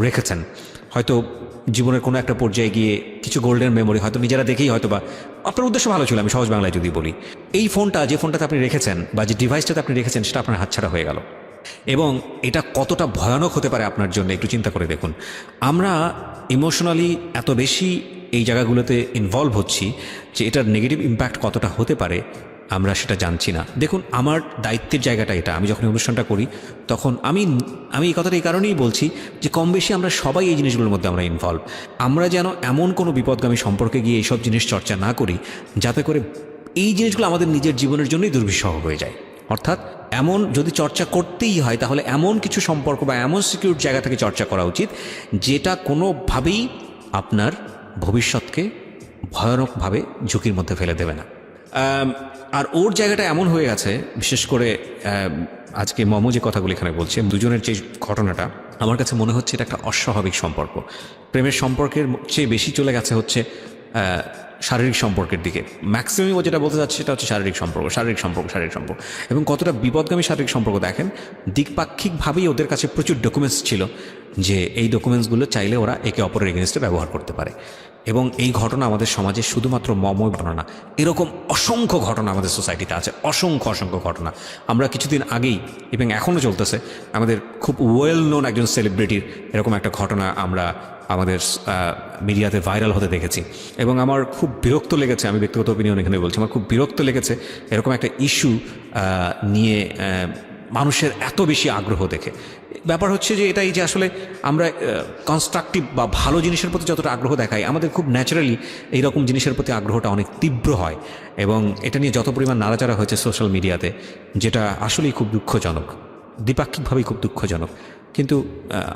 S3: রেখেছেন, হয়তো জীবনের কোনো একটা পর্যায়ে গিয়ে কিছু গোল্ডেন মেমোরি হয়তো নিজেরা দেখেই হয়তো বা আপনার উদ্দেশ্য ভালো ছিল, আমি সহজ বাংলায় যদি বলি, এই ফোনটা, যে ফোনটাতে আপনি রেখেছেন বা যে ডিভাইসটাতে আপনি রেখেছেন, সেটা আপনার হাতছাড়া হয়ে গেল, এবং এটা কতটা ভয়ানক হতে পারে আপনার জন্য একটু চিন্তা করে দেখুন। আমরা ইমোশনালি এত বেশি এই জায়গাগুলোতে ইনভলভ হচ্ছি যে এটার নেগেটিভ ইম্প্যাক্ট কতটা হতে পারে আমরা সেটা জানছি না। দেখুন, আমার দায়িত্বের জায়গাটা এটা। আমি যখন এই অনুষ্ঠানটা করি তখন আমি এই কথাটা এই কারণেই বলছি যে কম বেশি আমরা সবাই এই জিনিসগুলোর মধ্যে আমরা ইনভলভ। আমরা যেন এমন কোনো বিপদগামী সম্পর্কে গিয়ে এইসব জিনিস চর্চা না করি যাতে করে এই জিনিসগুলো আমাদের নিজের জীবনের জন্যই দুর্বিষহ হয়ে যায়। অর্থাৎ এমন যদি চর্চা করতেই হয় তাহলে এমন কিছু সম্পর্ক বা এমন সিকিউর জায়গা থেকে চর্চা করা উচিত যেটা কোনোভাবেই আপনার ভবিষ্যৎকে ভয়ানকভাবে ঝুঁকির মধ্যে ফেলে দেবে না। আর ওর জায়গাটা এমন হয়ে গেছে, বিশেষ করে আজকে মমো যে কথাগুলো এখানে বলছে, দুজনের যে ঘটনাটা, আমার কাছে মনে হচ্ছে এটা একটা অস্বাভাবিক সম্পর্ক। প্রেমের সম্পর্কের চেয়ে বেশি চলে গেছে হচ্ছে শারীরিক সম্পর্কের দিকে। ম্যাক্সিমাম ও যেটা বলতে যাচ্ছে সেটা হচ্ছে শারীরিক সম্পর্ক। এবং কতটা বিপদগামী শারীরিক সম্পর্ক দেখেন, দ্বিপাক্ষিকভাবেই ওদের কাছে প্রচুর ডকুমেন্টস ছিল যে এই ডকুমেন্টসগুলো চাইলে ওরা একে অপরের এগেনস্টে ব্যবহার করতে পারে। এবং এই ঘটনা আমাদের সমাজে শুধুমাত্র মমই ঘটনা না, এরকম অসংখ্য ঘটনা আমাদের সোসাইটিতে আছে, অসংখ্য ঘটনা। আমরা কিছুদিন আগেই এবং এখনও চলতেছে, আমাদের খুব ওয়েল নোন একজন সেলিব্রিটির এরকম একটা ঘটনা আমরা আমাদের মিডিয়াতে ভাইরাল হতে দেখেছি। এবং আমার খুব বিরক্ত লেগেছে, আমি ব্যক্তিগত ওপিনিয়ন এখানে বলছি, আমার খুব বিরক্ত লেগেছে এরকম একটা ইস্যু নিয়ে মানুষের এত বেশি আগ্রহ দেখে। ব্যাপার হচ্ছে যে এটাই যে আসলে আমরা কনস্ট্রাকটিভ বা ভালো জিনিসের প্রতি যতটা আগ্রহ দেখাই, আমাদের খুব ন্যাচারালি এইরকম জিনিসের প্রতি আগ্রহটা অনেক তীব্র হয়। এবং এটা নিয়ে যত পরিমাণ নাড়াচাড়া হয়েছে সোশ্যাল মিডিয়াতে, যেটা আসলেই খুব দুঃখজনক, দ্বিপাক্ষিকভাবেই খুব দুঃখজনক। কিন্তু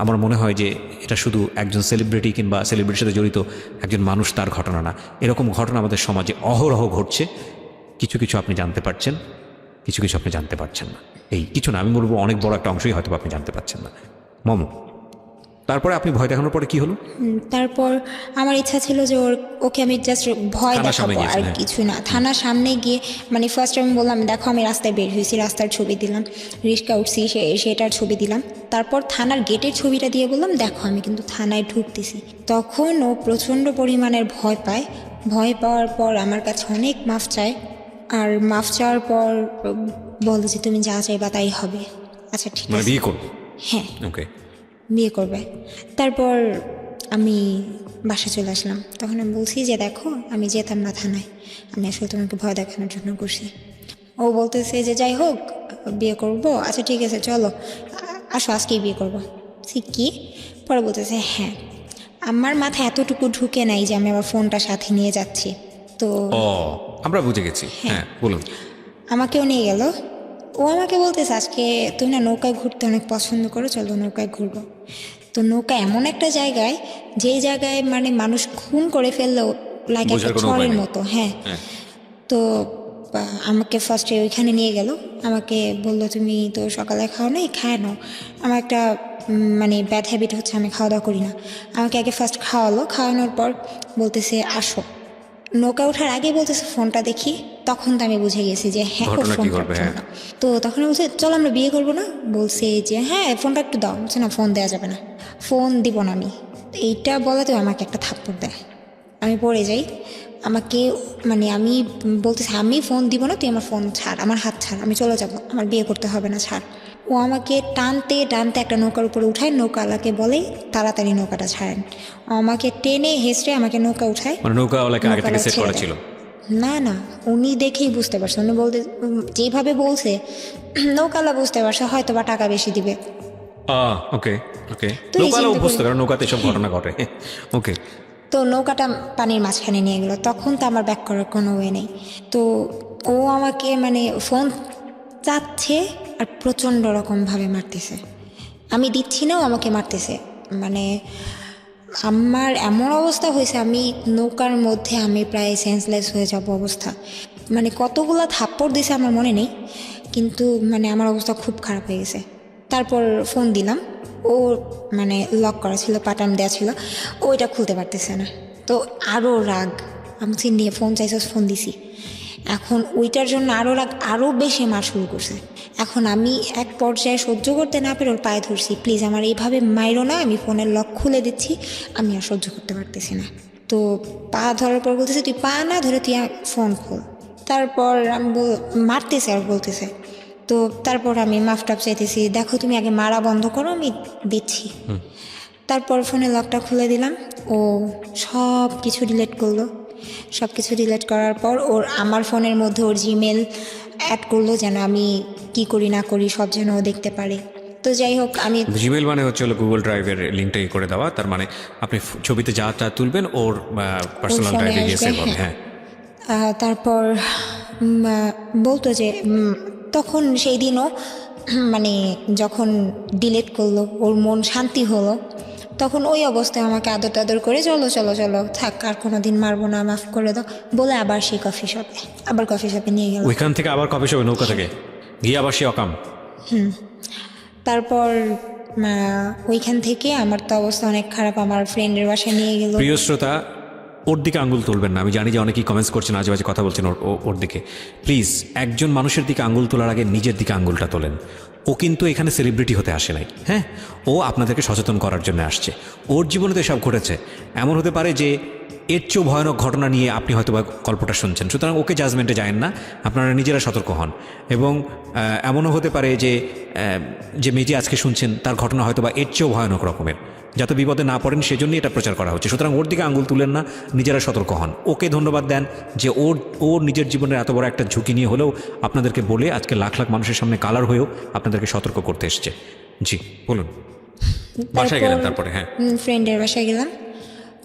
S3: আমার মনে হয় যে এটা শুধু একজন সেলিব্রিটি কিংবা সেলিব্রিটির সাথে জড়িত একজন মানুষ তার ঘটনা না, এরকম ঘটনা আমাদের সমাজে অহরহ ঘটছে। কিছু কিছু আপনি জানতে পারছেন, কিছু কিছু আপনি জানতে পারছেন না। এই কিছু না, আমি বলবো অনেক বড় একটা অংশই হয়তো আপনি জানতে পারছেন না। মমো, তারপরে আপনি ভয় দেখানোর পরে কি হলো?
S2: তারপর আমার ইচ্ছা ছিল যে ওকে আমি জাস্ট ভয়
S3: থানার সামনে
S2: দেখাবো, আর
S3: গিয়েছেন,
S2: কিছু না। থানার সামনে গিয়ে মানে ফার্স্ট আমি বললাম দেখো আমি রাস্তায় বের হয়েছি, রাস্তার ছবি দিলাম, রিক্সা উঠছি সেটার ছবি দিলাম। তারপর থানার গেটের ছবিটা দিয়ে বললাম দেখো আমি কিন্তু থানায় ঢুকতেছি। তখন ও প্রচণ্ড পরিমাণের ভয় পায়। ভয় পাওয়ার পর আমার কাছে অনেক মাফ চায়, আর মাফ চাওয়ার পর বলো যে তুমি যা চাইবা তাই হবে। আচ্ছা ঠিক
S3: মানে
S2: আছে,
S3: বিয়ে করবো?
S2: হ্যাঁ
S3: ওকে।
S2: বিয়ে করবে। তারপর আমি বাসা চলে আসলাম। তখন আমি বলছি যে দেখো আমি যেতাম না থানায়, আমি আসলে তোমাকে ভয় দেখানোর জন্য করছি। ও বলতেছে যে যাই হোক বিয়ে করব, আচ্ছা ঠিক আছে চলো আসো আজকেই বিয়ে করবো। ঠিক কি? পরে বলতেছে হ্যাঁ। আমার মাথায় এতটুকু ঢুকে নাই যে আমি আমার ফোনটা সাথে নিয়ে যাচ্ছি। তো
S3: ও, আমরা বুঝে গেছি। হ্যাঁ বলুন।
S2: আমাকেও নিয়ে গেল। ও আমাকে বলতেছে আজকে তুমি না নৌকায় ঘুরতে অনেক পছন্দ করো, চলো নৌকায় ঘুরবো। তো নৌকা এমন একটা জায়গায়, যে জায়গায় মানে মানুষ খুন করে ফেললেও লাইক একটা ছড়ের মতো। হ্যাঁ। তো আমাকে ফার্স্টে ওইখানে নিয়ে গেল। আমাকে বললো তুমি তো সকালে খাও নাই, খায় নাও। আমার একটা মানে ব্যাড হ্যাবিট হচ্ছে আমি খাওয়া দাওয়া করি না। আমাকে আগে ফার্স্ট খাওয়ালো, খাওয়ানোর পর বলতেছে আসো। নৌকা ওঠার আগে বলতেছে ফোনটা দেখি। তখন তো আমি বুঝে গেছি যে হ্যাঁ ও ফোন করবে। তো তখন বলছে চলো আমরা বিয়ে করবো না। বলছে যে হ্যাঁ ফোনটা একটু দাও। বলছে না ফোন দেওয়া যাবে না, ফোন দিব না আমি। এইটা বলাতে আমাকে একটা থাপ্পড় দেয়, আমি পড়ে যাই। আমাকে মানে আমি বলতেছি আমি ফোন দিব না, তুই আমার ফোন ছাড়, আমার হাত ছাড়, আমি চলে যাব, আমার বিয়ে করতে হবে না, ছাড়। ও আমাকে টানতে টানতে একটা নৌকার উপরে উঠায়, নৌকাওয়ালাকে বলে তাড়াতাড়ি নৌকাটা ছাড়েন। আমাকে টেনে হেসড়ে আমাকে নৌকা উঠায়।
S3: মানে নৌকাওয়ালাকে আগে থেকে সেট করা ছিল?
S2: না না, উনি দেখেই বুঝতে পারছে। উনি বলতে যেভাবে বলছে নৌকাওয়ালা বুঝতে পারছে হয়তো বা টাকা বেশি দিবে।
S3: ওকে ওকে, নৌকাওয়ালা অভ্যস্ত, কারণ নৌকাতে সব ঘটনা ঘটে। ওকে।
S2: তো নৌকাটা পানির মাঝখানে নিয়ে গেল। তখন তো আমার ব্যাক করার কোনো ওয়ে নেই। তো ও আমাকে মানে ফোন চাচ্ছে আর প্রচণ্ড রকমভাবে মারতেছে। আমি দিচ্ছি না, ও আমাকে মারতেছে। মানে আমার এমন অবস্থা হয়েছে, আমি নৌকার মধ্যে আমি প্রায় সেন্সলেস হয়ে যাব অবস্থা। মানে কতগুলো থাপ্পড় দিছে আমার মনে নেই, কিন্তু মানে আমার অবস্থা খুব খারাপ হয়ে গেছে। তারপর ফোন দিলাম, ও মানে লক করা ছিল, পাটাম দেওয়া ছিল, ওইটা খুলতে পারতেছে না। তো আরও রাগ, আমি নিয়ে ফোন চাইছে, ফোন দিছি। এখন ওইটার জন্য আরও রাগ, আরও বেশি মার শুরু করছে। এখন আমি এক পর্যায়ে সহ্য করতে না পেরে ওর পায়ে ধরছি, প্লিজ আমার এইভাবে মাইরো না, আমি ফোনের লক খুলে দিচ্ছি, আমি আর সহ্য করতে পারতেছি না। তো পা ধরার পর বলতেছে তুই পা না ধরে তুই ফোন খোল। তারপর আমি মারতেছে আর বলতেছে। তো তারপর আমি মাফটাপ চাইতেছি, দেখো তুমি আগে মারা বন্ধ করো, আমি দিচ্ছি। তারপর ফোনের লকটা খুলে দিলাম, ও সব কিছু ডিলিট করলো। সব কিছু ডিলিট করার পর আমার ফোনের মধ্যে ওর জিমেল অ্যাড করলো যেন আমি কি করি না করি সব যেন ও দেখতে পারে। তো যাই হোক আমি
S3: জিমেল মানে হচ্ছে হলো গুগল ড্রাইভের লিঙ্কটা করে দেওয়া, তার মানে আপনি ছবিতে যা যা তুলবেন ওর পার্সোনাল
S2: ফোনে
S3: ড্রাইভে গিয়ে
S2: আসবে,
S3: সেভ হবে।
S2: হ্যাঁ।
S3: হ্যাঁ,
S2: তারপর বলতো যে তখন সেই দিনও মানে যখন ডিলিট করলো ওর মন শান্তি হলো, তখন ওই অবস্থায় আমাকে আদর টাদর করে চলো চলো চলো থাক আর কোনো দিন মারবো না, মাফ করে দাও বলে আবার সেই কফি শপে নিয়ে গেল।
S3: ওইখান থেকে আবার কফি শপে নৌকা থেকে গিয়ে আবার সে অকাম।
S2: তারপর ওইখান থেকে আমার তো অবস্থা অনেক খারাপ, আমার ফ্রেন্ডের বাসায় নিয়ে গেল।
S3: প্রিয় শ্রোতা, ওর দিকে আঙুল তুলবেন না। আমি জানি যে অনেকেই কমেন্টস করছেন, আজেবাজে কথা বলছেন ওর দিকে। প্লিজ, একজন মানুষের দিকে আঙুল তোলার আগে নিজের দিকে আঙুলটা তোলেন। ও কিন্তু এখানে সেলিব্রিটি হতে আসে নাই, হ্যাঁ, ও আপনাদেরকে সচেতন করার জন্য আসছে। ওর জীবনে তো এসব ঘটেছে, এমন হতে পারে যে এর চেয়েও ভয়ানক ঘটনা নিয়ে আপনি হয়তো বা গল্পটা শুনছেন। সুতরাং ওকে জাজমেন্টে যায়েন না, আপনারা নিজেরা সতর্ক হন। এবং এমনও হতে পারে যে মেয়েটি আজকে শুনছেন তার ঘটনা হয়তো বা এর চেয়েও ভয়ানক রকমের, যাতে বিপদে না পড়েন সেজন্যই এটা প্রচার করা হচ্ছে। সুতরাং ওর দিকে আঙুল তুলেন না, নিজেরা সতর্ক হন। ওকে ধন্যবাদ দেন যে ওর নিজের জীবনের এত বড় একটা ঝুঁকি নিয়ে হলেও আপনাদেরকে বলে আজকে লাখ লাখ মানুষের সামনে কালার হয়েও আপনাদেরকে সতর্ক করতে এসছে। জি বলুন, বাসায় গেলেন তারপরে? হ্যাঁ,
S2: ফ্রেন্ডের বাসায় গেলাম,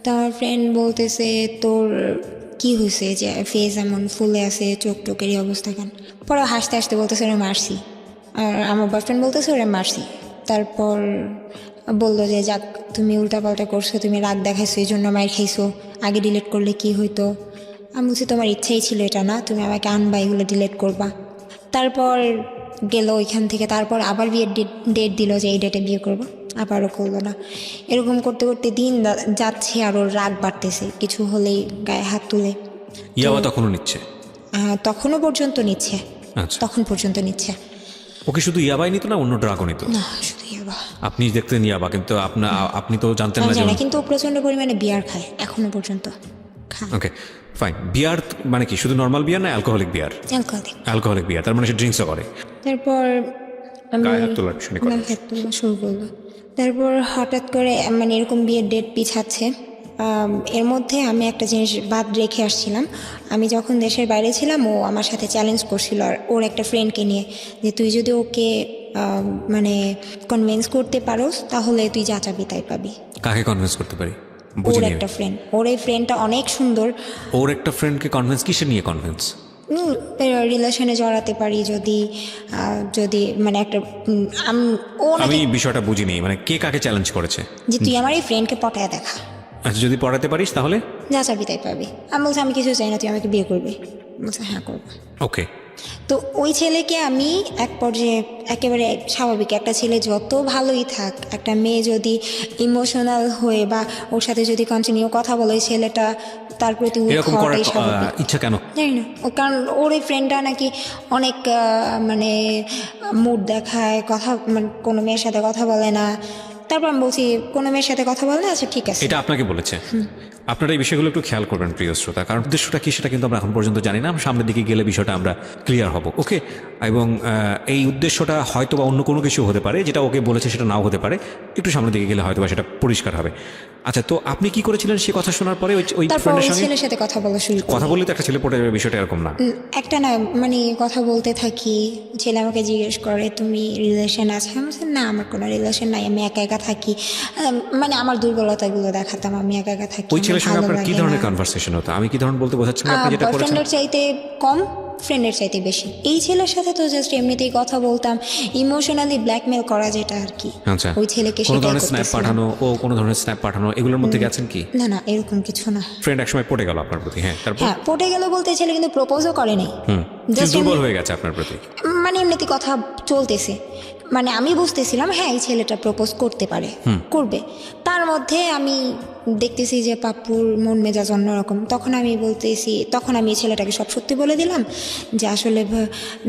S2: তো আমার ফ্রেন্ড বলতেছে তোর কি হয়েছে যে ফেস এমন ফুলে আছে, চোখ টোকেরই অবস্থা কেন? পরে হাসতে হাসতে বলতেছে ওরা মারছি, আর আমার বয়ফ্রেন্ড বলতেছে ওরা মারছি। তারপর বললো যে যাক তুমি উল্টাপাল্টা করছো, তুমি রাগ দেখাইছো এই জন্য মার খাইছো, আগে ডিলিট করলে কি হইতো? আমি বলছি তোমার ইচ্ছাই ছিল এটা না, তুমি আমাকে আনবা এগুলো ডিলিট করবা। তারপর গেল ওইখান থেকে, তারপর আবার বিয়ের ডেট দিল যে এই ডেটে বিয়ে করবো, আবারও করলো না। এরকম করতে করতে দিন যাচ্ছে আর ওর রাগ বাড়তেছে, কিছু হলেই গায়ে হাত তুলে।
S3: ইয়াবা তখনও নিচ্ছে?
S2: তখনও পর্যন্ত নিচ্ছে,
S3: আচ্ছা,
S2: তখন পর্যন্ত নিচ্ছে।
S3: ওকে শুধু ইয়াবাই নিত না অন্য ড্রাগও নিত?
S2: না, শুধু ইয়াবা।
S3: আপনি দেখতেন ইয়াবা, কিন্তু আপনি তো জানতেন না যে
S2: জানি, কিন্তু ও প্রচন্ড পরিমাণে বিয়ার খায়, এখনো পর্যন্ত খায়।
S3: Okay fine. বিয়ার মানে কি শুধু নর্মাল বিয়ার না অ্যালকোহলিক বিয়ার? অ্যালকোহলিক বিয়ার, তার মানে সে ড্রিঙ্কসও করে।
S2: তারপর আমি
S3: গায়ে হাত তোলা শুনে কথা।
S2: হাত তোলা শুরু করলো। তারপর হঠাৎ করে মানে এরকম বিয়ের ডেট পিছাচ্ছে। এর মধ্যে আমি একটা জিনিস বাদ রেখে আসছিলাম। আমি যখন দেশের বাইরে ছিলাম ও আমার সাথে চ্যালেঞ্জ করছিল আর ওর একটা ফ্রেন্ডকে নিয়ে, যে তুই যদি ওকে মানে কনভিন্স করতে পারোস তাহলে তুই যা চাবি তাই পাবি।
S3: কাকে কনভিন্স করতে পারি?
S2: ওর একটা ফ্রেন্ড, ওর এই ফ্রেন্ডটা অনেক সুন্দর।
S3: ওর একটা ফ্রেন্ডকে কনভিন্স কিসের নিয়ে কনভিন্স?
S2: রিলেশনে জড়াতে পারি যদি মানে একটা
S3: আমি বিষয়টা বুঝিনি, মানে কে কাকে চ্যালেঞ্জ করেছে?
S2: যে তুই আমার এই ফ্রেন্ডকে পটায় দেখা,
S3: আচ্ছা যদি পড়াতে পারিস তাহলে
S2: যা চাবি তাই পাবি। আমি বলছি আমি কিছু চাই না, তুই আমাকে বিয়ে করবি। বলছে হ্যাঁ করবো।
S3: ওকে,
S2: তো ওই ছেলেকে আমি এক পর্যায়ে একেবারে স্বাভাবিক, একটা ছেলে যত ভালোই থাক, একটা মেয়ে যদি ইমোশনাল হয়ে বা ওর সাথে যদি কন্টিনিউ কথা বলে, ওই ছেলেটা তার প্রতি
S3: এরকম করার ইচ্ছা কেন?
S2: জানি না, কারণ ওর এই ফ্রেন্ডটা নাকি অনেক মানে মুড দেখায়, কথা মানে কোনো মেয়ের সাথে কথা বলে না। তারপর আমি বলছি কোনো মেয়ের সাথে কথা বলে না, আচ্ছা ঠিক আছে।
S3: এটা আপনাকে বলেছে? আপনারা এই বিষয়গুলো একটু খেয়াল করবেন প্রিয় শ্রোতা, কারণ উদ্দেশ্যটা কি সেটা কিন্তু আমরা এখন পর্যন্ত জানি না। সামনের দিকে গেলে বিষয়টা আমরা ক্লিয়ার হব, ওকে? এবং এই উদ্দেশ্যটা হয়তো বা অন্য কোনো কিছু হতে পারে, যেটা ওকে বলেছে সেটা নাও হতে পারে। একটু সামনের দিকে গেলে হয়তো বা সেটা পরিষ্কার হবে। আচ্ছা, তো আপনি কি করেছিলেন সে কথা শোনার পরে? ওই ফ্রেন্ডের সঙ্গে
S2: ছেলের সাথে কথা বলা শুরু করি।
S3: কথা বললে তো একটা ছেলে পড়ে যাবে, বিষয়টা এরকম না।
S2: একটা না মানে কথা বলতে থাকি, ছেলে আমাকে জিজ্ঞেস করে তুমি রিলেশন আছে? আমি বলছি না আমার কোনো রিলেশন নাই, আমি একা একা থাকি। মানে আমার দুর্বলতাগুলো দেখাতাম, আমি একা একা থাকি।
S3: ওই ছেলের সঙ্গে আপনার কি ধরনের কনভারসেশন হতো? আমি কি ধরনের বলতে বোঝাচ্ছিলাম আপনি যেটা করেছেন?
S2: বয়ফ্রেন্ডের চাইতে কম, ফ্রেন্ডের চাইতে বেশি। এই ছেলের সাথে তো জাস্ট এমনিতেই কথা বলতাম, ইমোশনালি ব্ল্যাকমেল করা যেটা আর কি।
S3: আচ্ছা,
S2: ওই ছেলেকে
S3: কোনো ধরনের স্ন্যাপ পাঠানো, কোনো ধরনের স্ন্যাপ পাঠানো, এগুলোর মধ্যে গেছেন কি?
S2: না এরকম কিছু না।
S3: ফ্রেন্ড একসময় পড়ে গেল আপনার প্রতি? হ্যাঁ, তারপর?
S2: হ্যাঁ পটে গেল বলতে ছেলে কিন্তু প্রপোজও করে নাই,
S3: দুর্বল হয়ে গেছে আপনার প্রতি,
S2: মানে এমনিতে কথা চলতেছে। মানে আমি বুঝতেছিলাম হ্যাঁ এই ছেলেটা প্রপোজ করতে পারে, করবে। তার মধ্যে আমি দেখতেছি যে পাপ্পুর মন মেজাজ অন্যরকম। তখন আমি এই ছেলেটাকে সব সত্যি বলে দিলাম যে আসলে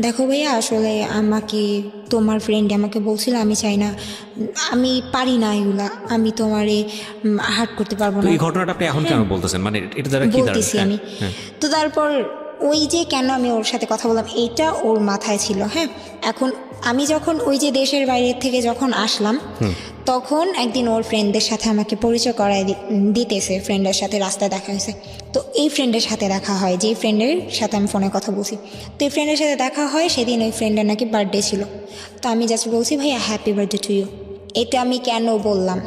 S2: দেখো ভাইয়া, আসলে আমাকে তোমার ফ্রেন্ড আমাকে বলছিল আমি চাই না, আমি পারি না এগুলা, আমি তোমারে হার্ট করতে পারবো না।
S3: এই ঘটনাটা আপনি এখন কেন বলতেছেন? মানে এটা দ্বারা কি
S2: বলতেছি আমি। তো তারপর ওই যে কেন আমি ওর সাথে কথা বললাম এইটা ওর মাথায় ছিল। হ্যাঁ, এখন আমি যখন ওই যে দেশের বাইরে থেকে যখন আসলাম তখন একদিন ওর ফ্রেন্ডদের সাথে আমাকে পরিচয় করায় দিতেছে, ফ্রেন্ডের সাথে রাস্তায় দেখা হয়েছে। তো এই ফ্রেন্ডের সাথে দেখা হয়, যেই ফ্রেন্ডের সাথে আমি ফোনে কথা বলছি। তো এই ফ্রেন্ডের সাথে দেখা হয়, সেদিন ওই ফ্রেন্ডের নাকি বার্থডে ছিল। তো আমি জাস্ট বলছি ভাইয়া হ্যাপি বার্থডে টু ইউ। এটা আমি কেন বললাম,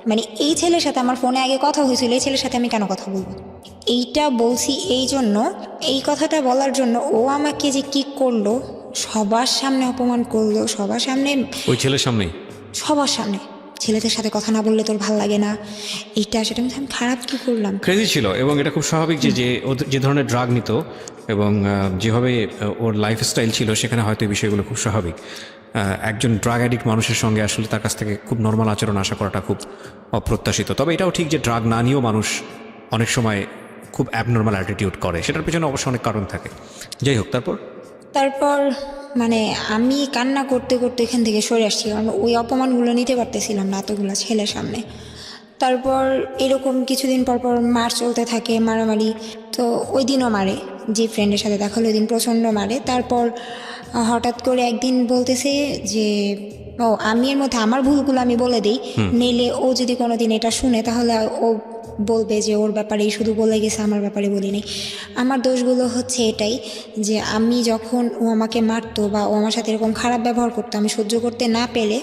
S2: মানে এই ছেলের সাথে আমার ফোনে আগে কথা হয়েছিল, এই ছেলের সাথে আমি কেন কথা বলবো, এইটা বলছি এই জন্য, এই কথাটা বলার জন্য ও আমাকে যে কি করলো, সবার সামনে অপমান করলো, সবার সামনে,
S3: ওই ছেলের সামনেই?
S2: সবার সামনে। ছেলেদের সাথে কথা না বললে তোর ভাল লাগে না, এইটা সেটা। আমি খারাপ কি করলাম?
S3: ক্রেজি ছিল, এবং এটা খুব স্বাভাবিক যে ও যে ধরনের ড্রাগ নিত এবং যেভাবে ওর লাইফস্টাইল ছিল, সেখানে হয়তো এই বিষয়গুলো খুব স্বাভাবিক। একজন ড্রাগ অ্যাডিক্ট মানুষের সঙ্গে আসলে তার কাছ থেকে খুব নর্মাল আচরণ আশা করাটা খুব অপ্রত্যাশিত। তবে এটাও ঠিক যে ড্রাগ না নিয়েও মানুষ অনেক সময় খুব অ্যাবনর্মাল অ্যাটিটিউড করে, সেটার পেছনে অবশ্য অনেক কারণ থাকে। যাই হোক,
S2: তারপর মানে আমি কান্না করতে করতে এখান থেকে সরে আসছি, কারণ ওই অপমানগুলো নিতে পারতেছিলাম না এতগুলো ছেলের সামনে। তারপর এরকম কিছুদিন পর পর মার চলতে থাকে, মারামারি। তো ওই দিনও মারে, যে ফ্রেন্ডের সাথে দেখা হলো ওই দিন প্রচণ্ড মারে। তারপর হঠাৎ করে একদিন বলতেছে যে ও, আমি এর মধ্যে আমার ভুলগুলো আমি বলে দিই, নইলে ও যদি কোনো দিন এটা শুনে তাহলে ও বলবে যে ওর ব্যাপারেই শুধু বলে গেছে, আমার ব্যাপারে বলিনি। আমার দোষগুলো হচ্ছে এটাই যে আমি যখন ও আমাকে মারতো বা ও আমার সাথে এরকম খারাপ ব্যবহার করতো, আমি সহ্য করতে না পেরে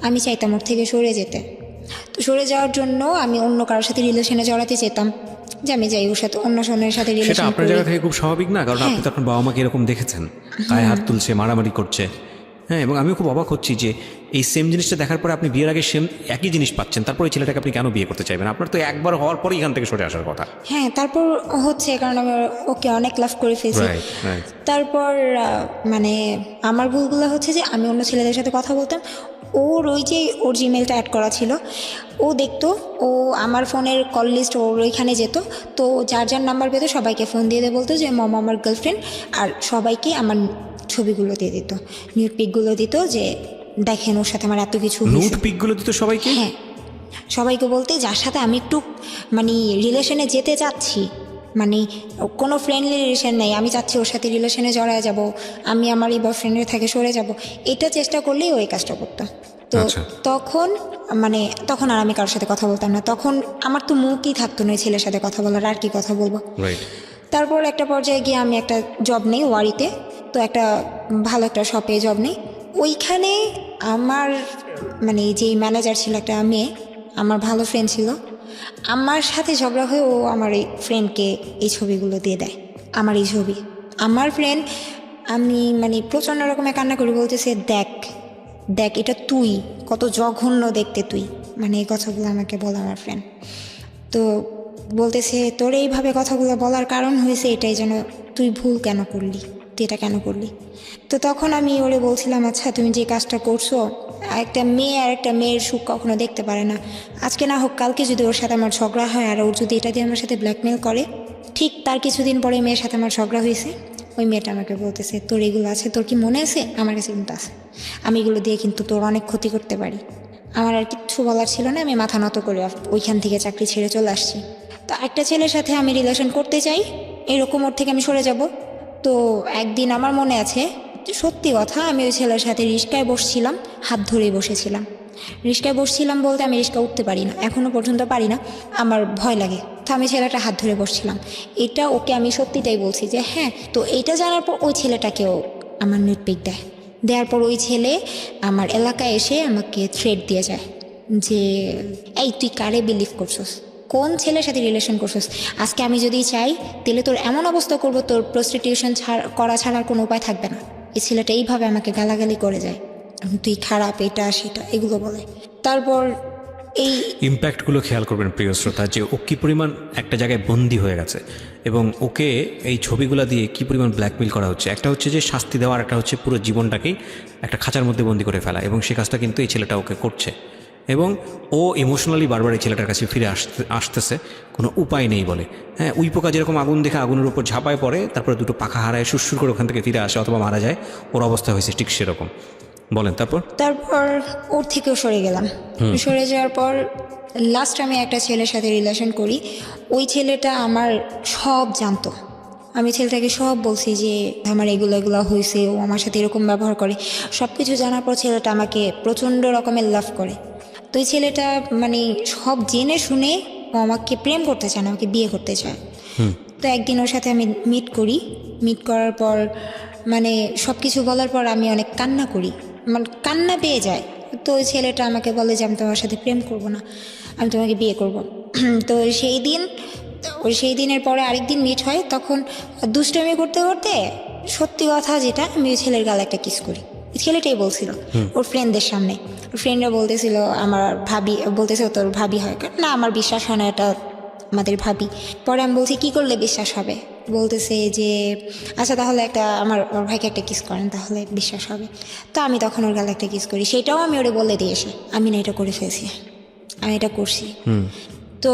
S2: আমি চাইতাম ওর থেকে সরে যেতে। তো সরে যাওয়ার জন্য আমি অন্য কারোর সাথে রিলেশনে জড়াতে চেতাম, যে আমি যাই ওর সাথে, অন্য সন্ন্যের সাথে
S3: সেটা
S2: রিলেশন
S3: আপনার জায়গা থেকে খুব স্বাভাবিক না? কারণ আপনি তো আপনার বাবা মাকে এরকম দেখেছেন, গায়ে হাত তুলছে, মারামারি করছে। হ্যাঁ, এবং আমিও খুব অবাক হচ্ছি যে এই সেম জিনিসটা দেখার পরে আপনি বিয়ের আগে সেম একই জিনিস পাচ্ছেন, তারপর এই ছেলেটাকে আপনি কেন বিয়ে করতে চাইবেন? আপনার তো একবার হওয়ার পরেই এখান থেকে সরে আসার কথা।
S2: হ্যাঁ, তারপর হচ্ছে কারণ আমি ওকে অনেক লাভ করে ফেলছি। তারপর মানে আমার ভুলগুলো হচ্ছে যে আমি অন্য ছেলেদের সাথে কথা বলতাম, ওর ওই যে ওর জিমেলটা অ্যাড করা ছিল, ও দেখতো, ও আমার ফোনের কল লিস্ট ওর ওইখানে যেত। তো যার যার নাম্বার পেতো সবাইকে ফোন দিয়ে বলতো যে মম আমার গার্লফ্রেন্ড, আর সবাইকে আমার ছবিগুলো দিয়ে দিত, নিউড পিকগুলো দিত, যে দেখেন ওর সাথে আমার এত কিছু হয়েছে।
S3: নিউড পিকগুলো দিত সবাইকে?
S2: হ্যাঁ, সবাইকে বলতে যার সাথে আমি একটু মানে রিলেশনে যেতে চাচ্ছি, মানে কোনো ফ্রেন্ডলি রিলেশন নেই, আমি চাচ্ছি ওর সাথে রিলেশনে জড়ায় যাব, আমি আমার এই বয়ফ্রেন্ডের থেকে সরে যাব, এটা চেষ্টা করলেই ওই কাজটা করতো। তো তখন মানে তখন আর আমি কারোর সাথে কথা বলতাম না, তখন আমার তো মুখই থাকতো না ছেলের সাথে কথা বলার, আর কি কথা বলবো। তারপর একটা পর্যায়ে গিয়ে আমি একটা জব নেই ওয়ারিতে, তো একটা ভালো একটা শপে জব নেই। ওইখানে আমার মানে যেই ম্যানেজার ছিল একটা মেয়ে, আমার ভালো ফ্রেন্ড ছিল, আমার সাথে ঝগড়া হয়ে ও আমার এই ফ্রেন্ডকে এই ছবিগুলো দিয়ে দেয়, আমার এই ছবি। আমার ফ্রেন্ড, আমি মানে প্রচণ্ড রকমের কান্না করি, বলতেছে দেখ দেখ এটা তুই, কত জঘন্য দেখতে তুই, মানে এই কথাগুলো আমাকে বলে আমার ফ্রেন্ড। তো বলতেছে তোর এইভাবে কথাগুলো বলার কারণ হয়েছে এটাই, যেন তুই ভুল কেন করলি, তুই এটা কেন করলি। তো তখন আমি ওরে বলছিলাম, আচ্ছা তুমি যে কাজটা করছো, একটা মেয়ে আর একটা মেয়ের সুখ কখনো দেখতে পারে না, আজকে না হোক কালকে যদি ওর সাথে আমার ঝগড়া হয় আর ওর যদি এটা দিয়ে আমার সাথে ব্ল্যাকমেল করে, ঠিক তার কিছুদিন পরে মেয়ের সাথে আমার ঝগড়া হয়েছে, ওই মেয়েটা আমাকে বলতেছে তোর এগুলো আছে, তোর কি মনে আছে? আমার কাছে কিন্তু আছে, আমি এগুলো দিয়ে কিন্তু তোর অনেক ক্ষতি করতে পারি। আমার আর কিচ্ছু বলার ছিল না, আমি মাথা নত করে ওইখান থেকে চাকরি ছেড়ে চলে আসছি। তো একটা ছেলের সাথে আমি রিলেশন করতে চাই, এরকম ওর থেকে আমি সরে যাব। তো একদিন আমার মনে আছে, সত্যি কথা, আমি ওই ছেলের সাথে রিস্কায় বসছিলাম, হাত ধরেই বসেছিলাম। রিস্কায় বসছিলাম বলতে আমি রিস্কা উঠতে পারি না, এখনও পর্যন্ত পারি না, আমার ভয় লাগে। তো আমি ছেলেটা হাত ধরে বসছিলাম, এটা ওকে আমি সত্যিটাই বলছি যে হ্যাঁ। তো এইটা জানার পর ওই ছেলেটাকেও আমার নিউড পিক দেওয়ার পর ওই ছেলে আমার এলাকায় এসে আমাকে থ্রেট দিয়ে যায় যে এই তুই কারে বিলিভ করছস, কোন ছেলের সাথে রিলেশন করছস, আজকে আমি যদি চাই তাহলে তোর এমন অবস্থা করব, তোর প্রস্টিটিউশন করা ছাড়ার কোনো উপায় থাকবে না। এই ছেলেটা এইভাবে আমাকে গালাগালি করে যায়, তুই খারাপ, এটা সেটা এগুলো বলে। তারপর এই
S3: ইম্প্যাক্টগুলো খেয়াল করবেন প্রিয় শ্রোতা, যে ও কী পরিমাণ একটা জায়গায় বন্দি হয়ে গেছে এবং ওকে এই ছবিগুলো দিয়ে কী পরিমাণ ব্ল্যাকমেল করা হচ্ছে। একটা হচ্ছে যে শাস্তি দেওয়া, আর একটা হচ্ছে পুরো জীবনটাকেই একটা খাঁচার মধ্যে বন্দি করে ফেলা, এবং সে কাজটা কিন্তু এই ছেলেটা ওকে করছে। এবং ও ইমোশনালি বারবার এই ছেলেটার কাছে ফিরে আসতেছে, কোনো উপায় নেই বলে। হ্যাঁ, উই পোকা যেরকম আগুন দেখে আগুনের উপর ঝাঁপায় পড়ে, তারপরে দুটো পাখা হারায় সুরসুর করে ওখান থেকে ফিরে আসে অথবা মারা যায়, ওর অবস্থা হয়েছে ঠিক সেরকম। বলেন তারপর
S2: ওর থেকেও সরে গেলাম। সরে যাওয়ার পর লাস্ট আমি একটা ছেলের সাথে রিলেশন করি, ওই ছেলেটা আমার সব জানতো, আমি ছেলেটাকে সব বলছি যে আমার এগুলো হয়েছে, ও আমার সাথে এরকম ব্যবহার করে, সব কিছু জানার পর ছেলেটা আমাকে প্রচণ্ড রকমের লাভ করে। তো এই ছেলেটা মানে সব জেনে শুনে ও আমাকে প্রেম করতে চায় না, আমাকে বিয়ে করতে চায়। তো একদিন ওর সাথে আমি মিট করার পর মানে সব কিছু বলার পর আমি অনেক কান্না করি, মানে কান্না পেয়ে যায়। তো ওই ছেলেটা আমাকে বলে যে আমি তোমার সাথে প্রেম করব না, আমি তোমাকে বিয়ে করব। তো সেই দিনের পরে আরেকদিন মিট হয়, তখন দুষ্টামি করতে করতে সত্যি কথা যেটা, আমি ওই ছেলের গালে একটা কিস করি। ছেলেটাই বলছিল ওর ফ্রেন্ডদের সামনে, ওর ফ্রেন্ডরা বলতেছিল আমার ভাবি, বলতেছিল তোর ভাবি হয় না, আমার বিশ্বাস হয় না এটা আমাদের ভাবি। পরে আমি বলছি কী করলে বিশ্বাস হবে, বলতেছে যে আচ্ছা তাহলে ওর ভাইকে একটা কিস করেন তাহলে বিশ্বাস হবে। তো আমি তখন ওর গালে একটা কিস করি, সেটাও আমি ওরে বলে দিয়েছি আমি না এটা করে ফেলছি, আমি এটা করছি। তো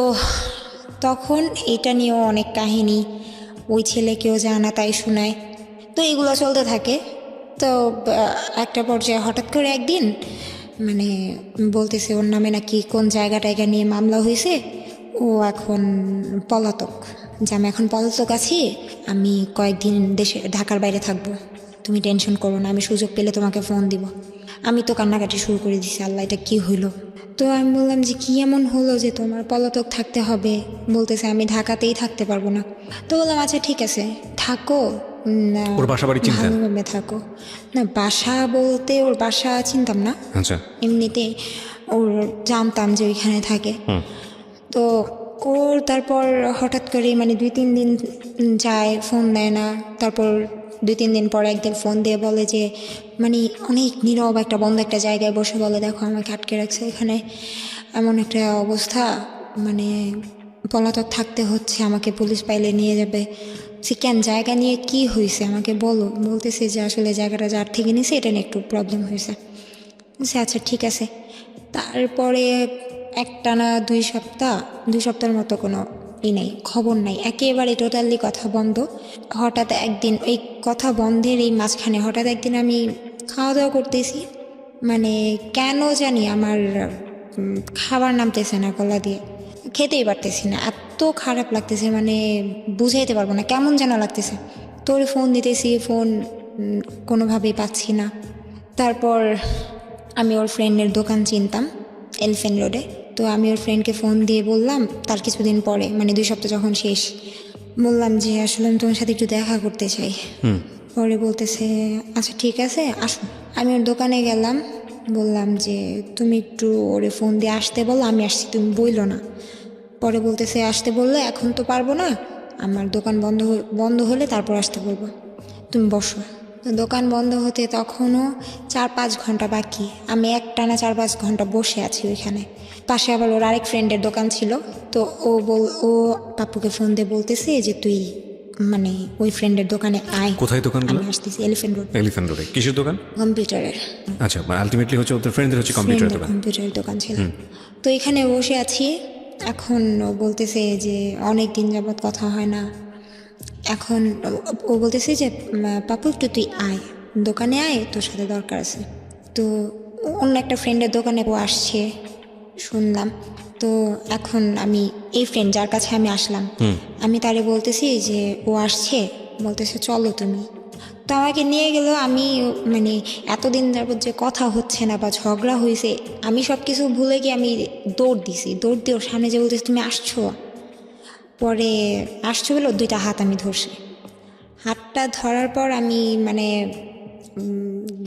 S2: তখন এটা নিয়েও অনেক কাহিনী, ওই ছেলেকেও জানা তাই শোনায়, তো এগুলো চলতে থাকে। তো একটা পর্যায়ে হঠাৎ করে একদিন মানে বলতেছে ওর নামে নাকি কোন জায়গা নিয়ে মামলা হয়েছে, ও এখন পলাতক, যে আমি এখন পলাতক আছি, আমি কয়েকদিন ঢাকার বাইরে থাকবো, তুমি টেনশন করো না, আমি সুযোগ পেলে তোমাকে ফোন দিব। আমি তো কান্নাকাটি শুরু করে দিছি, আল্লাহ এটা কী হইলো। তো আমি বললাম যে কী এমন হলো যে তোমার পলাতক থাকতে হবে, বলতেছে আমি ঢাকাতেই থাকতে পারবো না। তো বললাম আচ্ছা ঠিক আছে থাকো, না
S3: ওর বাসা বাড়ি চিনতেন?
S2: ভালোভাবে থাকো। না বাসা বলতে ওর বাসা চিনতাম না,
S3: আচ্ছা।
S2: এমনিতে ওর জানতাম যে ওইখানে থাকে। তো ওর তারপর হঠাৎ করে মানে 2-3 দিন যায়, ফোন দেয় না। তারপর 2-3 দিন পর একদিন ফোন দিয়ে বলে যে মানে অনেক নীরব একটা বন্ধ একটা জায়গায় বসে বলে দেখো আমাকে আটকে রাখছে এখানে, এমন একটা অবস্থা, মানে পলাতক থাকতে হচ্ছে, আমাকে পুলিশ পাইলে নিয়ে যাবে। সে কেন, জায়গা নিয়ে কি হয়েছে আমাকে বলো। বলতেছে যে আসলে জায়গাটা যার থেকে নিয়েছে এটা নিয়ে একটু প্রবলেম হয়েছে। আচ্ছা ঠিক আছে। তারপরে একটানা 2 সপ্তাহের মতো কোনো নেই, খবর নাই, একেবারে টোটালি কথা বন্ধ। হঠাৎ একদিন এই কথা বন্ধের এই মাঝখানে হঠাৎ একদিন আমি খাওয়া দাওয়া করতেছি, মানে কেন জানি আমার খাবার নামতেছে না গলা দিয়ে, খেতেই পারতেছি না, এত খারাপ লাগতেছে, মানে বুঝাইতে পারবো না, কেমন যেন লাগতেছে। তোর ফোন দিতেছি, ফোন কোনোভাবেই পাচ্ছি না। তারপর আমি ওর ফ্রেন্ডের দোকান চিনতাম এলিফ্যান্ট রোডে, তো আমি ওর ফ্রেন্ডকে ফোন দিয়ে বললাম তার কিছুদিন পরে, মানে 2 সপ্তাহ যখন শেষ, বললাম যে আসলে আমি তোমার সাথে একটু দেখা করতে চাই। পরে বলতেছে আচ্ছা ঠিক আছে আসো। আমি ওর দোকানে গেলাম, বললাম যে তুমি একটু ওরে ফোন দিয়ে আসতে বলো, আমি আসছি, তুমি বইলো না। পরে বলতেছে আসতে বললে এখন তো পারবো না, আমার দোকান বন্ধ হলে তারপর আসতে বলবো, তুমি বসো। তো দোকান বন্ধ হতে তখনও 4-5 ঘন্টা বাকি, আমি একটানা 4-5 ঘন্টা বসে আছি ওইখানে। পাশে আবার ওর আরেক ফ্রেন্ডের দোকান ছিল, তো ও পাপ্পুকে ফোন দিয়ে বলতেছে যে তুই মানে ওই ফ্রেন্ডের দোকানে আয়।
S3: কোথায় দোকানগুলো?
S2: আমি আসতেছি এলিফ্যান্ট রোড।
S3: এলিফ্যান্ট রোডে কিসের দোকান?
S2: কম্পিউটারের।
S3: আচ্ছা, মানে আলটিমেটলি হচ্ছে ওদের ফ্রেন্ডদের হচ্ছে কম্পিউটারের দোকান।
S2: কম্পিউটারের দোকান ছিল। তো এখানে বসে আছি, এখন ও বলতেছে যে অনেক দিন যাবৎ কথা হয় না, এখন ও বলতেছে যে পাপু একটু তুই আয় দোকানে, আয় তোর সাথে দরকার আছে। তো অন্য একটা ফ্রেন্ডের দোকানে ও আসছে শুনলাম। তো এখন আমি এই ফ্রেন্ড যার কাছে আমি আসলাম, আমি তারে বলতেছি যে ও আসছে, বলতেছে চলো তুমি। তো আমাকে নিয়ে গেল, আমি মানে এতদিন যাবত যে কথা হচ্ছে না বা ঝগড়া হয়েছে, আমি সব কিছু ভুলে গিয়ে আমি দৌড় দিয়ে ওর সামনে যে বলতেছি তুমি আসছো। পরে আসছো বলে 2টা হাত আমি ধরছি, হাতটা ধরার পর আমি মানে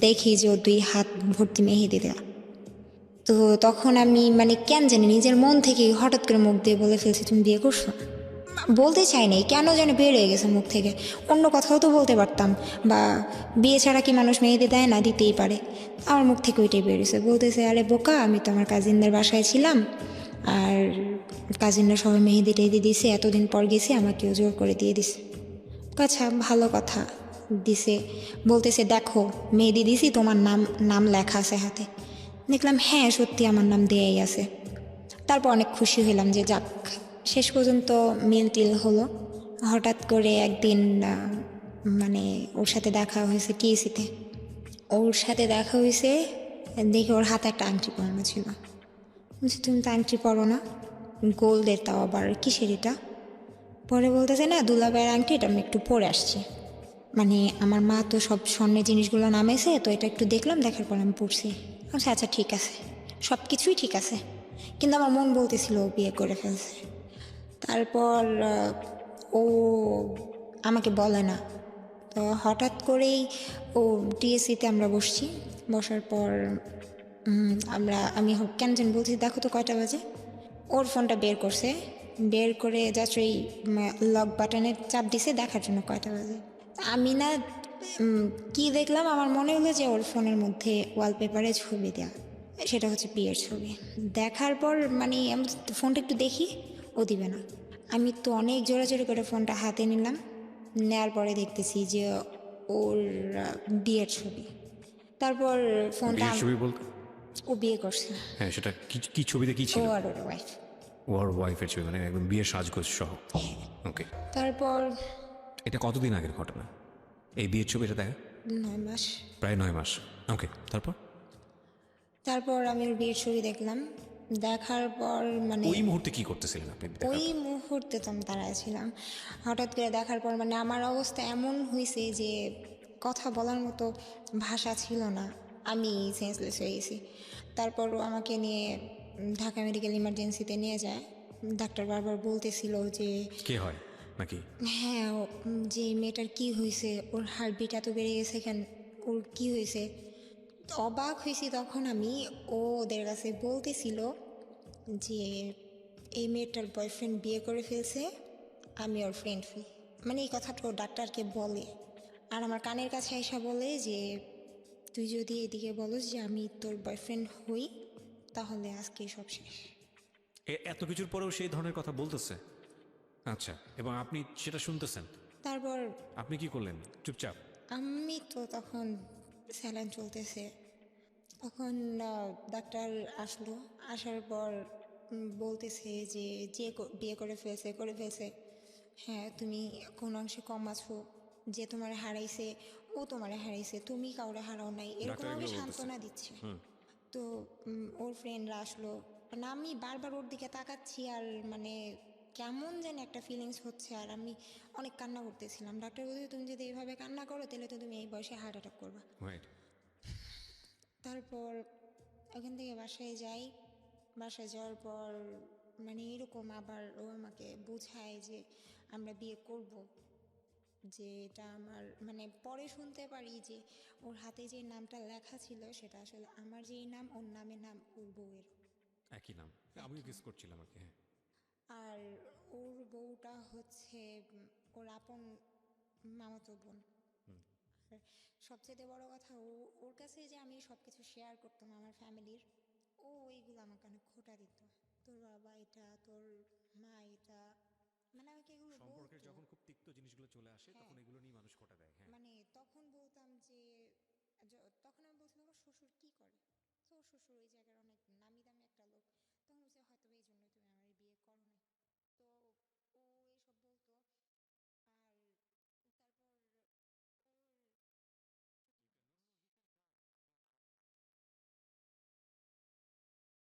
S2: দেখি যে ও 2 হাত ভর্তি মেহেদি দেওয়া। তো তখন আমি মানে কেন জানি নিজের মন থেকে হঠাৎ করে মুখ দিয়ে বলে ফেলছি তুমি বিয়ে করছো। বলতে চাইনি, কেন যেন বের হয়ে গেছে মুখ থেকে, অন্য কথাও তো বলতে পারতাম, বা বিয়ে ছাড়া কি মানুষ মেহেদি দেয় না, দিতেই পারে। আমার মুখ থেকে ওইটাই বেরিয়েছে। বলতেছে আরে বোকা, আমি তো আমার কাজিনদের বাসায় ছিলাম, আর কাজিনরা সবাই মেহেদি টেহেদি দিছে, এতদিন পর গেছি, আমাকেও জোর করে দিয়ে দিছে। আচ্ছা ভালো কথা দিছে। বলতেছে দেখো মেহেদি দিছি, তোমার নাম লেখা আছে হাতে। দেখলাম হ্যাঁ সত্যি আমার নাম দেয়াই আছে। তারপর অনেক খুশি হলাম যে যাক শেষ পর্যন্ত মিল হলো। হঠাৎ করে একদিন মানে ওর সাথে দেখা হয়েছে টিএসিতে, ওর সাথে দেখা হয়েছে, দেখি ওর হাতে একটা আংটি পরানো ছিল। বলছি তুমি তো আংটি পরো না, গোল্ডের, তাও আবার কিসের এটা? পরে বলতেছে না দুলাভাইয়ের আংটি, এটা আমি একটু পরে আসছি, মানে আমার মা তো সব স্বর্ণের জিনিসগুলো নামেছে, তো এটা একটু দেখলাম, দেখার পর আমি পড়ছি। আচ্ছা ঠিক আছে। সব কিছুই ঠিক আছে, কিন্তু আমার মন বলতেছিল ও বিয়ে করে ফেলছে। তারপর ও আমাকে বলে না, তো হঠাৎ করেই ও টিএসসিতে আমরা বসছি, বসার পর আমি কেন যেন বলছি, দেখো তো কয়টা বাজে। ওর ফোনটা বের করছে, বের করে জাস্ট ওই লক বাটনের চাপ দিছে দেখার জন্য কয়টা বাজে। আমি না কি দেখলাম, আমার মনে হলো যে ওর ফোনের মধ্যে ওয়ালপেপারে ছবি দেওয়া, সেটা হচ্ছে বিয়ের ছবি। দেখার পর মানে আমি ফোনটা একটু দেখি, ও দিবে না। আমি তো অনেক জোরাজোরি করে ফোনটা হাতে নিলাম, নেওয়ার পরে দেখতেছি যে ওর বিয়ের ছবি। তারপর ফোনটা
S3: বিয়ের ছবি বলতে?
S2: ও বিয়ে করছে,
S3: হ্যাঁ, সেটা কি কি ছবিতে কি
S2: ও
S3: ছিল?
S2: আর ওর ওয়াইফ।
S3: ওর ওয়াইফের ছবি, মানে একদম বিয়ের সাজগোজ সহ? ওকে।
S2: তারপর
S3: এটা কতদিন আগের ঘটনা এই বিয়ের ছবি? এটা দেখা
S2: 9 মাস।
S3: প্রায় 9 মাস। ওকে, তারপর?
S2: তারপর আমি ওর বিয়ের ছবি দেখলাম, দেখার পর মানে
S3: ওই মুহূর্তে কি করতেছিলেন আপনি দেখার
S2: ওই
S3: পর?
S2: মুহূর্তে তো আমি দাঁড়ায় ছিলাম। হঠাৎ করে দেখার পর মানে আমার অবস্থা এমন হয়েছে যে কথা বলার মতো ভাষা ছিল না, আমি সেন্সলেস হয়ে গেছি। তারপর ও আমাকে নিয়ে ঢাকা মেডিকেল ইমার্জেন্সিতে নিয়ে যায়। ডাক্তার বারবার বলতেছিল যে
S3: কে হয় নাকি?
S2: হ্যাঁ যে মেয়েটার কি হয়েছে, ওর হার্টবিট এত বেড়ে গেছে, ওর কি হয়েছে। অবাক হয়েছি তখন আমি, ও ওদের কাছে বলতেছিল যে এই মেয়েটার বয়ফ্রেন্ড বিয়ে করে ফেলছে, আমি ওর ফ্রেন্ড হই। মানে এই কথাটা ও ডাক্তারকে বলে, আর আমার কানের কাছে আইসা বলে যে তুই যদি এদিকে বলস যে আমি তোর বয়ফ্রেন্ড হই, তাহলে আজকে সব শেষ।
S3: এত কিছুর পরেও সেই ধরনের কথা বলতেছে? আচ্ছা, এবং আপনি সেটা শুনতেছেন?
S2: তারপর
S3: আপনি কি করলেন? চুপচাপ?
S2: আমি তো তখন স্যালাইন চলতেছে, তখন ডাক্তার আসলো, আসার পর বলতেছে যে বিয়ে করে ফেলছে করে ফেলছে। হ্যাঁ, তুমি কোন অংশে কম আছো, যে তোমার হারাইছে ও তোমারে হারাইছে, তুমি কাউরে হারাও নাই, এরকমভাবে
S3: এগুলো বলতেছে?
S2: সান্ত্বনা দিচ্ছে। তো ওর ফ্রেন্ডরা আসলো, মানে আমি বারবার ওর দিকে তাকাচ্ছি আর মানে কেমন যেন একটা ফিলিংস হচ্ছে, আর আমি অনেক কান্না করতেছিলাম। ডাক্তার বলছে তুমি যদি এইভাবে কান্না করো তাহলে তো তুমি এই বয়সে হার্ট অ্যাটাক করবা।
S3: রাইট।
S2: তারপর ওখান থেকে বাসায় যাই, বাসায় যাওয়ার পর মানে এরকম আবার ও আমাকে বোঝায় যে আমরা বিয়ে করব, যে এটা আমার মানে পরে শুনতে পারি যে ওর হাতে যে নামটা লেখা ছিল সেটা আসলে আমার যেই নাম, ওর নামে নাম ওর বউয়ের।
S3: একই নাম, আমিও গেস করছিলাম আর কি। হ্যাঁ।
S2: আর ওর বউটা হচ্ছে ওর আপন মামাতো বোন। আর সবচেয়ে বড় কথা, ওর কাছে যে আমি সব কিছু শেয়ার করতাম আমার ফ্যামিলির, ও এইগুলো আমাকে অনেক খোঁটা দিত। তোর বাবা এটা, তোর মা এটা, মানে আমাকে এগুলো
S3: সম্পর্কের
S2: বলতো।
S3: যখন খুব তিক্ত জিনিসগুলো চলে আসে
S2: হ্যাঁ।
S3: তখন এগুলো নিয়ে মানুষ খোঁটা দেয়। হ্যাঁ।
S2: মানে তখন বলতাম যে তখন আমি বলছিলাম ওর শ্বশুর কি করে, তো ওর শ্বশুর ওই জায়গার অনেক